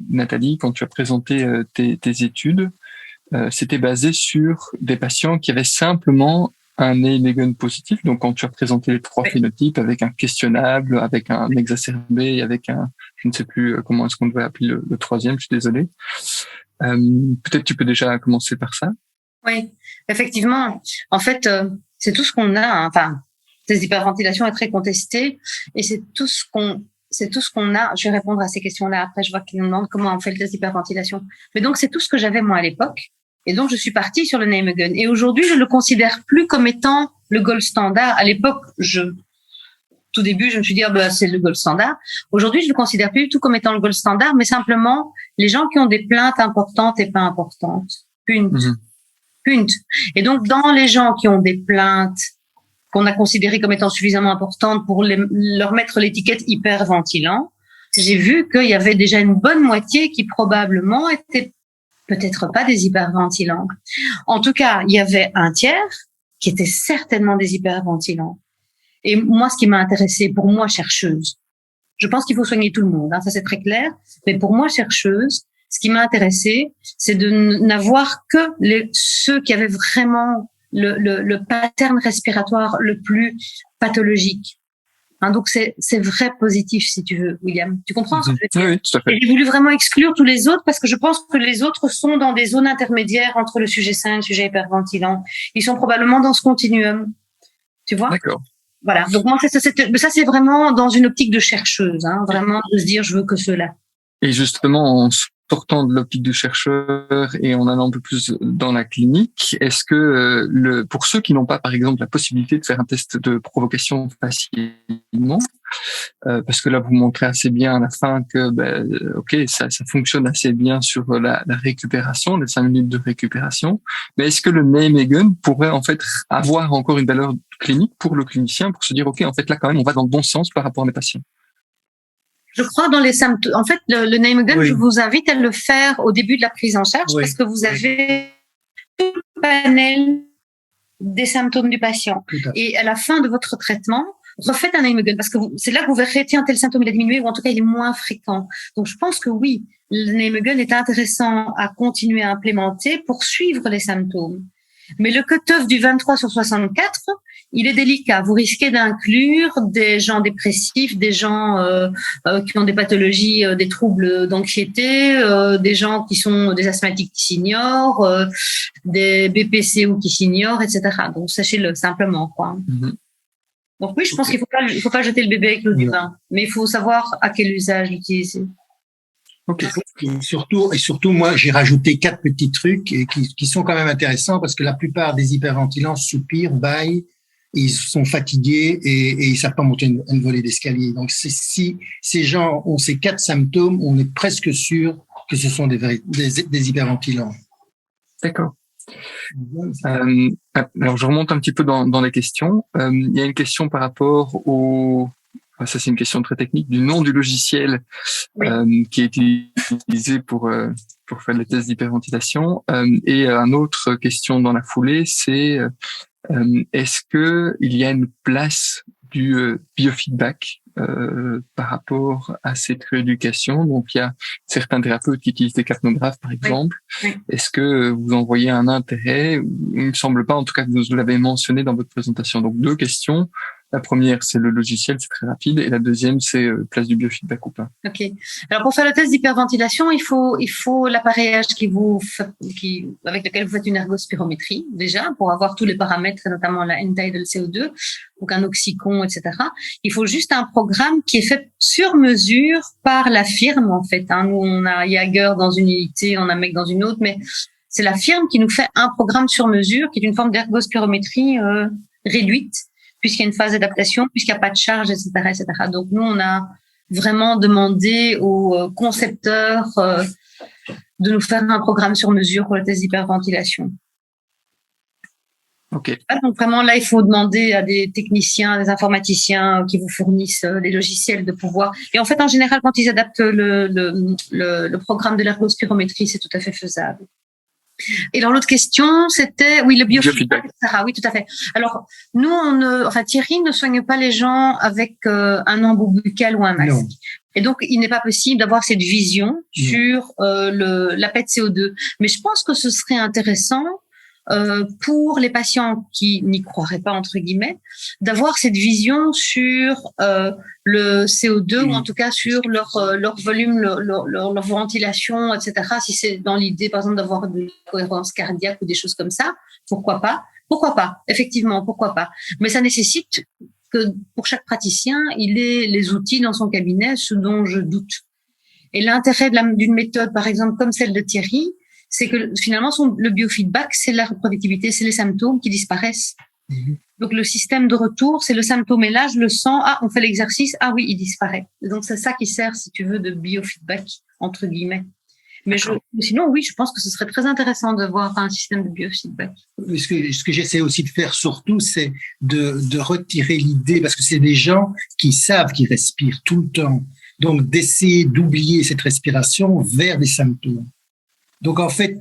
Speaker 1: Nathalie, quand tu as présenté tes études, c'était basé sur des patients qui avaient simplement un Nijmegen positif. Donc, quand tu as présenté les 3 phénotypes avec un questionnable, avec un exacerbé, avec je ne sais plus comment est-ce qu'on devait appeler le troisième, je suis désolé. Peut-être tu peux déjà commencer par ça.
Speaker 2: Oui, effectivement. En fait, c'est tout ce qu'on a. Enfin, cette hyperventilation est très contestée et c'est tout ce qu'on a. Je vais répondre à ces questions-là après. Je vois qu'ils me demandent comment on fait le test d'hyperventilation. Mais donc, c'est tout ce que j'avais moi à l'époque. Et donc, je suis partie sur le Nijmegen. Et aujourd'hui, je le considère plus comme étant le gold standard. À l'époque, tout début, je me suis dit, c'est le gold standard. Aujourd'hui, je le considère plus du tout comme étant le gold standard, mais simplement les gens qui ont des plaintes importantes et pas importantes. Punt. Et donc, dans les gens qui ont des plaintes qu'on a considérées comme étant suffisamment importantes pour leur mettre l'étiquette hyperventilant, j'ai vu qu'il y avait déjà une bonne moitié qui probablement étaient peut-être pas des hyperventilants. En tout cas, il y avait un tiers qui étaient certainement des hyperventilants. Et moi, ce qui m'a intéressé, pour moi, chercheuse, je pense qu'il faut soigner tout le monde, hein, ça c'est très clair. Mais pour moi, chercheuse, ce qui m'a intéressé, c'est de n'avoir que ceux qui avaient vraiment le pattern respiratoire le plus pathologique. Hein, donc c'est vrai positif, si tu veux, William. Tu comprends ce que je veux dire?
Speaker 1: Oui, tout à fait.
Speaker 2: Et j'ai voulu vraiment exclure tous les autres parce que je pense que les autres sont dans des zones intermédiaires entre le sujet sain et le sujet hyperventilant. Ils sont probablement dans ce continuum. Tu vois? D'accord. Voilà. Donc moi, ça c'est vraiment dans une optique de chercheuse, hein, vraiment de se dire je veux que cela.
Speaker 1: Et justement, en sortant de l'optique de chercheur et en allant un peu plus dans la clinique, est-ce que pour ceux qui n'ont pas, par exemple, la possibilité de faire un test de provocation facilement, parce que là vous montrez assez bien à la fin que ok, ça fonctionne assez bien sur la récupération, les 5 minutes de récupération, mais est-ce que le Nijmegen pourrait en fait avoir encore une valeur clinique pour le clinicien pour se dire ok, en fait là quand même on va dans le bon sens par rapport à mes patients?
Speaker 2: Je crois dans les symptômes. En fait, le Nijmegen, oui. Je vous invite à le faire au début de la prise en charge, oui. Parce que vous avez tout le panel des symptômes du patient. Et à la fin de votre traitement, refaites un Nijmegen parce que c'est là que vous verrez, tiens, tel symptôme il a diminué ou en tout cas il est moins fréquent. Donc je pense que oui, le Nijmegen est intéressant à continuer à implémenter pour suivre les symptômes. Mais le cut-off du 23/64, il est délicat. Vous risquez d'inclure des gens dépressifs, des gens qui ont des pathologies, des troubles d'anxiété, des gens qui sont des asthmatiques qui s'ignorent, des BPCO qui s'ignorent, etc. Donc sachez-le simplement, quoi. Mm-hmm. Donc oui, je pense qu'il faut pas jeter le bébé avec l'eau du bain, mais il faut savoir à quel usage l'utiliser.
Speaker 3: Okay. Et surtout, moi, j'ai rajouté 4 petits trucs qui sont quand même intéressants parce que la plupart des hyperventilants soupirent, bâillent, ils sont fatigués et ils savent pas monter une volée d'escalier. Donc, si ces gens ont ces 4 symptômes, on est presque sûr que ce sont des hyperventilants.
Speaker 1: D'accord. Alors, je remonte un petit peu dans les questions. Il y a une question par rapport ça c'est une question très technique, du nom du logiciel qui est utilisé pour faire les tests d'hyperventilation. Et une autre question dans la foulée, c'est est-ce que il y a une place du biofeedback par rapport à cette rééducation? Donc il y a certains thérapeutes qui utilisent des capnographes par exemple. Oui. Est-ce que vous en voyez un intérêt? Il me semble pas, en tout cas que vous l'avez mentionné dans votre présentation. Donc 2 questions. La première, c'est le logiciel, c'est très rapide. Et la deuxième, c'est place du biofeedback ou pas.
Speaker 2: Ok. Alors, pour faire le test d'hyperventilation, il faut l'appareillage avec lequel vous faites une ergospirométrie, déjà, pour avoir tous les paramètres, notamment la end-tidal CO2, donc un oxycon, etc. Il faut juste un programme qui est fait sur mesure par la firme, en fait. Hein. Nous, on a Jaeger dans une unité, on a MEC dans une autre, mais c'est la firme qui nous fait un programme sur mesure, qui est une forme d'ergospirométrie réduite, puisqu'il y a une phase d'adaptation, puisqu'il n'y a pas de charge, etc., etc. Donc, nous, on a vraiment demandé aux concepteurs de nous faire un programme sur mesure pour le test d'hyperventilation.
Speaker 1: Ok.
Speaker 2: Donc, vraiment, là, il faut demander à des techniciens, des informaticiens qui vous fournissent des logiciels de pouvoir. Et en fait, en général, quand ils adaptent le programme de l'ergospirométrie, c'est tout à fait faisable. Et alors l'autre question, c'était le biofeedback, etc. Oui, tout à fait. Alors nous, Thierry ne soigne pas les gens avec un embout buccal ou un masque. Non. Et donc il n'est pas possible d'avoir cette vision sur l'appât de CO2. Mais je pense que ce serait intéressant pour les patients qui n'y croiraient pas entre guillemets, d'avoir cette vision sur le CO2 ou en tout cas sur leur volume, leur ventilation, etc. Si c'est dans l'idée, par exemple, d'avoir une cohérence cardiaque ou des choses comme ça, pourquoi pas? Pourquoi pas? Effectivement, pourquoi pas? Mais ça nécessite que pour chaque praticien, il ait les outils dans son cabinet, ce dont je doute. Et l'intérêt d'une méthode, par exemple, comme celle de Thierry, c'est que finalement, le biofeedback, c'est la reproductibilité, c'est les symptômes qui disparaissent. Mmh. Donc, le système de retour, c'est le symptôme est là, je le sens, on fait l'exercice, oui, il disparaît. Et donc, c'est ça qui sert, si tu veux, de biofeedback, entre guillemets. Mais sinon, oui, je pense que ce serait très intéressant de voir un système de biofeedback.
Speaker 3: Ce que j'essaie aussi de faire surtout, c'est de retirer l'idée, parce que c'est des gens qui savent qu'ils respirent tout le temps. Donc, d'essayer d'oublier cette respiration vers des symptômes. Donc, en fait,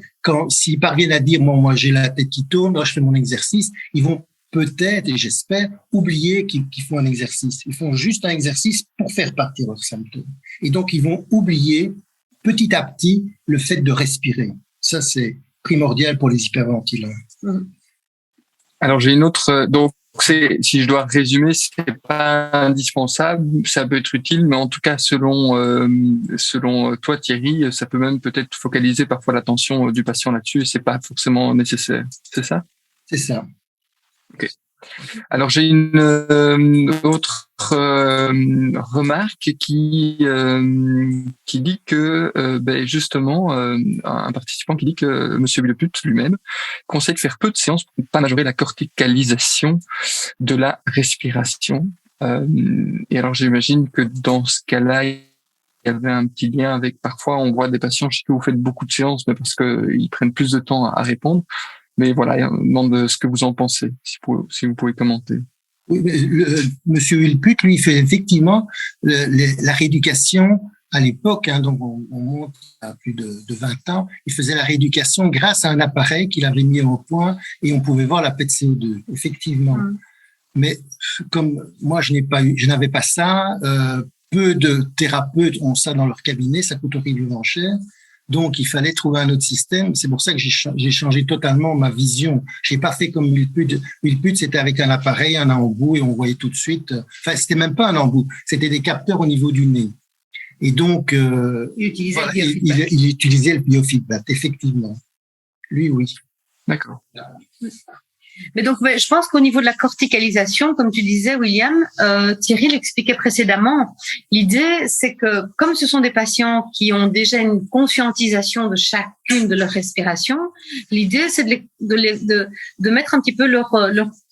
Speaker 3: s'ils parviennent à dire, moi, j'ai la tête qui tourne, là, je fais mon exercice, ils vont peut-être, et j'espère, oublier qu'ils font un exercice. Ils font juste un exercice pour faire partir leurs symptômes. Et donc, ils vont oublier petit à petit le fait de respirer. Ça, c'est primordial pour les hyperventilants.
Speaker 1: Alors, j'ai une autre... Donc, si je dois résumer, c'est pas indispensable, ça peut être utile, mais en tout cas, selon toi, Thierry, ça peut même peut-être focaliser parfois l'attention du patient là-dessus et c'est pas forcément nécessaire. C'est ça?
Speaker 3: C'est ça.
Speaker 1: Ok. Alors j'ai une autre remarque qui dit que justement un participant qui dit que Monsieur Villeput lui-même conseille de faire peu de séances pour ne pas majorer la corticalisation de la respiration. Et alors j'imagine que dans ce cas-là, il y avait un petit lien avec parfois on voit des patients chez qui vous faites beaucoup de séances, mais parce que ils prennent plus de temps à répondre. Mais voilà, on demande ce que vous en pensez, si vous pouvez commenter.
Speaker 3: Oui, Monsieur Villeput, lui, fait effectivement la rééducation à l'époque, donc on monte à plus de 20 ans, il faisait la rééducation grâce à un appareil qu'il avait mis au point et on pouvait voir la PET CO2, effectivement. Mais comme moi, je n'avais pas ça, peu de thérapeutes ont ça dans leur cabinet, ça coûte horriblement cher. Donc, il fallait trouver un autre système. C'est pour ça que j'ai changé totalement ma vision. J'ai pas fait comme Villeput. Villeput, c'était avec un appareil, un embout, et on voyait tout de suite. Enfin, c'était même pas un embout. C'était des capteurs au niveau du nez. Et donc, il utilisait le biofeedback, effectivement. Lui, oui.
Speaker 1: D'accord.
Speaker 2: Mais donc, je pense qu'au niveau de la corticalisation, comme tu disais, William, Thierry l'expliquait précédemment, l'idée, c'est que comme ce sont des patients qui ont déjà une conscientisation de chacune de leurs respirations, l'idée, c'est de mettre un petit peu leur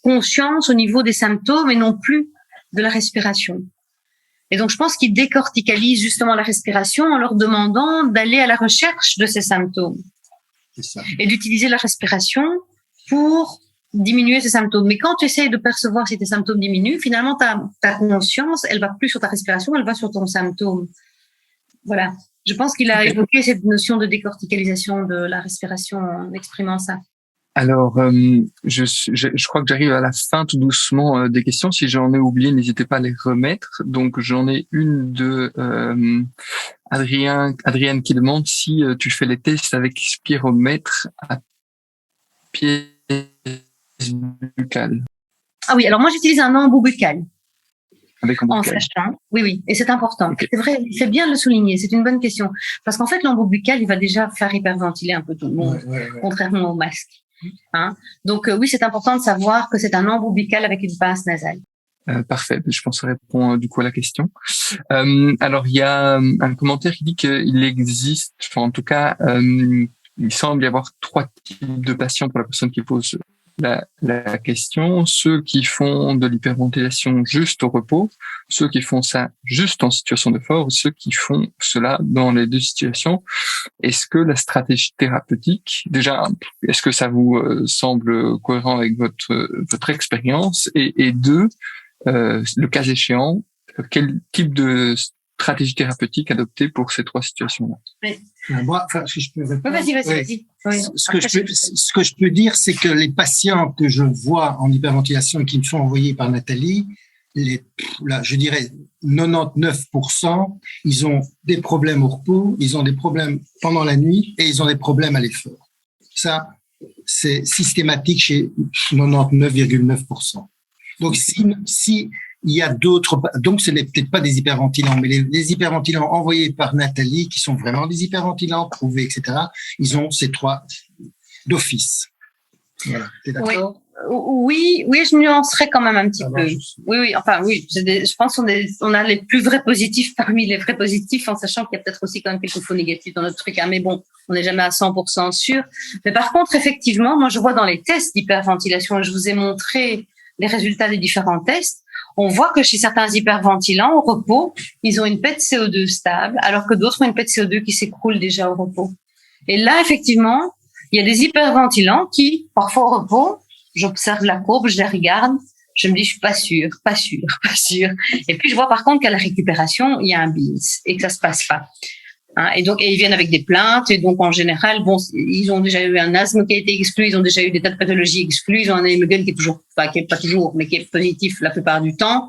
Speaker 2: conscience au niveau des symptômes et non plus de la respiration. Et donc, je pense qu'ils décorticalisent justement la respiration en leur demandant d'aller à la recherche de ces symptômes.
Speaker 3: C'est ça.
Speaker 2: Et d'utiliser la respiration pour diminuer ces symptômes. Mais quand tu essayes de percevoir si tes symptômes diminuent, finalement, ta conscience, elle va plus sur ta respiration, elle va sur ton symptôme. Voilà. Je pense qu'il a évoqué cette notion de décorticalisation de la respiration en exprimant ça.
Speaker 1: Alors, je crois que j'arrive à la fin tout doucement des questions. Si j'en ai oublié, n'hésitez pas à les remettre. Donc, j'en ai une de Adrienne qui demande si tu fais les tests avec spiromètre à pièce buccale.
Speaker 2: Ah oui, alors moi j'utilise un embout buccal.
Speaker 1: Avec embout buccal.
Speaker 2: En sachant, oui, et c'est important.
Speaker 1: Okay.
Speaker 2: C'est vrai, c'est bien de le souligner, c'est une bonne question. Parce qu'en fait, l'embout buccal, il va déjà faire hyperventiler un peu tout le monde, contrairement au masque. Donc oui, c'est important de savoir que c'est un embout buccal avec une pince nasale.
Speaker 1: Parfait, je pense que ça répond du coup à la question. Alors, il y a un commentaire qui dit qu'il existe, enfin en tout cas, il semble y avoir 3 types de patients pour la personne qui pose la question. Ceux qui font de l'hyperventilation juste au repos, ceux qui font ça juste en situation d'effort, ceux qui font cela dans les deux situations. Est-ce que la stratégie thérapeutique, déjà, est-ce que ça vous semble cohérent avec votre expérience et deux, le cas échéant, quel type de stratégie thérapeutique adopter pour ces 3 situations-là?
Speaker 2: Oui.
Speaker 3: Moi, si je peux répondre.
Speaker 2: Vas-y. Oui.
Speaker 3: Ce que je peux dire, c'est que les patients que je vois en hyperventilation et qui me sont envoyés par Nathalie, je dirais 99%, ils ont des problèmes au repos, ils ont des problèmes pendant la nuit et ils ont des problèmes à l'effort. Ça, c'est systématique chez 99,9%. Donc, si il y a d'autres, donc ce n'est peut-être pas des hyperventilants, mais les hyperventilants envoyés par Nathalie, qui sont vraiment des hyperventilants prouvés, etc., ils ont ces 3 d'office. Voilà. T'es d'accord?
Speaker 2: Oui, je nuancerais quand même un petit peu. Oui. Je pense qu'on a les plus vrais positifs parmi les vrais positifs, en sachant qu'il y a peut-être aussi quand même quelques faux négatifs dans notre truc. Mais bon, on n'est jamais à 100% sûr. Mais par contre, effectivement, moi, je vois dans les tests d'hyperventilation, je vous ai montré les résultats des différents tests, on voit que chez certains hyperventilants au repos, ils ont une PET CO2 stable, alors que d'autres ont une PET CO2 qui s'écroule déjà au repos. Et là, effectivement, il y a des hyperventilants qui, parfois au repos, j'observe la courbe, je la regarde, je me dis, je suis pas sûre. Et puis, je vois par contre qu'à la récupération, il y a un bis et que ça se passe pas. Hein, et ils viennent avec des plaintes. Et donc, en général, bon, ils ont déjà eu un asthme qui a été exclu, ils ont déjà eu des tas de pathologies exclues, ils ont un hémoglobine qui est pas toujours, mais qui est positif la plupart du temps.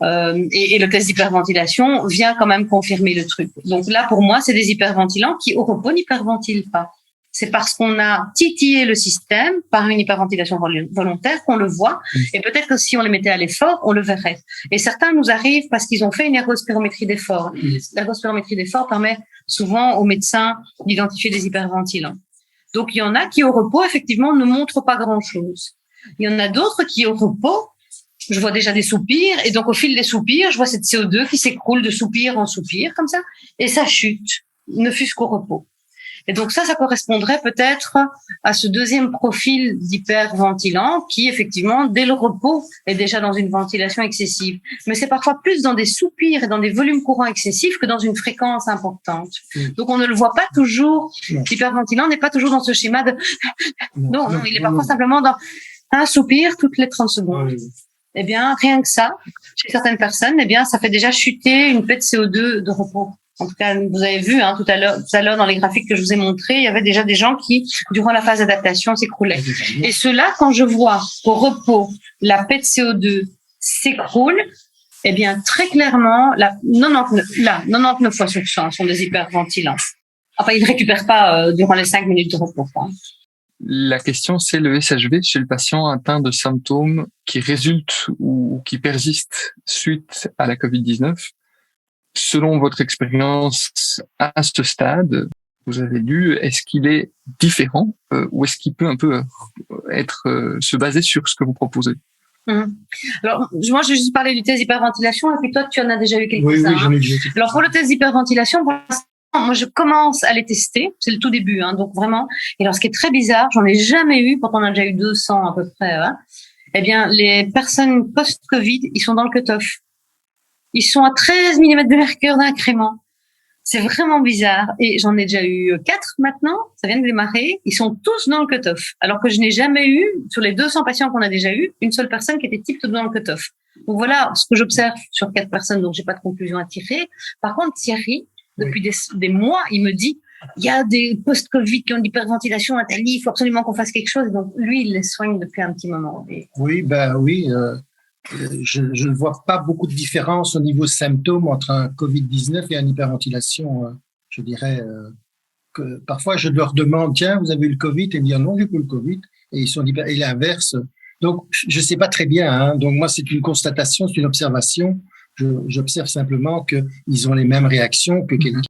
Speaker 2: Et le test d'hyperventilation vient quand même confirmer le truc. Donc là, pour moi, c'est des hyperventilants qui, au repos, n'hyperventilent pas. C'est parce qu'on a titillé le système par une hyperventilation volontaire qu'on le voit. Et peut-être que si on les mettait à l'effort, on le verrait. Et certains nous arrivent parce qu'ils ont fait une ergospirométrie d'effort. L'ergospirométrie d'effort permet souvent aux médecins d'identifier des hyperventilants. Donc, il y en a qui, au repos, effectivement, ne montrent pas grand-chose. Il y en a d'autres qui, au repos, je vois déjà des soupirs. Et donc, au fil des soupirs, je vois cette CO2 qui s'écroule de soupir en soupir, comme ça. Et ça chute, ne fût-ce qu'au repos. Et donc ça correspondrait peut-être à ce deuxième profil d'hyperventilant qui, effectivement, dès le repos, est déjà dans une ventilation excessive. Mais c'est parfois plus dans des soupirs et dans des volumes courants excessifs que dans une fréquence importante. Donc on ne le voit pas toujours. L'hyperventilant n'est pas toujours dans ce schéma de... Non, il est parfois simplement dans un soupir toutes les 30 secondes. Eh bien, rien que ça, chez certaines personnes, eh bien, ça fait déjà chuter une paix de CO2 de repos. En tout cas, vous avez vu tout à l'heure dans les graphiques que je vous ai montrés, il y avait déjà des gens qui, durant la phase d'adaptation, s'écroulaient. Et cela, quand je vois qu'au repos, la paix de CO2 s'écroule, eh bien, très clairement, 99 fois sur 100 sont des hyperventilants. Enfin, ils ne récupèrent pas durant les 5 minutes de repos.
Speaker 1: La question, c'est le SHV chez le patient atteint de symptômes qui résultent ou qui persistent suite à la COVID-19. Selon votre expérience à ce stade, vous avez lu, est-ce qu'il est différent ou est-ce qu'il peut un peu se baser sur ce que vous proposez?
Speaker 2: Alors, moi, je vais juste parler du test d'hyperventilation et puis toi, tu en as déjà eu quelques-uns.
Speaker 3: Oui, j'en ai déjà.
Speaker 2: Alors, pour le test d'hyperventilation, pour l'instant, moi, je commence à les tester. C'est le tout début, donc vraiment. Et alors, ce qui est très bizarre, j'en ai jamais eu, pourtant on a déjà eu 200 à peu près, eh bien, les personnes post-Covid, ils sont dans le cut-off. Ils sont à 13 mm de mercure d'incrément. C'est vraiment bizarre. Et j'en ai déjà eu 4 maintenant. Ça vient de démarrer. Ils sont tous dans le cut-off. Alors que je n'ai jamais eu, sur les 200 patients qu'on a déjà eu, une seule personne qui était type dans le cut-off. Donc voilà ce que j'observe sur 4 personnes, donc j'ai pas de conclusion à tirer. Par contre, Thierry, depuis des mois, il me dit, il y a des post-Covid qui ont de l'hyperventilation, Nathalie, il faut absolument qu'on fasse quelque chose. Donc lui, il les soigne depuis un petit moment. Et...
Speaker 3: Oui, je ne vois pas beaucoup de différence au niveau symptômes entre un Covid-19 et une hyperventilation. Je dirais que parfois je leur demande, tiens, vous avez eu le Covid? Et ils me disent, non, j'ai pas eu le Covid. Et ils sont et l'inverse. Donc, je sais pas très bien. Donc, moi, c'est une constatation, c'est une observation. J'observe simplement qu'ils ont les mêmes réactions que quelqu'un.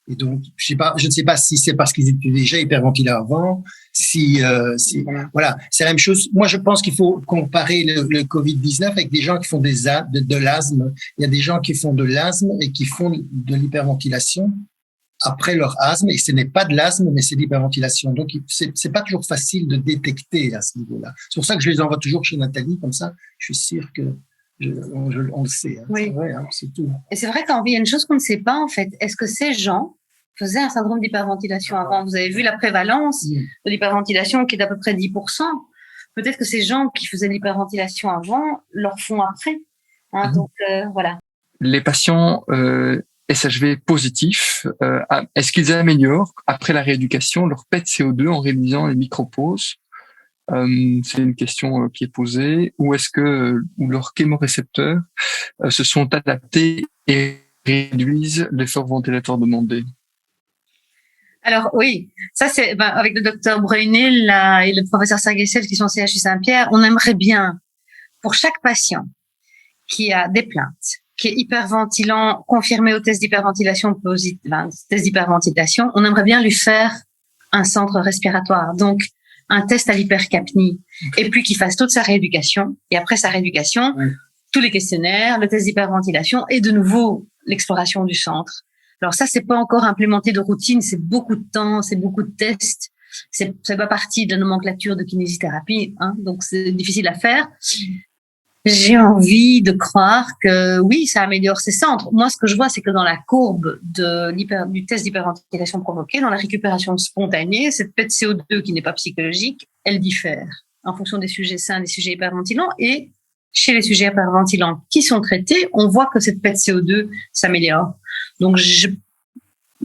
Speaker 3: Et donc, je ne sais pas si c'est parce qu'ils étaient déjà hyperventilés avant, voilà, c'est la même chose. Moi, je pense qu'il faut comparer le Covid-19 avec des gens qui font de l'asthme. Il y a des gens qui font de l'asthme et qui font de l'hyperventilation après leur asthme, et ce n'est pas de l'asthme, mais c'est de l'hyperventilation. Donc, c'est pas toujours facile de détecter à ce niveau-là. C'est pour ça que je les envoie toujours chez Nathalie, comme ça, je suis sûr que on le sait.
Speaker 2: Oui.
Speaker 3: C'est vrai, c'est tout.
Speaker 2: Et c'est vrai qu'il y a une chose qu'on ne sait pas, en fait. Est-ce que ces gens faisaient un syndrome d'hyperventilation avant? Vous avez vu la prévalence de l'hyperventilation qui est d'à peu près 10%. Peut-être que ces gens qui faisaient de l'hyperventilation avant leur font après. Donc, voilà.
Speaker 1: Les patients SHV positifs, est-ce qu'ils améliorent, après la rééducation, leur PET CO2 en réduisant les micropauses? C'est une question qui est posée. Ou est-ce que leurs chémorécepteurs se sont adaptés et réduisent l'effort ventilatoire demandé?
Speaker 2: Alors oui, ça c'est avec le docteur Brunel et le professeur Sarguessel qui sont au CHU Saint-Pierre, on aimerait bien pour chaque patient qui a des plaintes, qui est hyperventilant confirmé au test d'hyperventilation test d'hyperventilation, on aimerait bien lui faire un centre respiratoire. Donc un test à l'hypercapnie, et puis qu'il fasse toute sa rééducation, et après sa rééducation, tous les questionnaires, le test d'hyperventilation, et de nouveau l'exploration du centre. Alors ça, c'est pas encore implémenté de routine, c'est beaucoup de temps, c'est beaucoup de tests, c'est pas partie de la nomenclature de kinésithérapie, donc c'est difficile à faire. J'ai envie de croire que oui, ça améliore ces centres. Moi, ce que je vois, c'est que dans la courbe du test d'hyperventilation provoqué, dans la récupération spontanée, cette PET CO2 qui n'est pas psychologique, elle diffère en fonction des sujets sains, des sujets hyperventilants. Et chez les sujets hyperventilants qui sont traités, on voit que cette PET CO2 s'améliore. Donc,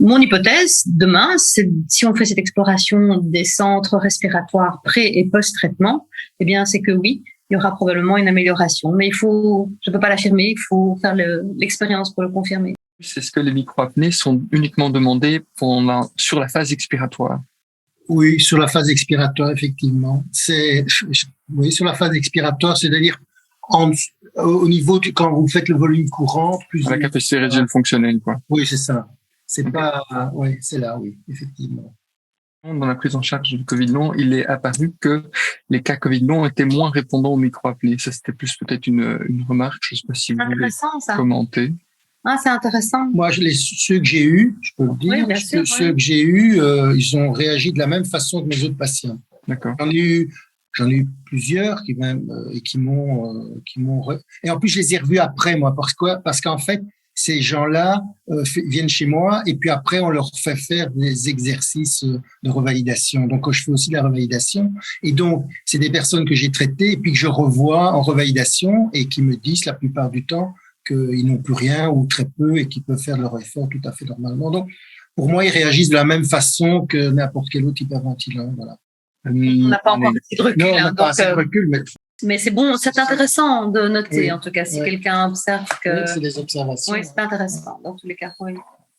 Speaker 2: mon hypothèse demain, c'est si on fait cette exploration des centres respiratoires pré- et post-traitement, eh bien, c'est que oui, il y aura probablement une amélioration. Mais je peux pas l'affirmer, il faut faire l'expérience pour le confirmer.
Speaker 1: C'est ce que les micro-apnées sont uniquement demandées sur la phase expiratoire.
Speaker 3: Oui, sur la phase expiratoire, effectivement. Oui, sur la phase expiratoire, c'est-à-dire au niveau quand vous faites le volume courant, plus
Speaker 1: la capacité résiduelle fonctionnelle, quoi.
Speaker 3: Oui, c'est ça. C'est pas, oui, c'est là, oui, effectivement.
Speaker 1: Dans la prise en charge du Covid long, il est apparu que les cas Covid long étaient moins répondants aux micro-apnées. Ça, c'était plus peut-être une remarque. Je ne sais pas si vous voulez commenter.
Speaker 2: Ah, c'est intéressant.
Speaker 3: Moi, ceux que j'ai eus, je peux le dire,
Speaker 2: oui, bien sûr,
Speaker 3: ceux que j'ai eus, ils ont réagi de la même façon que mes autres patients.
Speaker 1: D'accord.
Speaker 3: J'en ai eu plusieurs qui m'ont et en plus je les ai revus après moi parce qu'en fait ces gens-là viennent chez moi et puis après on leur fait faire des exercices de revalidation. Donc je fais aussi de la revalidation et donc c'est des personnes que j'ai traitées et puis que je revois en revalidation et qui me disent la plupart du temps qu'ils n'ont plus rien ou très peu et qu'ils peuvent faire leur effort tout à fait normalement. Donc pour moi ils réagissent de la même façon que n'importe quel autre hyperventilant. Voilà.
Speaker 2: On n'a pas encore assez de recul.
Speaker 3: Non, on n'a pas assez de recul,
Speaker 2: mais c'est bon, c'est intéressant de noter, oui, en tout cas, si quelqu'un observe que...
Speaker 3: Oui, c'est des observations.
Speaker 2: Oui, c'est intéressant, dans tous les cas. Oui.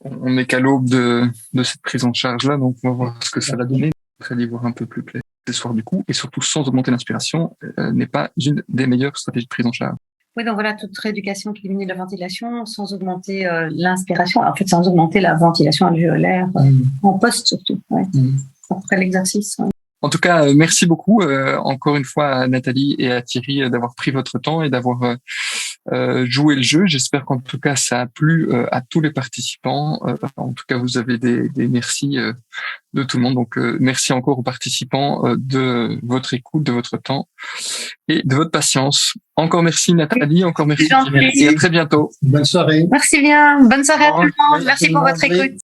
Speaker 1: On n'est qu'à l'aube de cette prise en charge-là, donc on va voir ce que ça va donner. Après d'y voir un peu plus clair ce soir du coup, et surtout sans augmenter l'inspiration, n'est pas une des meilleures stratégies de prise en charge.
Speaker 2: Oui, donc voilà, toute rééducation qui diminue la ventilation sans augmenter l'inspiration, en fait, sans augmenter la ventilation alvéolaire, en poste surtout, après l'exercice. Ouais.
Speaker 1: En tout cas, merci beaucoup encore une fois à Nathalie et à Thierry d'avoir pris votre temps et d'avoir joué le jeu. J'espère qu'en tout cas ça a plu à tous les participants. En tout cas, vous avez des merci de tout le monde. Donc merci encore aux participants de votre écoute, de votre temps et de votre patience. Encore merci Nathalie, encore merci Thierry et à très bientôt.
Speaker 3: Bonne soirée.
Speaker 2: Merci bien, bonne soirée à tout le monde. Merci pour votre écoute.